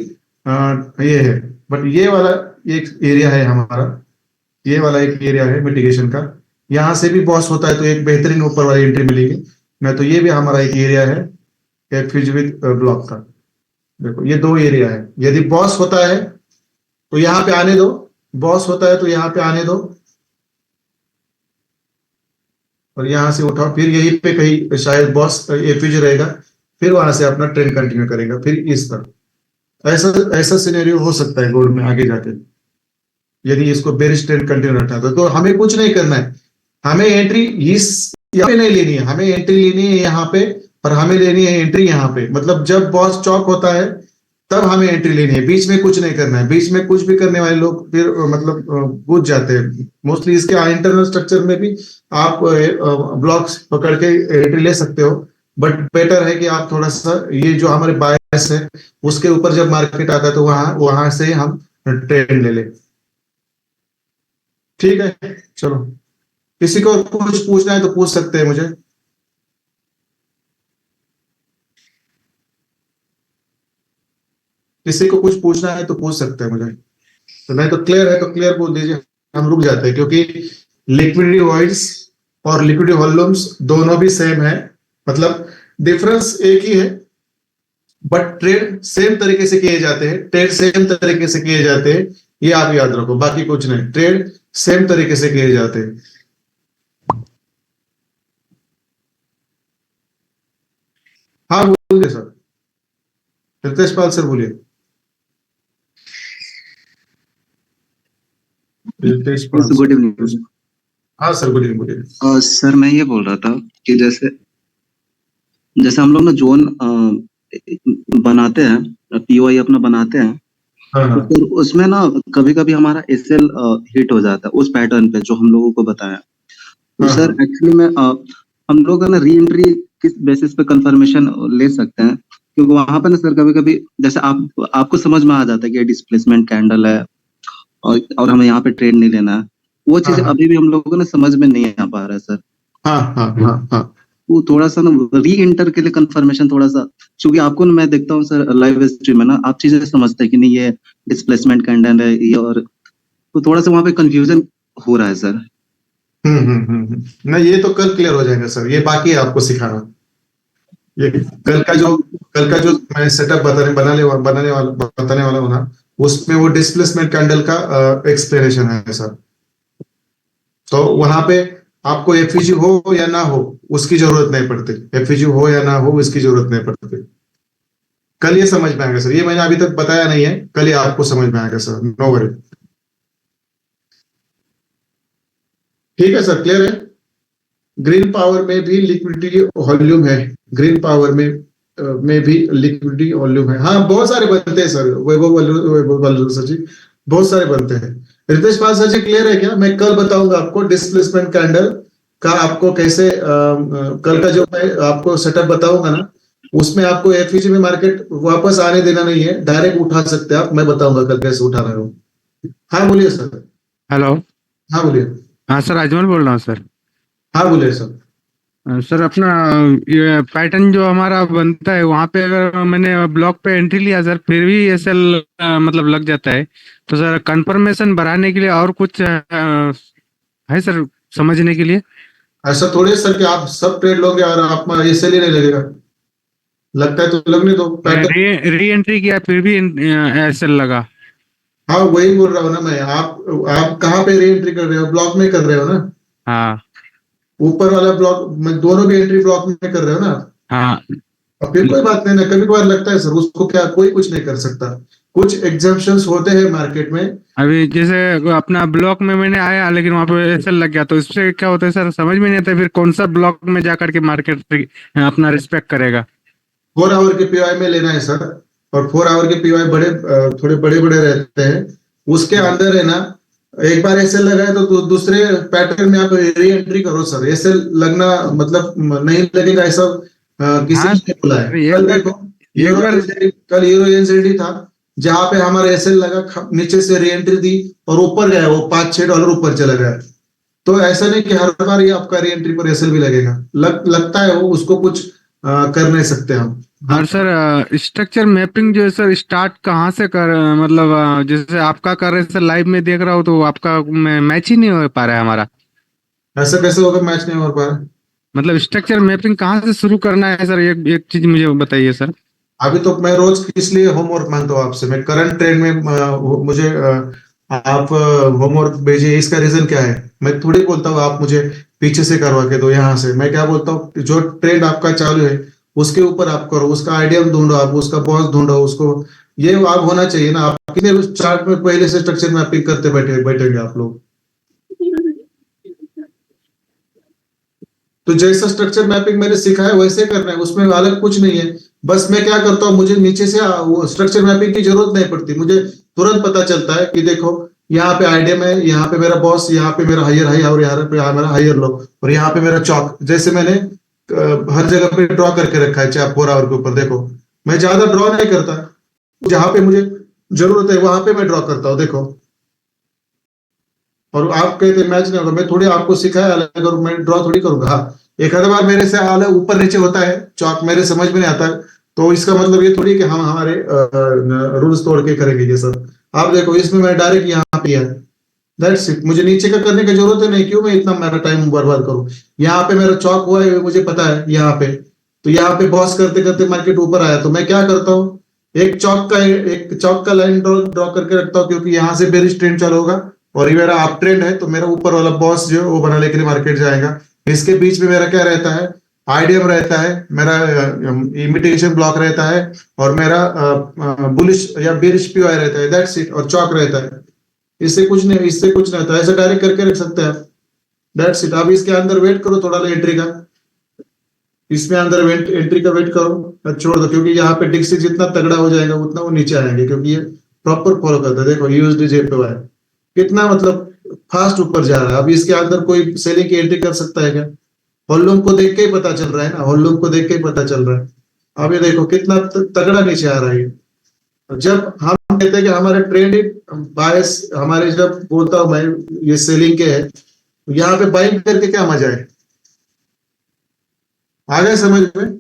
ये है। बट ये वाला एक एरिया है हमारा, ये वाला एक एरिया है मिटिगेशन का, यहाँ से भी बॉस होता है तो एक बेहतरीन ऊपर वाली एंट्री मिलेगी ना, तो ये भी हमारा एक एरिया है एफजी विद ब्लॉक का। देखो ये दो एरिया है, यदि बॉस होता है तो यहाँ पे आने दो, बॉस होता है तो यहाँ पे आने दो, और यहाँ से उठाओ, फिर यहीं पे कहीं शायद बॉस एफयूज रहेगा, फिर वहां से अपना ट्रेंड कंटिन्यू करेगा, फिर इस तरह। ऐसा ऐसा सिनेरियो हो सकता है गोल्ड में आगे जाके, यदि इसको बेरिश ट्रेंड कंटिन्यू रखना है तो हमें कुछ नहीं करना है, हमें एंट्री इस यहाँ पे नहीं लेनी है, हमें एंट्री लेनी है यहाँ पे, और हमें लेनी है एंट्री यहाँ पे। मतलब जब बॉस चौक होता है तब हमें एंट्री लेनी है, बीच में कुछ नहीं करना है। बीच में कुछ भी करने वाले लोग फिर मतलब कूद जाते हैं मोस्टली। इसके इंटरनल स्ट्रक्चर में भी आप ब्लॉक्स पकड़ के एंट्री ले सकते हो, बट बेटर है कि आप थोड़ा सा ये जो हमारे बायस है उसके ऊपर जब मार्केट आता है तो वहां वहां से हम ट्रेंड ले ले। ठीक है चलो, किसी को कुछ पूछना है तो पूछ सकते हैं मुझे। किसी को कुछ पूछना है तो पूछ सकते हैं मुझे, तो नहीं तो क्लियर है तो क्लियर बोल दीजिए, हम रुक जाते हैं, क्योंकि लिक्विडिटी वॉइड्स और लिक्विडिटी वॉल्यूम्स दोनों भी सेम है, मतलब डिफरेंस एक ही है, बट ट्रेड सेम तरीके से किए जाते हैं, ट्रेड सेम तरीके से किए जाते हैं, ये आप याद रखो, बाकी कुछ नहीं, ट्रेड सेम तरीके से किए जाते हैं। हाँ बोलिए सर, रितेश पाल सर बोलिए। रितेश पाल गुड सर, इवनिंग। हाँ सर गुड इवनिंग बोलिए। सर मैं ये बोल रहा था कि जैसे जैसे हम लोग ना जोन बनाते हैं, पीओआई अपना बनाते हैं, हाँ तो हाँ फिर उसमें ना कभी कभी हमारा एसएल हिट हो जाता है उस पैटर्न पे जो हम लोगों को बताया। तो हाँ सर हाँ एक्चुअली में हम लोग है ना री एंट्री किस बेसिस पे कंफर्मेशन ले सकते हैं, क्योंकि वहां पे ना सर कभी कभी जैसे आपको समझ में आ जाता है कि डिस्प्लेसमेंट कैंडल है और हमें यहाँ पे ट्रेड नहीं लेना है, वो हाँ चीज हाँ अभी भी हम लोगों को ना समझ में नहीं आ पा रहा है सर। हाँ हाँ हाँ हाँ वो थोड़ा सा ना री एंटर के लिए कंफर्मेशन थोड़ा सा, क्योंकि आपको ना मैं देखता हूँ सर लाइव स्ट्रीम में ना आप चीजें समझते हैं कि नहीं ये डिस्प्लेसमेंट कैंडल है ये, और तो थोड़ा सा वहां पे कंफ्यूजन हो रहा है सर। नहीं ये तो कल क्लियर हो जाएगा सर, ये बाकी है आपको सिखाना। ये कल का जो मैं सेटअप बताने वाला हूँ ना, उसमें वो डिस्प्लेसमेंट कैंडल का एक्सप्लेनेशन है सर। तो वहां पे आपको एफईजी हो या ना हो उसकी जरूरत नहीं पड़ती, एफईजी हो या ना हो उसकी जरूरत नहीं पड़ती। कल ये समझ में आएगा सर, ये मैंने अभी तक बताया नहीं है, कल ये आपको समझ में आएगा सर, नो वरी। ठीक है सर, क्लियर है। ग्रीन पावर में भी लिक्विडिटी वॉल्यूम है, ग्रीन पावर में भी लिक्विडिटी वॉल्यूम है। हाँ बहुत सारे बनते हैं सर, वैभव सर जी, बहुत सारे बनते हैं। रितेश पाल सर जी क्लियर है क्या? मैं कल बताऊंगा आपको डिस्प्लेसमेंट कैंडल का, आपको कैसे कल का जो मैं आपको सेटअप बताऊंगा ना, उसमें आपको एफईजी में मार्केट वापस आने देना नहीं है, डायरेक्ट उठा सकते हैं आप, मैं बताऊंगा कल कैसे उठा रहे हो। हाँ बोलिए सर। हेलो। हाँ बोलिए। हाँ सर, अजमल बोल रहा हूँ सर। हाँ बोलिए सर। सर अपना ये पैटर्न जो हमारा बनता है वहाँ पे अगर मैंने ब्लॉक पे एंट्री लिया सर, फिर भी एसएल मतलब लग जाता है, तो सर कंफर्मेशन बढ़ाने के लिए और कुछ है सर समझने के लिए? ऐसा थोड़ी है सर कि आप सब ट्रेड लोगे और आप ये सेल ही नहीं लगेगा, लगता है तो लगने दो पैटर्न। री एंट्री किया फिर भी एसएल लगा। हाँ वही बोल रहा हूँ ना मैं, आप कहाँ पे री एंट्री कर रहे हो? ब्लॉक में कर रहे हो ना? हाँ ऊपर वाला ब्लॉक में, दोनों की एंट्री ब्लॉक में कर रहे हो ना? हाँ। और फिर कोई बात नहीं ना, कभी कभार लगता है सर, उसको क्या कोई कुछ नहीं कर सकता, कुछ एग्जाम्पशंस होते हैं मार्केट में। अभी जैसे अपना ब्लॉक में मैंने आया लेकिन वहाँ पे एसएल लग गया, तो इससे क्या होता है सर समझ में नहीं आता, फिर कौन सा ब्लॉक में जाकर के मार्केट अपना रिस्पेक्ट करेगा? 4 आवर के पीवाई में लेना है सर, और 4 आवर के पीवाई बड़े थोड़े बड़े बड़े रहते हैं, उसके अंदर है ना, एक बार एसएल लगा है तो दूसरे पैटर्न में आप री एंट्री करो सर। एसएल लगना मतलब नहीं लगेगा ऐसा किसी हाँ ने बोला है? एक कल बार देखो कल यूरो एनसीडी था, जहां पे हमारा एसएल लगा, नीचे से री एंट्री दी और ऊपर गया, वो $5-6 ऊपर चला गया। तो ऐसा नहीं कि हर बार ही आपका री एंट्री पर एसएल भी लगेगा, लगता है वो, उसको कुछ कर नहीं सकते हम। और सर स्ट्रक्चर मैपिंग जो है सर स्टार्ट कहाँ से कर, मतलब जैसे आपका कर रहे सर लाइव में देख रहा हूँ तो आपका मैच ही नहीं हो पा रहा है हमारा। ऐसा कैसे होगा मैच नहीं हो पा रहा? मतलब स्ट्रक्चर मैपिंग कहाँ से शुरू करना है सर, एक चीज मुझे बताइए सर। अभी तो मैं रोज किस लिए होमवर्क मांगता हूँ आपसे? मैं करंट ट्रेंड में मुझे आप होमवर्क भेजिए, इसका रीजन क्या है? मैं थोड़ी बोलता हूँ आप मुझे पीछे से करवा के दो यहाँ से। मैं क्या बोलता हूँ, जो ट्रेंड आपका चालू है उसके ऊपर आप करो, उसका आइडिया ढूंढो, आप उसका बॉस ढूंढो उसको, ये आप होना चाहिए ना। आप कितने चार्ट में पहले से स्ट्रक्चर मैपिंग करते बैठेंगे आप लोग? तो जैसा स्ट्रक्चर मैपिंग मैंने सिखाया वैसे करना है, उसमें अलग कुछ नहीं है। बस मैं क्या करता हूँ, मुझे नीचे से वो स्ट्रक्चर मैपिंग की जरूरत नहीं पड़ती, मुझे तुरंत पता चलता है कि देखो यहाँ पे आइडियम है, यहाँ पे मेरा बॉस, यहाँ पे मेरा हायर हाई और यहाँ पे मेरा हायर लो, और यहाँ पे मेरा चौक, जैसे मैंने हर जगह पे ड्रॉ करके रखा है, चाहे 4 आवर के ऊपर देखो। मैं ज्यादा ड्रॉ नहीं करता, जहां पे मुझे जरूरत है वहां पे मैं ड्रॉ करता हूँ, देखो। और आप कहते मैच नहीं होगा, मैं थोड़ी आपको सिखाया अलग और मैं ड्रॉ थोड़ी करूंगा। हाँ एक आध बार मेरे से अलग ऊपर नीचे होता है, चौक मेरे समझ में नहीं आता, तो इसका मतलब ये थोड़ी कि हम हमारे रूल्स तोड़ के करेंगे ये सब। आप देखो इसमें मैं डायरेक्ट यहाँ पे है, दैट्स इट। मुझे नीचे का करने की जरूरत है नहीं, क्यों मैं इतना मेरा टाइम बर्बाद करूं? यहाँ पे मेरा चौक हुआ है मुझे पता है यहाँ पे, तो यहाँ पे बॉस करते करते मार्केट ऊपर आया, तो मैं क्या करता हूँ, एक चौक का लाइन ड्रॉ करके रखता हूँ, क्योंकि यहाँ से बेरिश ट्रेंड चालू होगा और ये मेरा अप ट्रेंड है, तो मेरा ऊपर वाला बॉस जो वो बनाने के लिए मार्केट जाएगा। इसके बीच में मेरा क्या रहता है, आईडीएम रहता है, मेरा इमिटेशन ब्लॉक रहता है, और मेरा बुलिश या बेरिश पीओआई रहता है, दैट्स इट। और चौक रहता है, इससे कुछ नहीं, इससे कुछ नहीं होता, ऐसा डायरेक्ट करके रख सकते हैं आप, दैट्स इट। आप इसके अंदर वेट करो थोड़ा एंट्री का, इसमें अंदर एंट्री का वेट करो, छोड़ दो, क्योंकि यहाँ पे डिक्सी जितना तगड़ा हो जाएगा उतना वो नीचे आएंगे, क्योंकि ये प्रॉपर फॉलो करता है। देखो यूएसडी जेपीवाई कितना मतलब फास्ट ऊपर जा रहा है। अब इसके अंदर कोई सेलिंग की एंट्री कर सकता है क्या? वॉल्यूम को देख के ही पता चल रहा है ना, वॉल्यूम को देख के ही पता चल रहा है। अब ये देखो कितना तगड़ा नीचे आ रहा है। जब हम कहते हैं कि हमारे ट्रेंड बायस, हमारे जब बोलता हूं मैं ये सेलिंग के है, यहाँ पे बाइंग करके क्या मजा है? आ गए समझ में?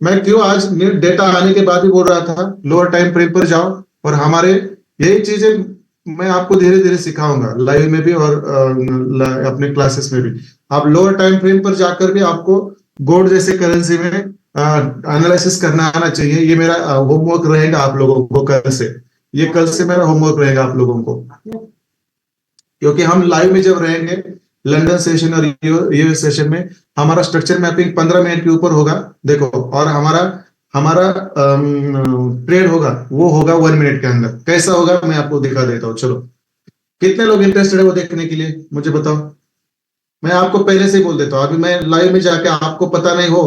मैं क्यों आज डेटा आने के बाद भी बोल रहा था लोअर टाइम फ्रेम पर जाओ, और हमारे यही चीजें मैं आपको धीरे धीरे सिखाऊंगा लाइव में भी और अपने क्लासेस में भी। आप लोअर टाइम फ्रेम पर जाकर भी आपको गोल्ड जैसे करेंसी में एनालिसिस करना आना चाहिए। ये मेरा होमवर्क रहेगा आप लोगों को कल से, ये कल से मेरा होमवर्क रहेगा आप लोगों को, क्योंकि हम लाइव में जब रहेंगे लंदन सेशन और यूएस सेशन में, हमारा स्ट्रक्चर मैपिंग 15 मिनट के ऊपर होगा, देखो। और हमारा हमारा ट्रेड होगा वो होगा 1 मिनट के अंदर। कैसा होगा मैं आपको दिखा देता हूँ। चलो, कितने लोग इंटरेस्टेड है वो देखने के लिए मुझे बताओ। मैं आपको पहले से ही बोल देता हूँ, अभी मैं लाइव में जाके आपको पता नहीं हो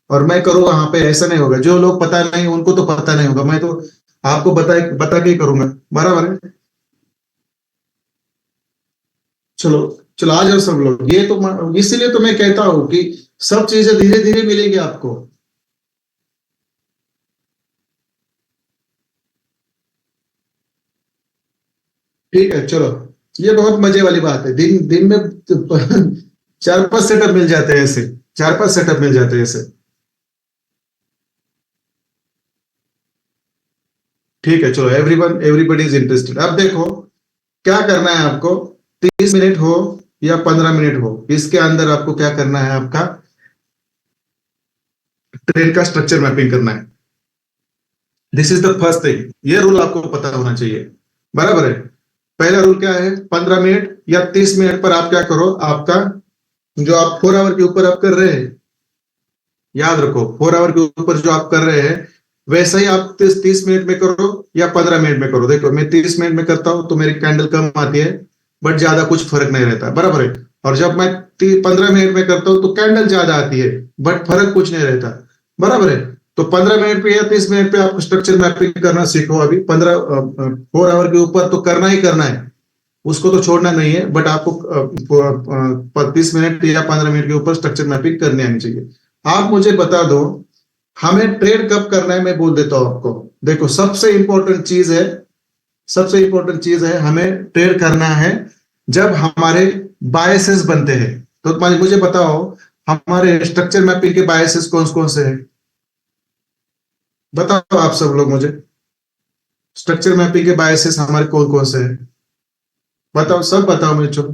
और मैं करूँ वहां पे, ऐसा नहीं होगा। जो लोग पता नहीं उनको तो पता नहीं होगा, मैं तो आपको बता के ही करूंगा, बराबर है। चलो चलो आ जाओ सब लोग। ये तो इसीलिए तो मैं कहता हूँ कि सब चीजें धीरे धीरे मिलेंगी आपको। ठीक है चलो, ये बहुत मजे वाली बात है। दिन दिन में 4-5 सेटअप मिल जाते हैं ऐसे, 4-5 सेटअप मिल जाते हैं ऐसे। ठीक है चलो, एवरीबडी इज इंटरेस्टेड। अब देखो क्या करना है आपको। 30 मिनट हो या 15 मिनट हो, इसके अंदर आपको क्या करना है, आपका ट्रेन का स्ट्रक्चर मैपिंग करना है। This is the first thing. ये रूल आपको पता होना चाहिए, बराबर है। पहला रूल क्या है, 15 मिनट या 30 मिनट पर आप क्या करो, आपका जो आप 4 आवर के ऊपर आप कर रहे हैं, याद रखो 4 आवर के ऊपर जो आप कर रहे हैं वैसा ही आप 30 मिनट में करो या 15 मिनट में करो। देखो मैं 30 मिनट में करता हूं तो मेरी कैंडल कम आती है, बट ज्यादा कुछ फर्क नहीं रहता, बराबर है। और जब मैं 15 मिनट में करता हूं तो कैंडल ज्यादा आती है, बट फर्क कुछ नहीं रहता, बराबर है। तो 15 मिनट पे या 30 मिनट पे आप स्ट्रक्चर मैपिंग करना सीखो। अभी 4 आवर के ऊपर तो करना ही करना है, उसको तो छोड़ना नहीं है, बट आपको 30 मिनट या 15 मिनट के ऊपर स्ट्रक्चर मैपिंग करनी आनी चाहिए। आप मुझे बता दो हमें ट्रेड कब करना है, मैं बोल देता हूं आपको। देखो सबसे इंपॉर्टेंट चीज है हमें ट्रेड करना है जब हमारे बायसेस बनते हैं। तो मुझे बताओ हमारे स्ट्रक्चर मैपिंग के बायसेस कौन कौन से हैं, बताओ आप सब लोग मुझे। स्ट्रक्चर मैपिंग के बायसेस हमारे कौन कौन से हैं, बताओ, सब बताओ मुझे। चलो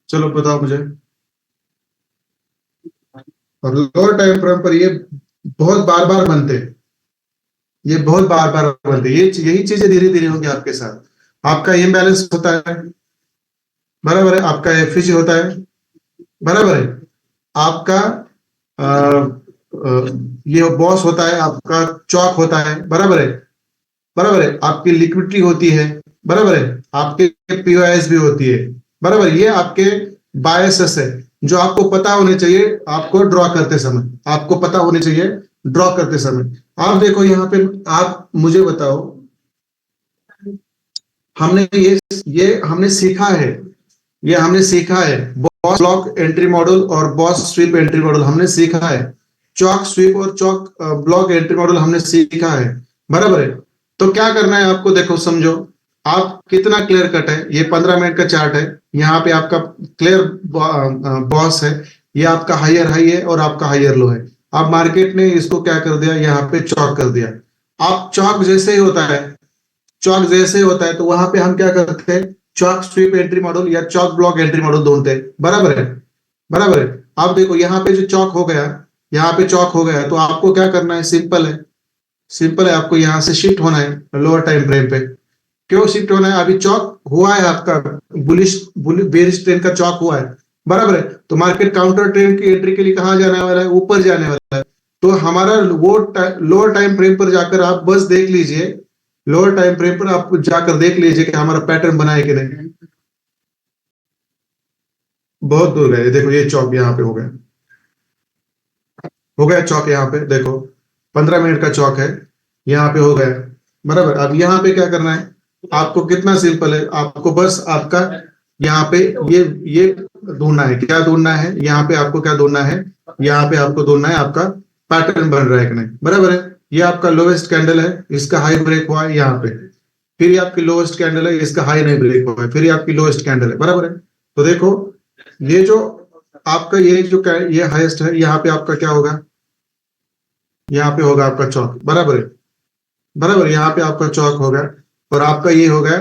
चलो बताओ मुझे। और लोअर टाइम फ्रेम पर ये बहुत बार बार बनते हैं, ये बहुत बार बार बनते हैं। ये यही चीजें धीरे धीरे होंगी आपके साथ। आपका इम्बैलेंस होता है, बराबर है। आपका एफिजी होता है, बराबर है। आपका आ, आ, ये बॉस होता है, आपका चौक होता है, बराबर है, बराबर है। आपकी लिक्विडिटी होती है, बराबर है। आपके पीओएस भी होती है, बराबर। ये आपके बायसेस है जो आपको पता होने चाहिए। आपको ड्रॉ करते समय आपको पता होने चाहिए, ड्रॉ करते समय। आप देखो यहाँ पे, आप मुझे बताओ, हमने ये हमने सीखा है, ये हमने सीखा है। बॉस ब्लॉक एंट्री मॉडल और बॉस स्वीप एंट्री मॉडल हमने सीखा है। चौक स्वीप और चौक ब्लॉक एंट्री मॉडल हमने सीखा है, बराबर है। तो क्या करना है आपको, देखो समझो आप कितना क्लियर कट है। ये 15 मिनट का चार्ट है, यहाँ पे आपका क्लियर बॉस है, ये आपका हायर हाई है और आपका हायर लो है। अब मार्केट ने इसको क्या कर दिया, यहाँ पे चौक कर दिया। आप चौक जैसे ही होता है, चौक जैसे ही होता है तो वहां पे हम क्या करते हैं, चौक स्वीप एंट्री मॉडल या चौक ब्लॉक एंट्री मॉडल ढूंढते हैं, बराबर है, बराबर है। आप देखो यहाँ पे जो चौक हो गया, यहाँ पे चौक हो गया, तो आपको क्या करना है, सिंपल है, सिंपल है। आपको यहाँ से शिफ्ट होना है लोअर टाइम फ्रेम पे। क्यों शिफ्ट होना है, अभी चौक हुआ है आपका, बेरिश ट्रेंड का चौक हुआ है, बराबर है। तो मार्केट काउंटर ट्रेंड की एंट्री के लिए कहाँ जाने वाला है, ऊपर जाने वाला है। तो हमारा वो लोअर टाइम फ्रेम पर जाकर आप बस देख लीजिए, लोअर टाइम फ्रेम पर आप जाकर देख लीजिए कि हमारा पैटर्न बना है कि नहीं। बहुत दूर है, देखो ये चौक यहाँ पे हो गया, हो गया चौक यहाँ पे, देखो 15 मिनट का चौक है, यहाँ पे हो गया, बराबर। अब यहाँ पे क्या करना है आपको, कितना सिंपल है, आपको बस आपका यहाँ पे ये ढूंढना है। क्या ढूंढना है यहाँ पे, आपको क्या ढूंढना है, यहाँ पे आपको ढूंढना है आपका पैटर्न बन रहा है कि नहीं, बराबर है। ये आपका लोवेस्ट कैंडल है, इसका हाई ब्रेक हुआ है यहाँ पे, फिर ये आपकी लोवेस्ट कैंडल है, इसका हाई नहीं ब्रेक हुआ है, फिर ये आपकी लोवेस्ट कैंडल है, बराबर है। तो देखो ये जो आपका ये हाईएस्ट है, यहाँ पे आपका क्या होगा, यहाँ पे होगा आपका चौक, बराबर है, बराबर। यहाँ पे आपका चौक होगा और आपका ये होगा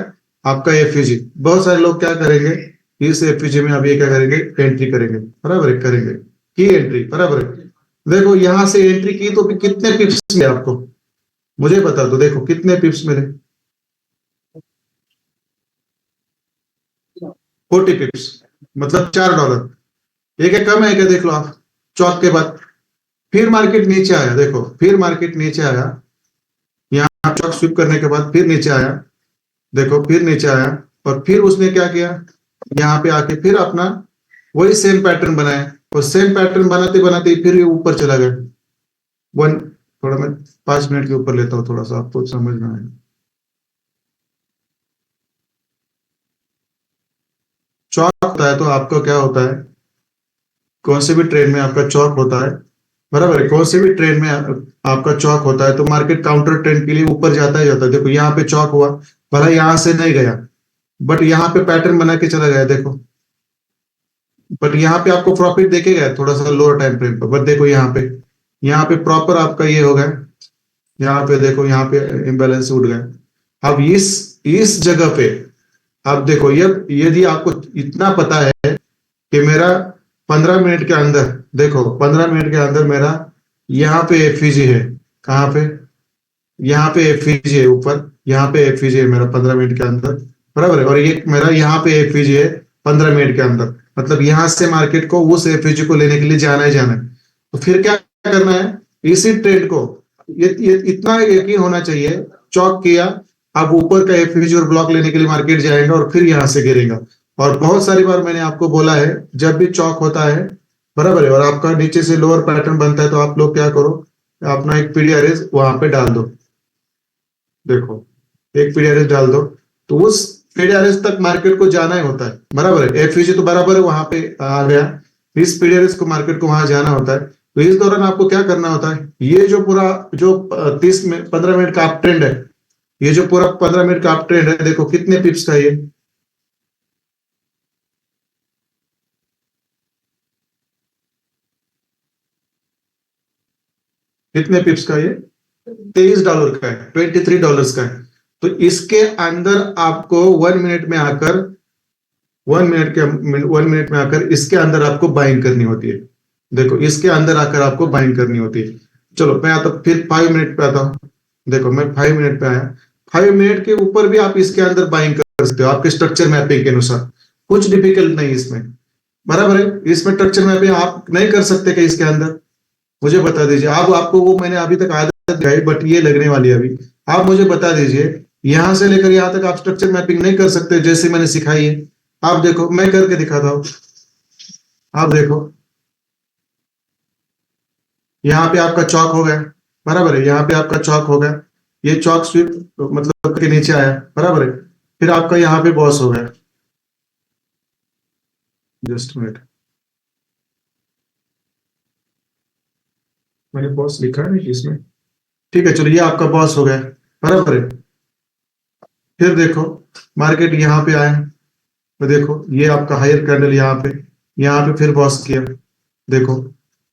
आपका एफयूजी। बहुत सारे लोग क्या करेंगे, इस एफयूजी में अभी क्या करेंगे, एंट्री करेंगे, बराबर है, करेंगे की एंट्री, बराबर है। देखो यहां से एंट्री की तो कितने पिप्स मिले आपको, मुझे बता दो। देखो कितने पिप्स मिले, 40 पिप्स, मतलब $4। एक कम है क्या, देख लो आप। चौक के बाद फिर मार्केट नीचे आया, देखो फिर मार्केट नीचे आया, यहाँ चौक स्विप करने के बाद फिर नीचे आया, देखो फिर नीचे आया, और फिर उसने क्या किया, यहाँ पे आके फिर अपना वही सेम पैटर्न बनाया, और सेम पैटर्न बनाते बनाते फिर ये ऊपर चला गया। वन, थोड़ा मैं 5 मिनट के ऊपर लेता हूँ, थोड़ा सा आपको समझ में आए। चौक होता है तो आपका क्या होता है, कौन से भी ट्रेड में आपका चौक होता है, बराबर है, कौन से भी ट्रेड में आपका चौक होता है तो मार्केट काउंटर ट्रेंड के लिए ऊपर जाता ही जाता है। देखो यहाँ पे चौक हुआ, भला यहां से नहीं गया, बट यहाँ पे पैटर्न बना के चला गया, देखो। बट यहाँ पे आपको प्रॉफिट देखेगा थोड़ा सा लोअर टाइम फ्रेम पर, बट देखो यहाँ पे प्रॉपर आपका ये हो गया, यहाँ पे देखो, यहाँ पे इम्बैलेंस उठ गया। अब इस जगह पे आप देखो, यदि आपको इतना पता है कि मेरा 15 मिनट के अंदर, देखो 15 मिनट के अंदर मेरा यहाँ पे एफईजी है, कहाँ पे, यहाँ पे एफईजी है ऊपर, यहाँ पे एफईजी है मेरा 15 मिनट के अंदर, बराबर है, और ये मेरा यहाँ पे एफईजी है 15 मिनट के अंदर, मतलब यहाँ से मार्केट को उस एफईजी को लेने के लिए जाना ही जाना है। तो फिर क्या करना है, इसी ट्रेड को ये इतना यकीन होना चाहिए, चौक किया, अब ऊपर का एफईजी और ब्लॉक लेने के लिए मार्केट जाएगा और फिर यहाँ से गिरेगा। और बहुत सारी बार मैंने आपको बोला है, जब भी चौक होता है, बराबर है, और आपका नीचे से लोअर पैटर्न बनता है, तो आप लोग क्या करो, अपना एक पीडीआरएस वहां पे डाल दो, देखो एक पीडीआरएस डाल दो, तो उस पीडीआरएस तक मार्केट को जाना ही होता है, बराबर है। एफईजी तो बराबर है वहां पे आ गया, इस पीडीआरएस को मार्केट को वहां जाना होता है। तो इस दौरान आपको क्या करना होता है, ये जो पूरा जो 15 मिनट का अप ट्रेंड है, ये जो पूरा 15 मिनट का अप ट्रेंड है, देखो कितने पिप्स का ये, कितने पिप्स का, ये $23 का है, $23 का है। तो इसके अंदर आपको 1 मिनट में आकर 1 मिनट में आकर इसके अंदर आपको बाइंग करनी होती है। देखो इसके अंदर आकर आपको बाइंग करनी होती है। चलो मैं आता फिर 5 मिनट पे आता हूँ, देखो मैं 5 मिनट पे आया, 5 मिनट के ऊपर भी आप इसके अंदर बाइंग कर सकते हो आपके स्ट्रक्चर मैपिंग के अनुसार, कुछ डिफिकल्ट नहीं इसमें, बराबर है। इसमें स्ट्रक्चर मैपिंग आप नहीं कर सकते क्या इसके अंदर, मुझे बता दीजिए। आप आपको वो मैंने अभी तक आदत दिखाई, बट ये लगने वाली है अभी, आप मुझे बता दीजिए, यहां से लेकर यहां तक आप स्ट्रक्चर मैपिंग नहीं कर सकते जैसे मैंने सिखाई है। आप देखो मैं करके दिखाता हूं, आप देखो यहाँ पे आपका चौक हो गया, बराबर है, यहाँ पे आपका चौक हो गया, ये चौक स्विप मतलब के नीचे आया, बराबर है, फिर आपका यहाँ पे बॉस हो गया, जस्ट मिनट, मैंने बॉस लिखा है इसमें, ठीक है, चलो ये आपका बॉस हो गया, बराबर है। फिर देखो मार्केट यहाँ पे आया, तो देखो ये आपका हायर कैंडल यहाँ पे फिर बॉस किया, देखो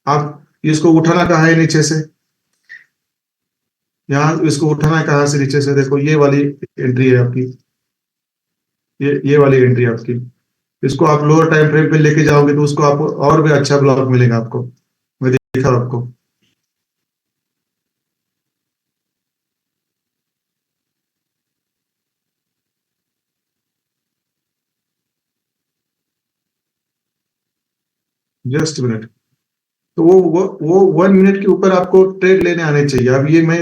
आप इसको उठाना कहाँ है नीचे से, यहाँ इसको उठाना कहाँ से नीचे से, देखो ये वाली एंट्री है आपकी, ये वाली एंट्री है आपकी, इसको आप लोअर टाइम फ्रेम पे लेके जाओगे तो उसको आपको और भी अच्छा ब्लॉक मिलेगा आपको, मैं देखा आपको। जस्ट मिनट, तो वो 1 मिनट के ऊपर आपको ट्रेड लेने आने चाहिए। अब ये मैं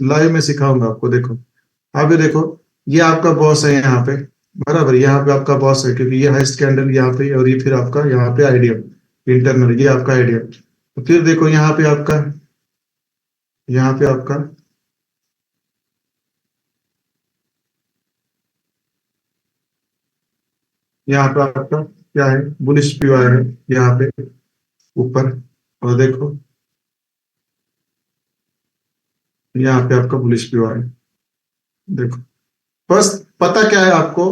लाइव में सिखाऊंगा आपको, देखो आप ये देखो, ये आपका बॉस है यहाँ पे, बराबर, यहाँ पे आपका बॉस है क्योंकि ये हाईएस्ट कैंडल यहाँ पे, और ये फिर आपका यहाँ पे आइडिया इंटरनल, ये आपका आइडिया। तो फिर देखो यहाँ पे आपका यहाँ पे आपका यहाँ पे आपका क्या है, बुलिश व्यू आया है यहाँ पे ऊपर, और देखो यहाँ पे आपका बुलिश व्यू आया है, देखो बस पता क्या है आपको,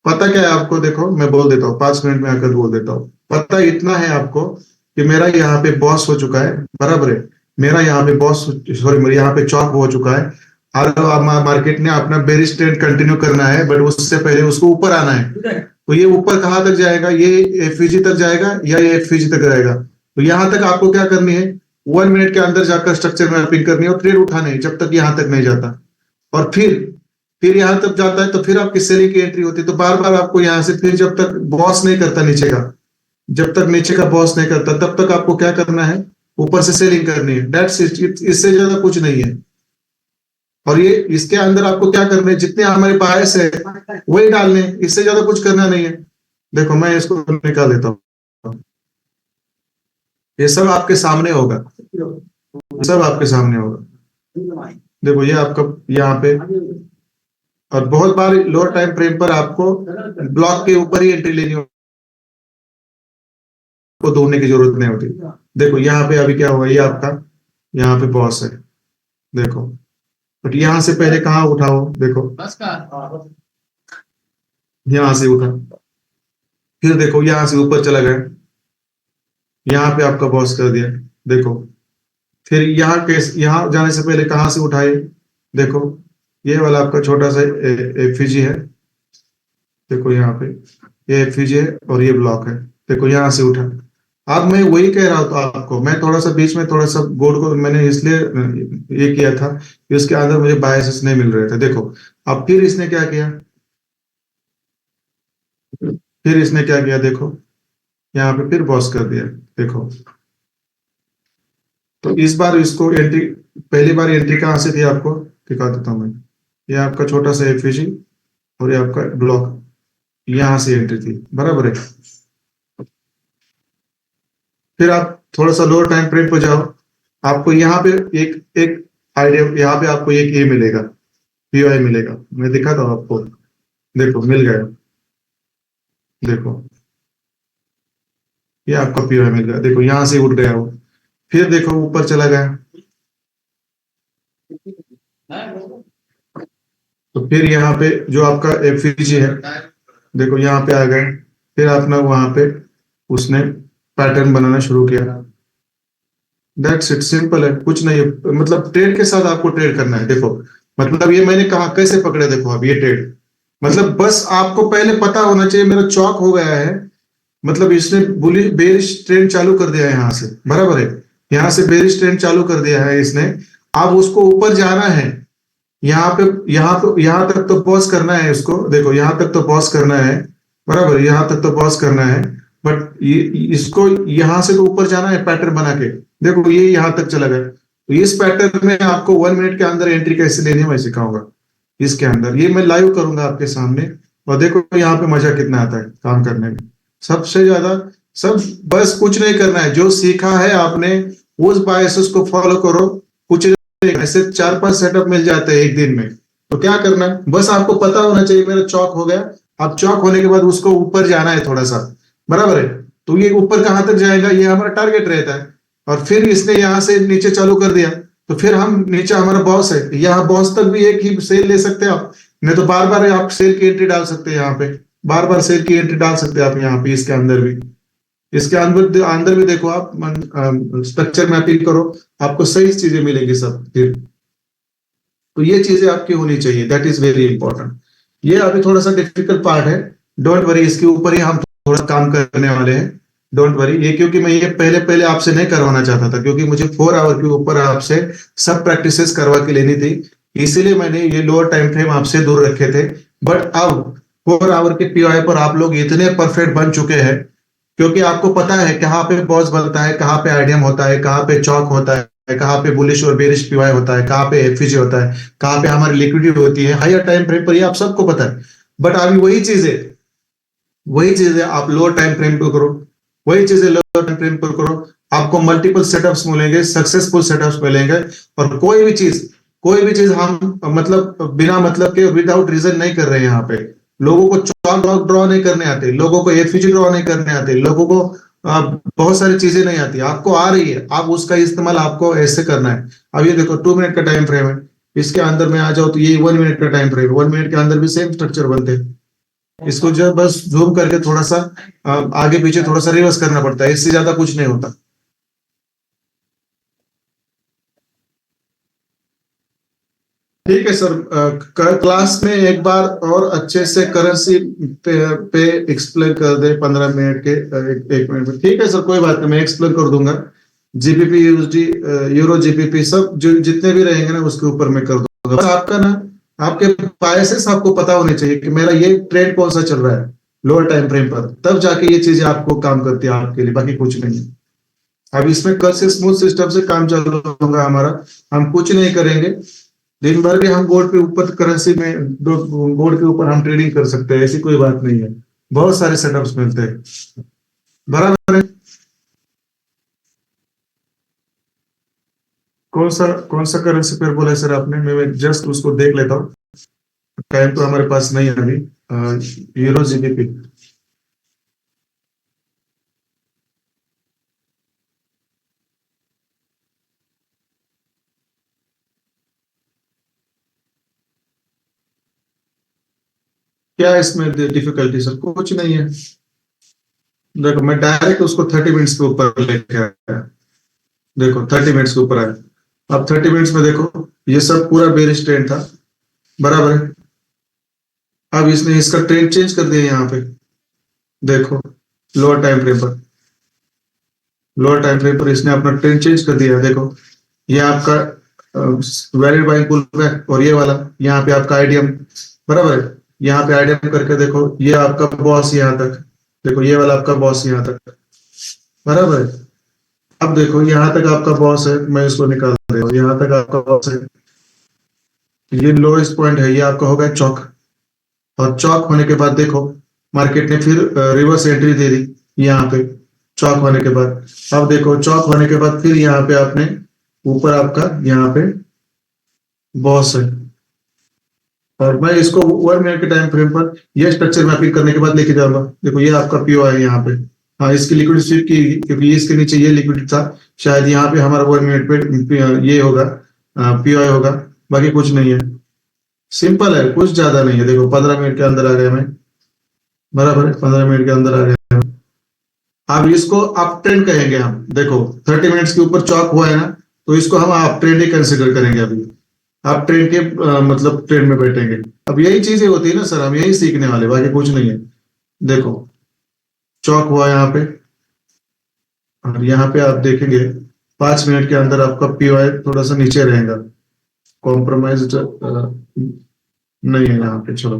पता क्या है आपको, देखो मैं बोल देता हूँ, 5 मिनट में आकर बोल देता हूँ। पता इतना है आपको कि मेरा यहाँ पे बॉस हो चुका है, बराबर है, मेरा यहाँ पे बॉस, सॉरी मेरे यहाँ पे चौक हो चुका है, और मार्केट ने अपना बेरिश ट्रेंड कंटिन्यू करना है, बट उससे पहले उसको ऊपर आना है। तो ये ऊपर कहाँ तक जाएगा, ये एफईजी तक जाएगा या ये एफईजी तक जाएगा, तो यहां तक आपको क्या करनी है, 1 मिनट के अंदर जाकर स्ट्रक्चर मैपिंग करनी है और ट्रेड उठाने है जब तक यहां तक नहीं जाता। और फिर यहां तक जाता है तो फिर आपकी सेलिंग की एंट्री होती है। तो बार बार आपको यहां से फिर जब तक बॉस नहीं करता नीचे का, जब तक नीचे का बॉस नहीं करता तब तक आपको क्या करना है, ऊपर से सेलिंग करनी है। दैट्स इट, इससे ज्यादा कुछ नहीं है। और ये इसके अंदर आपको क्या करना है, जितने हमारे बायस है वही डालने हैं, इससे ज्यादा कुछ करना नहीं है। देखो मैं इसको निकाल देता हूँ, ये सब आपके सामने होगा, सब आपके सामने होगा। देखो ये आपका यहाँ पे, और बहुत बार लोअर टाइम फ्रेम पर आपको ब्लॉक के ऊपर ही एंट्री लेनी होगी, को ढूंढने की जरूरत नहीं होती। देखो यहाँ पे अभी क्या हुआ, ये आपका यहाँ पे बॉस है, देखो। बट यहाँ से पहले कहाँ उठाओ, देखो यहाँ से उठा, फिर देखो यहाँ से ऊपर चला गया, यहाँ पे आपका बॉस कर दिया, देखो। फिर यहाँ जाने से पहले कहाँ से उठाए, देखो ये वाला आपका छोटा सा एफजी है, देखो यहाँ पे ये एफजी है और ये ब्लॉक है, देखो यहाँ से उठा। अब मैं वही कह रहा था आपको, मैं थोड़ा सा बीच में थोड़ा सा बोर्ड को मैंने इसलिए ये किया था कि उसके अंदर मुझे बायसेस नहीं मिल रहे थे। देखो अब फिर इसने क्या किया, फिर इसने क्या किया, देखो यहाँ पे फिर बॉस कर दिया, देखो। तो इस बार इसको एंट्री, पहली बार एंट्री कहाँ से थी आपको दिखा देता हूँ मैं। ये आपका छोटा सा एफजी और ये आपका ब्लॉक, यहाँ से एंट्री थी, बराबर है। फिर आप थोड़ा सा लोअर टाइम फ्रेम पर जाओ, आपको यहाँ पे एक एक आइडिया, यहाँ पे आपको एक ए मिलेगा, पीओआई मिलेगा, मैं दिखाता हूँ आपको, देखो मिल गया, देखो ये आपका पीओआई मिल गया, देखो यहाँ से उठ गया वो। फिर देखो ऊपर चला गया, तो फिर यहाँ पे जो आपका एफजी है, देखो यहाँ पे आ गए। फिर आपने वहां पे उसने पैटर्न बनाना शुरू किया। दैट्स इट, सिंपल है, कुछ नहीं है। मतलब ट्रेड के साथ आपको ट्रेड करना है। देखो मतलब ये मैंने कहा कैसे पकड़े, देखो अब ये ट्रेड, मतलब बस आपको पहले पता होना चाहिए मेरा चौक हो गया है, मतलब इसने बुलिश बेरिश ट्रेंड चालू कर दिया है यहाँ से, बराबर है। यहाँ से बेरिश ट्रेंड चालू कर दिया है इसने, अब उसको ऊपर जाना है। यहाँ तक तो पॉज करना है इसको, देखो यहाँ तक तो पॉज करना है, बराबर, यहाँ तक तो पॉज करना है। बट ये इसको यहाँ से तो ऊपर जाना है पैटर्न बना के, देखो ये यहाँ तक चला गया। तो इस पैटर्न में आपको 1 मिनट के अंदर एंट्री कैसे लेनी है मैं सिखाऊंगा इसके अंदर, ये मैं लाइव करूंगा आपके सामने। और देखो यहाँ पे मजा कितना आता है काम करने में, सबसे ज्यादा। सब बस कुछ नहीं करना है, जो सीखा है आपने उस बायसेस को फॉलो करो, कुछ नहीं, ऐसे 4-5 सेटअप मिल जाते हैं एक दिन में। तो क्या करना है, बस आपको पता होना चाहिए मेरा चौक हो गया। अब चौक होने के बाद उसको ऊपर जाना है थोड़ा सा, बराबर है। तो ये ऊपर कहां तक जाएगा, ये हमारा टारगेट रहता है। और फिर इसने यहाँ से नीचे चालू कर दिया, तो फिर हम नीचे हमारा बॉस है, यहाँ बॉस तक भी एक ही सेल ले सकते हैं आप, नहीं तो बार बार आप सेल की एंट्री डाल सकते हैं, यहाँ पे बार बार सेल की एंट्री डाल सकते हैं आप यहाँ पे। इसके अंदर भी, इसके अंदर भी देखो आप स्ट्रक्चर मैपिंग करो, आपको सही चीजें मिलेंगी सब। फिर तो ये चीजें आपकी होनी चाहिए, दैट इज वेरी इंपॉर्टेंट। ये अभी थोड़ा सा डिफिकल्ट पार्ट है, डोंट वरी, इसके ऊपर ही हम थोड़ा काम करने वाले हैं, डोंट वरी। ये क्योंकि मैं ये पहले पहले आपसे नहीं करवाना चाहता था, क्योंकि मुझे 4 आवर के ऊपर आपसे सब प्रैक्टिसेस करवा के लेनी थी, इसीलिए मैंने ये लोअर टाइम फ्रेम आपसे दूर रखे थे। बट अब 4 आवर के पीओआई पर आप लोग इतने परफेक्ट बन चुके हैं, क्योंकि आपको पता है कहाँ पे बॉस बनता है, कहाँ पे आईडीएम होता है, कहाँ पे चौक होता है, कहाँ पे बुलिश और बेरिश पीवाई होता है, कहाँ पे एफजी होता है, कहाँ पे हमारी लिक्विडिटी होती है हायर टाइम फ्रेम पर, ये आप सबको पता है। बट अभी वही चीजें आप लोअर टाइम फ्रेम पर करो, वही चीजें लोअर टाइम फ्रेम पर करो, आपको मल्टीपल सेटअप्स मिलेंगे, सक्सेसफुल सेटअप्स मिलेंगे। और कोई भी चीज हम मतलब बिना मतलब के विदाउट रीजन नहीं कर रहे हैं। यहाँ पे लोगों को चौक ड्रॉ नहीं करने आते, लोगों को एफजी ड्रॉ नहीं करने आते, लोगों को बहुत सारी चीजें नहीं आती, आपको आ रही है, आप उसका इस्तेमाल आपको ऐसे करना है। अब ये देखो 2 मिनट का टाइम फ्रेम है, इसके अंदर में आ जाओ तो ये 1 मिनट का टाइम फ्रेम, 1 मिनट के अंदर भी सेम स्ट्रक्चर बनते हैं। इसको जो बस जूम करके थोड़ा सा आगे पीछे थोड़ा सा रिवर्स करना पड़ता है, इससे ज्यादा कुछ नहीं होता। ठीक है सर, क्लास में एक बार और अच्छे से करेंसी पे एक्सप्लेन कर दे 15 मिनट के, एक मिनट में। ठीक है सर, कोई बात नहीं, मैं एक्सप्लेन कर दूंगा। जीबीपी, यूएसडी, यूरो, जीबीपी सब जो जितने भी रहेंगे ना उसके ऊपर मैं कर दूंगा। बस आपका ना, आपके बायसेस आपको पता होने चाहिए कि मेरा ये ट्रेंड कौन सा चल रहा है लोअर टाइम फ्रेम पर, तब जाके ये चीजें आपको काम करती है आपके लिए, बाकी कुछ नहीं है। अब इसमें कल से स्मूथ सिस्टम से काम चालू होगा हमारा। हम कुछ नहीं करेंगे, दिन भर भी हम गोल्ड पे ऊपर करेंसी में गोल्ड के ऊपर हम ट्रेडिंग कर सकते हैं, ऐसी कोई बात नहीं है। बहुत सारे सेटअप्स मिलते हैं, बराबर है। कौन सा करेंसी पेयर बोला है सर आपने? मैं जस्ट उसको देख लेता हूँ, टाइम तो हमारे पास नहीं है अभी। यूरो जीबीपी, क्या है इसमें डिफिकल्टी सर? कुछ नहीं है। देखो मैं डायरेक्ट उसको 30 मिनट्स के ऊपर लेके आया, देखो 30 मिनट्स के ऊपर आया। अब 30 मिनट्स में देखो ये सब पूरा बेरिश ट्रेंड था, बराबर है। अब इसने इसका ट्रेंड चेंज कर दिया यहाँ पे, देखो लोअर टाइम फ्रेम पर, लोअर टाइम फ्रेम पर इसने अपना ट्रेंड चेंज कर दिया। देखो ये आपका वैलिड बाइंग पुल है, और ये वाला यहाँ पे आपका आईडीएम, बराबर है। यहाँ पे आईडीएम करके देखो ये आपका बॉस यहाँ तक, देखो ये वाला आपका बॉस यहाँ तक, बराबर है। अब देखो यहाँ तक आपका बॉस है, मैं इसको निकाल दे रहा हूँ, यहाँ तक आपका बॉस है, ये लोएस्ट पॉइंट है, ये आपका होगा चौक। और चौक होने के बाद देखो मार्केट ने फिर रिवर्स एंट्री दे दी यहाँ पे, चौक होने के बाद। अब देखो चौक होने के बाद फिर यहाँ पे आपने ऊपर आपका यहाँ पे बॉस है, और मैं इसको 1 मिनट के टाइम फ्रेम पर ये स्ट्रक्चर मैपिंग करने के बाद लेके जाऊंगा। देखो ये आपका पीओ है यहाँ पे, हाँ इसकी लिक्विडिटी स्वीप की, क्योंकि इसके नीचे ये लिक्विडिटी था, शायद यहाँ पे हमारा 1 मिनट पे ये होगा, पीओ होगा, बाकी कुछ नहीं है। सिंपल है, कुछ ज्यादा नहीं है। देखो 15 मिनट के अंदर आ गया मैं, बराबर है, 15 मिनट के अंदर आ गया। अब इसको अप ट्रेंड कहेंगे हम। देखो 30 मिनट्स के ऊपर चौक हुआ है ना, तो इसको हम अप ट्रेंड ही कंसिडर करेंगे। अभी आप ट्रेंड के मतलब ट्रेंड में बैठेंगे। अब यही चीजें होती है ना सर, हम यही सीखने वाले, बाकी कुछ नहीं है। देखो चौक हुआ यहाँ पे, और यहाँ पे आप देखेंगे 5 मिनट के अंदर आपका पीओआई थोड़ा सा नीचे रहेगा, कॉम्प्रोमाइज नहीं है यहाँ पे। चलो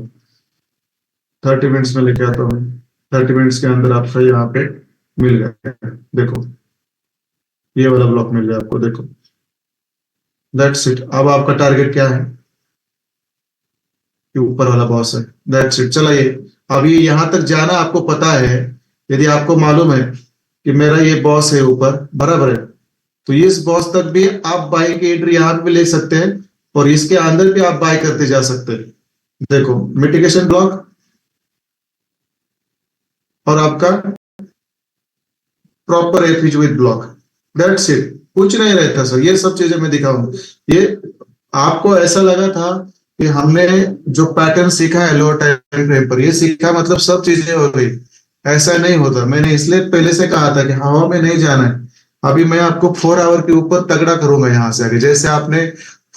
30 मिनट्स में लेके आता हूँ, 30 मिनट्स के अंदर आपका यहाँ पे मिल गया, देखो ये वाला ब्लॉक मिल गया आपको, देखो दैट्स इट। अब आपका टारगेट क्या है? ये ऊपर वाला बॉस है, दैट्स इट। चलिए अब ये यहाँ तक जाना आपको पता है, यदि आपको मालूम है कि मेरा ये बॉस है ऊपर, बराबर है, तो इस बॉस तक भी आप बाई की एंट्री यहाँ पे ले सकते हैं, और इसके अंदर भी आप बाय करते जा सकते हैं। देखो मिटिगेशन ब्लॉक और आपका प्रॉपर एफिज विद ब्लॉक, दैट्स इट। कुछ नहीं रहता सर, ये सब चीजें मैं दिखाऊंगा। ये आपको ऐसा लगा था कि हमने जो पैटर्न सीखा है लोअर टाइम फ्रेम पर, ये सीखा मतलब सब चीजें हो गई, ऐसा नहीं होता। मैंने इसलिए पहले से कहा था कि हवा में नहीं जाना है। अभी मैं आपको 4 आवर के ऊपर तगड़ा करूंगा यहाँ से आगे। जैसे आपने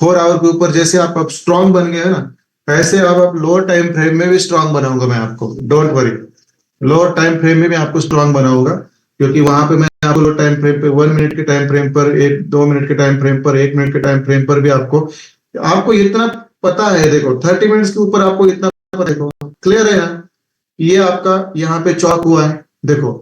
4 आवर के ऊपर जैसे आप स्ट्रांग बन गए ना, ऐसे अब आप लोअर टाइम फ्रेम में भी स्ट्रांग बनाऊंगा मैं आपको, don't worry. Lower time frame में भी आपको स्ट्रांग बनाऊंगा, क्योंकि वहां पे मैं आपको लोअर टाइम फ्रेम पे 1 मिनट के टाइम फ्रेम पर, 2 मिनट के टाइम फ्रेम पर, 1 मिनट के टाइम फ्रेम पर भी आपको आपको इतना पता है। देखो 30 मिनट्स के ऊपर आपको इतना पता, देखो क्लियर है ना। ये आपका यहाँ पे चौक हुआ है, देखो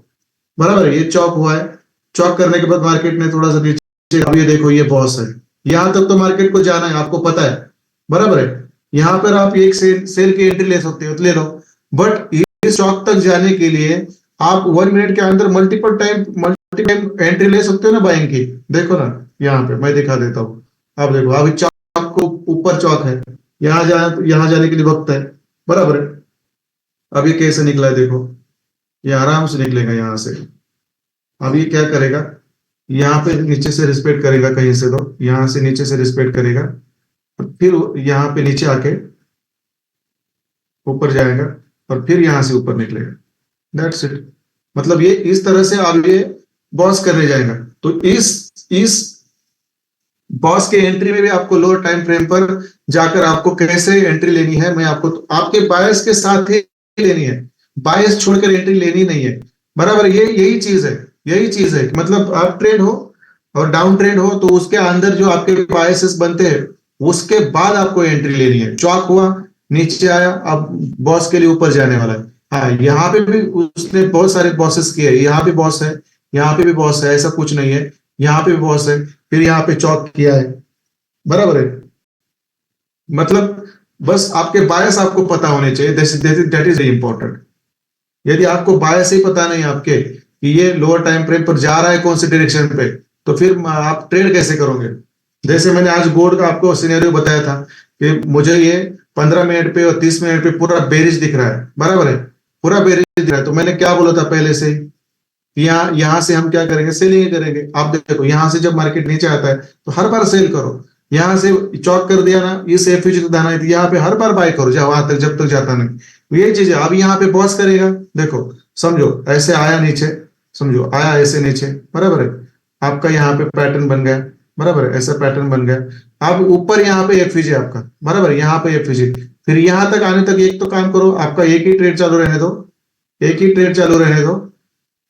बराबर है, ये चौक हुआ है। चौक करने के बाद मार्केट ने थोड़ा सा नीचे, अब ये देखो ये बॉस है, यहां तक तो मार्केट को जाना है, आपको पता है, बराबर है। यहाँ पर आप एक सेल की एंट्री ले सकते हो तो ले लो, बट इस चौक तक जाने के लिए आप 1 मिनट के अंदर मल्टीपल टाइम एंट्री ले सकते हो ना बाइंग की। देखो ना यहाँ पे मैं दिखा देता हूँ। अब देखो अभी चौक को ऊपर चौक है, यहाँ जाने के लिए वक्त है, बराबर है। अब ये कैसे निकला है? देखो ये आराम से निकलेगा यहाँ से। अब ये क्या करेगा? यहाँ पे नीचे से रिस्पेक्ट करेगा, कहीं से तो यहाँ से नीचे से रिस्पेक्ट करेगा, फिर यहाँ पे नीचे आके ऊपर जाएगा, और फिर यहाँ से ऊपर निकलेगा, दैट्स इट। मतलब ये इस तरह से आप ये बॉस करने जाएगा। तो इस बॉस के एंट्री में भी आपको लोअर टाइम फ्रेम पर जाकर आपको कैसे एंट्री लेनी है, मैं आपको आपके बायस के साथ ही लेनी है, बायस छोड़कर एंट्री लेनी नहीं है। बराबर, ये यही चीज है, यही चीज है कि मतलब आप ट्रेड हो और डाउन ट्रेड हो तो उसके अंदर जो आपके बायसेस बनते हैं उसके बाद आपको एंट्री लेनी है। चॉक हुआ, नीचे आया, अब बॉस के लिए ऊपर जाने वाला है। हाँ, यहाँ पे भी उसने बहुत सारे बॉसेस किए, यहाँ भी बॉस है, यहाँ पे भी बॉस है, ऐसा कुछ नहीं है, यहाँ पे भी बॉस है, फिर यहाँ पे चॉक किया है। बराबर है, मतलब बस आपके बायस आपको पता होने चाहिए, दैट इज इंपॉर्टेंट। यदि आपको बायस ही पता नहीं आपके कि ये लोअर टाइम फ्रेम पर जा रहा है कौन सी डायरेक्शन पे, तो फिर आप ट्रेड कैसे करोगे? जैसे मैंने आज गोल्ड का आपको सिनेरियो बताया था कि मुझे ये 15 मिनट पे और 30 मिनट पे पूरा बेरिश दिख रहा है। बराबर है, पूरा बेरिश दिख रहा है, तो मैंने क्या बोला था पहले से ही, यहाँ से हम क्या करेंगे, सेलिंग करेंगे। आप देखो यहाँ से जब मार्केट नीचे आता है तो हर बार सेल करो, यहाँ से चौक कर दिया ना, इस एफयूजी को दाना है, यहाँ पे हर बार बाय करो जब वहां तक जब तक जाता नहीं। तो ये चीज है, अब यहाँ पे बॉस करेगा, देखो समझो ऐसे आया नीचे, समझो आया ऐसे नीचे, बराबर है, आपका यहाँ पे पैटर्न बन गया, बराबर है, ऐसा पैटर्न बन गया। अब ऊपर यहाँ पे एफयूजी आपका, बराबर है, यहाँ पे एफयूजी, फिर यहाँ तक आने तक एक तो काम करो, आपका एक ही ट्रेड चालू रहने दो, एक ही ट्रेड चालू रहने दो,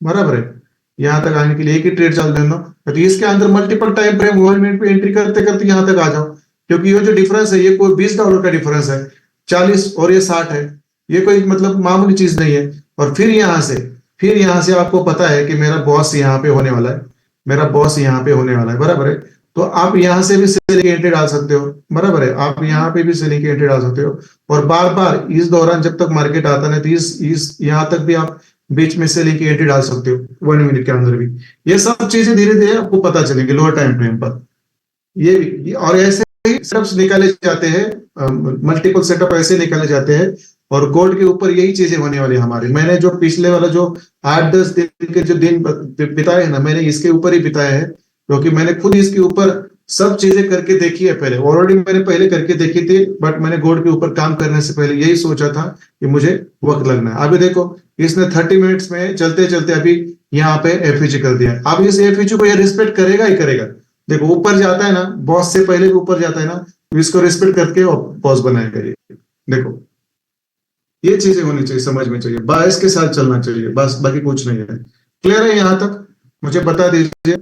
बराबर है, यहाँ तक आने के लिए एक ही ट्रेड चालू रहने दो। तो इसके अंदर मल्टीपल टाइम फ्रेम 1 मिनट पे एंट्री करते करते यहाँ तक आ जाओ, क्योंकि ये जो डिफरेंस है ये कोई $20 का डिफरेंस है, 40 और ये 60 है, ये कोई मतलब मामूली चीज नहीं है। और फिर यहाँ से आपको पता है कि मेरा बॉस यहाँ पे होने वाला है, मेरा बॉस यहाँ पे होने वाला है, बराबर है, तो आप यहाँ से भी सेलिंग की एंट्री डाल सकते हो, बराबर है, आप यहाँ पे भी सेलिंग की एंट्री डाल सकते हो। और बार बार इस दौरान जब तक मार्केट आता नहीं तो इस यहाँ तक भी आप बीच में सेलिंग की एंट्री डाल सकते हो 1 मिनट के अंदर भी। ये सब चीजें धीरे धीरे आपको पता चलेंगे लोअर टाइम फ्रेम पर। और ऐसे ही सेटअप्स निकाले जाते हैं, मल्टीपल सेटअप ऐसे निकाले जाते हैं, और गोल्ड के ऊपर यही चीजें होने वाली हमारी। मैंने जो पिछले वाला जो 8-10 दिन के जो दिन बिताए हैं ना, मैंने इसके ऊपर ही बिताए हैं, क्योंकि मैंने खुद इसके ऊपर सब चीजें करके देखी है पहले, ऑलरेडी मैंने पहले करके देखी थी, बट मैंने गोल्ड के ऊपर काम करने से पहले यही सोचा था कि मुझे वक्त लगना है। अभी देखो इसने 30 मिनट्स में चलते चलते अभी यहाँ पे एफयूजी कर दिया। अब इस एफयूजी को ये रिस्पेक्ट करेगा ही करेगा। देखो ऊपर जाता है ना, बॉस से पहले भी ऊपर जाता है ना, तो इसको रिस्पेक्ट करके बॉस बनाएगा ये। देखो ये चीजें होनी चाहिए, समझ में चाहिए, बायस के साथ चलना चाहिए, बस बाकी कुछ नहीं है। क्लियर है यहाँ तक? मुझे बता दीजिए।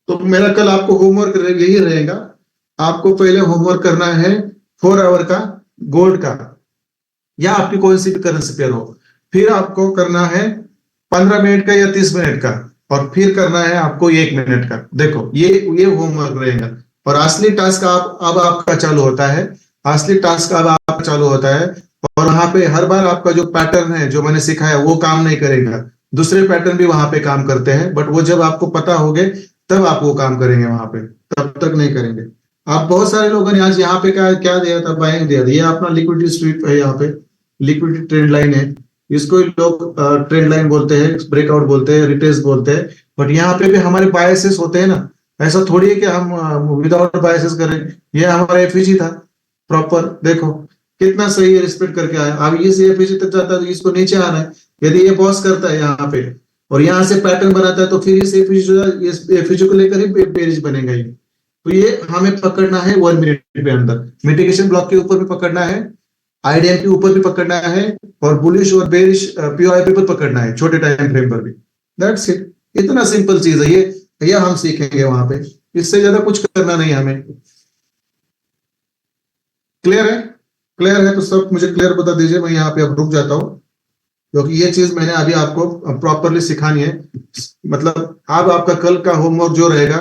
तो मेरा कल आपको होमवर्क यही रहेगा, आपको पहले होमवर्क करना है 4 आवर का गोल्ड का, या आपकी कोई सी भी करेंसी पेयर हो, फिर आपको करना है 15 मिनट का या 30 मिनट का, और फिर करना है आपको 1 मिनट का। देखो ये होमवर्क रहेगा। और असली टास्क अब आपका चालू होता है, असली टास्क अब आपका चालू होता है। और वहां पे हर बार आपका जो पैटर्न है जो मैंने सिखाया वो काम नहीं करेगा, दूसरे पैटर्न भी वहां पे काम करते हैं, बट वो जब आपको पता होगे तब आप वो काम करेंगे, वहां पे तब तक नहीं करेंगे आप। बहुत सारे लोगों ने आज यहाँ पे क्या दिया था, बाइंग दिया था। ये अपना लिक्विडिटी स्ट्रीप है, यहाँ पे लिक्विडिटी ट्रेंड लाइन है, इसको लोग ट्रेंड लाइन बोलते हैं, ब्रेकआउट बोलते हैं, रिटेस्ट बोलते हैं। बट यहाँ पे भी हमारे बायसेस होते हैं ना, ऐसा थोड़ी है कि हम विदाउट बायसेस करें। ये हमारा एफईजी था प्रॉपर, देखो कितना सही रिस्पेक्ट करके आया। अब इस एफईजी तक जाता है तो इसको नीचे आना है। यदि ये बॉस करता है यहाँ पे और यहाँ से पैटर्न बनाता है तो फिर इस एफईजी को लेकर ही बेरिश बनेगा ये। तो ये हमें पकड़ना है 1 मिनट के अंदर, मिटिगेशन ब्लॉक के ऊपर भी पकड़ना है, आईडीएम के ऊपर भी पकड़ना है, और बुलिश और बेरिश पीओआई पर पकड़ना है, छोटे टाइम फ्रेम पर भी। दैट्स इट, इतना सिंपल चीज है ये हम सीखेंगे वहां पे, इससे ज्यादा कुछ करना नहीं हमें। क्लियर है? क्लियर है तो सब मुझे क्लियर बता दीजिए, मैं यहाँ पे अब रुक जाता हूँ, क्योंकि ये चीज मैंने अभी आपको प्रॉपरली सिखानी है। मतलब अब आपका कल का होमवर्क जो रहेगा,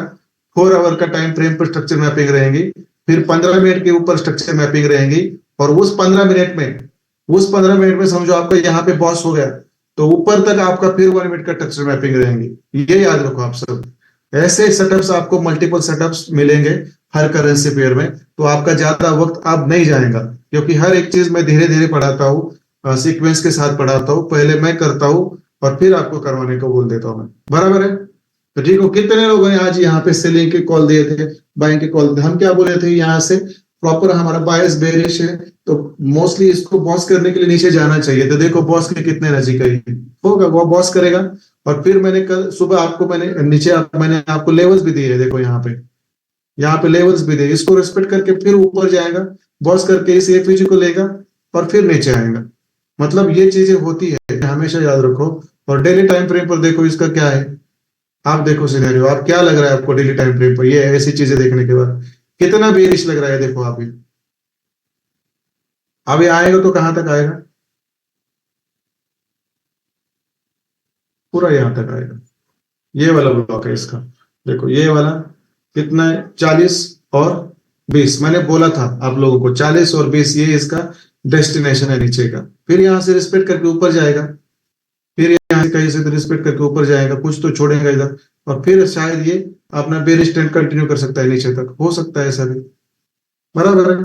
4 आवर का टाइम फ्रेम पर स्ट्रक्चर मैपिंग रहेंगी, फिर 15 मिनट के ऊपर स्ट्रक्चर मैपिंग रहेंगी, और उस 15 मिनट में समझो आपका यहाँ पे बॉस हो गया तो ऊपर तक आपका फिर 1 मिनट का स्ट्रक्चर मैपिंग रहेंगी। ये याद रखो आप सब, ऐसे सेटअप्स आपको मल्टीपल सेटअप्स मिलेंगे हर करेंसी पेयर में, तो आपका ज्यादा वक्त अब नहीं जाएगा, क्योंकि हर एक चीज मैं धीरे धीरे पढ़ाता हूँ, सीक्वेंस के साथ पढ़ाता हूँ, पहले मैं करता हूँ और फिर आपको करवाने को बोल देता हूँ मैं। बराबर है? तो ठीक हो। कितने लोगों ने आज यहाँ पे सेलिंग के कॉल दिए थे, बाइंग के कॉल? हम क्या बोले थे, यहाँ से प्रॉपर हमारा बायस बेरिश है तो मोस्टली इसको बॉस करने के लिए नीचे जाना चाहिए। तो देखो बॉस के कितने नजीक होगा, वो बॉस करेगा। और फिर मैंने कल सुबह आपको मैंने आपको लेवल्स भी दिए है, देखो यहाँ पे यहाँ पे लेवल्स भी दे, इसको रिस्पेक्ट करके फिर ऊपर जाएगा, बॉस करके इस एफयूजी को लेगा और फिर नीचे आएगा। मतलब ये चीजें होती है, हमेशा याद रखो। और डेली टाइम फ्रेम पर देखो इसका क्या है, आप देखो सिनेरियो, आप क्या लग रहा है आपको डेली टाइम फ्रेम पर ये ऐसी चीजें देखने के बाद कितना बेरिश लग रहा है, देखो आप अभी आएगा तो कहां तक आएगा, पूरा यहां तक आएगा। ये वाला ब्लॉक है इसका, देखो ये वाला कितना है, 40 और 20। मैंने बोला था आप लोगों को 40 और 20 ये इसका डेस्टिनेशन है नीचे का। फिर यहां से रिस्पेक्ट करके ऊपर जाएगा, फिर यहाँ से कहीं से रिस्पेक्ट करके ऊपर जाएगा, कुछ तो छोड़ेगा इधर, और फिर शायद ये अपना बेरिश ट्रेंड कंटिन्यू कर सकता है नीचे तक, हो सकता है ऐसा भी। बराबर है,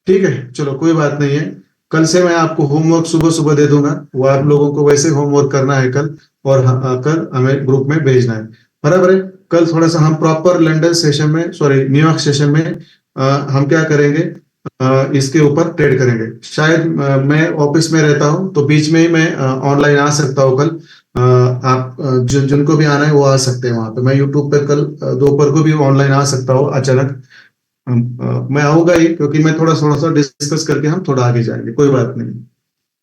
ठीक है, चलो कोई बात नहीं है। कल से मैं आपको होमवर्क सुबह सुबह दे दूंगा, वो आप लोगों को वैसे होमवर्क करना है कल, और कल हमें ग्रुप में भेजना है। बराबर है, कल थोड़ा सा हम प्रॉपर लंदन सेशन में, सॉरी न्यूयॉर्क सेशन में हम क्या करेंगे, इसके ऊपर ट्रेड करेंगे। शायद मैं ऑफिस में रहता हूं तो बीच में ही मैं ऑनलाइन आ सकता हूं कल। आप जिनको भी आना है वो आ सकते हैं वहां पे। मैं यूट्यूब पे कल दोपहर को भी ऑनलाइन आ सकता हूँ अचानक। मैं आऊंगा ही, क्योंकि मैं थोड़ा थोड़ा सा डिस्कस करके हम थोड़ा आगे जाएंगे, कोई बात नहीं।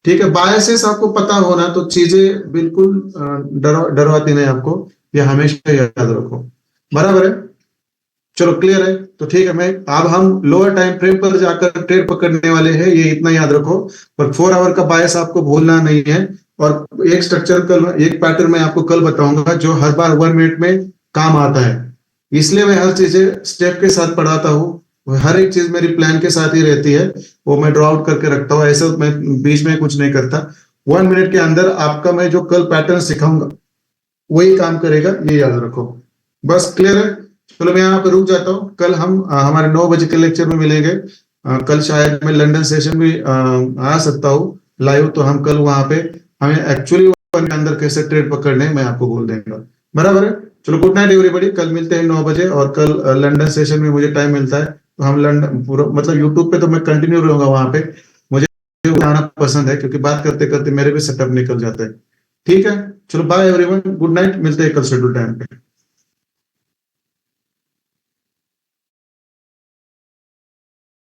ठीक है, बायसेस आपको पता होना तो चीजें बिल्कुल डरवाती नहीं आपको, ये हमेशा याद रखो। बराबर है, चलो क्लियर है। तो ठीक है, मैं अब हम लोअर टाइम फ्रेम पर जाकर ट्रेड पकड़ने वाले हैं, ये इतना याद रखो। पर 4 आवर का बायस आपको भूलना नहीं है। और एक स्ट्रक्चर कल, एक पैटर्न मैं आपको कल बताऊंगा जो हर बार 1 मिनट में काम आता है। इसलिए मैं हर चीजें स्टेप के साथ पढ़ाता हूँ, हर एक चीज मेरी प्लान के साथ ही रहती है, वो मैं ड्रॉ आउट करके रखता हूँ, ऐसे मैं बीच में कुछ नहीं करता। 1 मिनट के अंदर आपका मैं जो कल पैटर्न सिखाऊंगा वही काम करेगा, ये याद रखो। बस क्लियर है, चलो मैं यहाँ पे रुक जाता हूँ। कल हम हमारे 9 बजे के लेक्चर में मिलेंगे। कल शायद मैं लंदन सेशन भी आ सकता हूँ लाइव, तो हम कल वहां पे हमें एक्चुअली के अंदर कैसे ट्रेड पकड़ने मैं आपको बोल देंगे। बराबर है, चलो गुड नाइट एवरीबॉडी, कल मिलते हैं 9 बजे। और कल लंदन सेशन में मुझे टाइम मिलता है तो हम लंदन पूरा, मतलब यूट्यूब पे तो मैं कंटिन्यू रहूंगा वहां पे, मुझे आना पसंद है क्योंकि बात करते करते मेरे भी सेटअप निकल जाता है। ठीक है, चलो बाय एवरीवन, गुड नाइट, मिलते हैं कल शेड्यूल टाइम पे।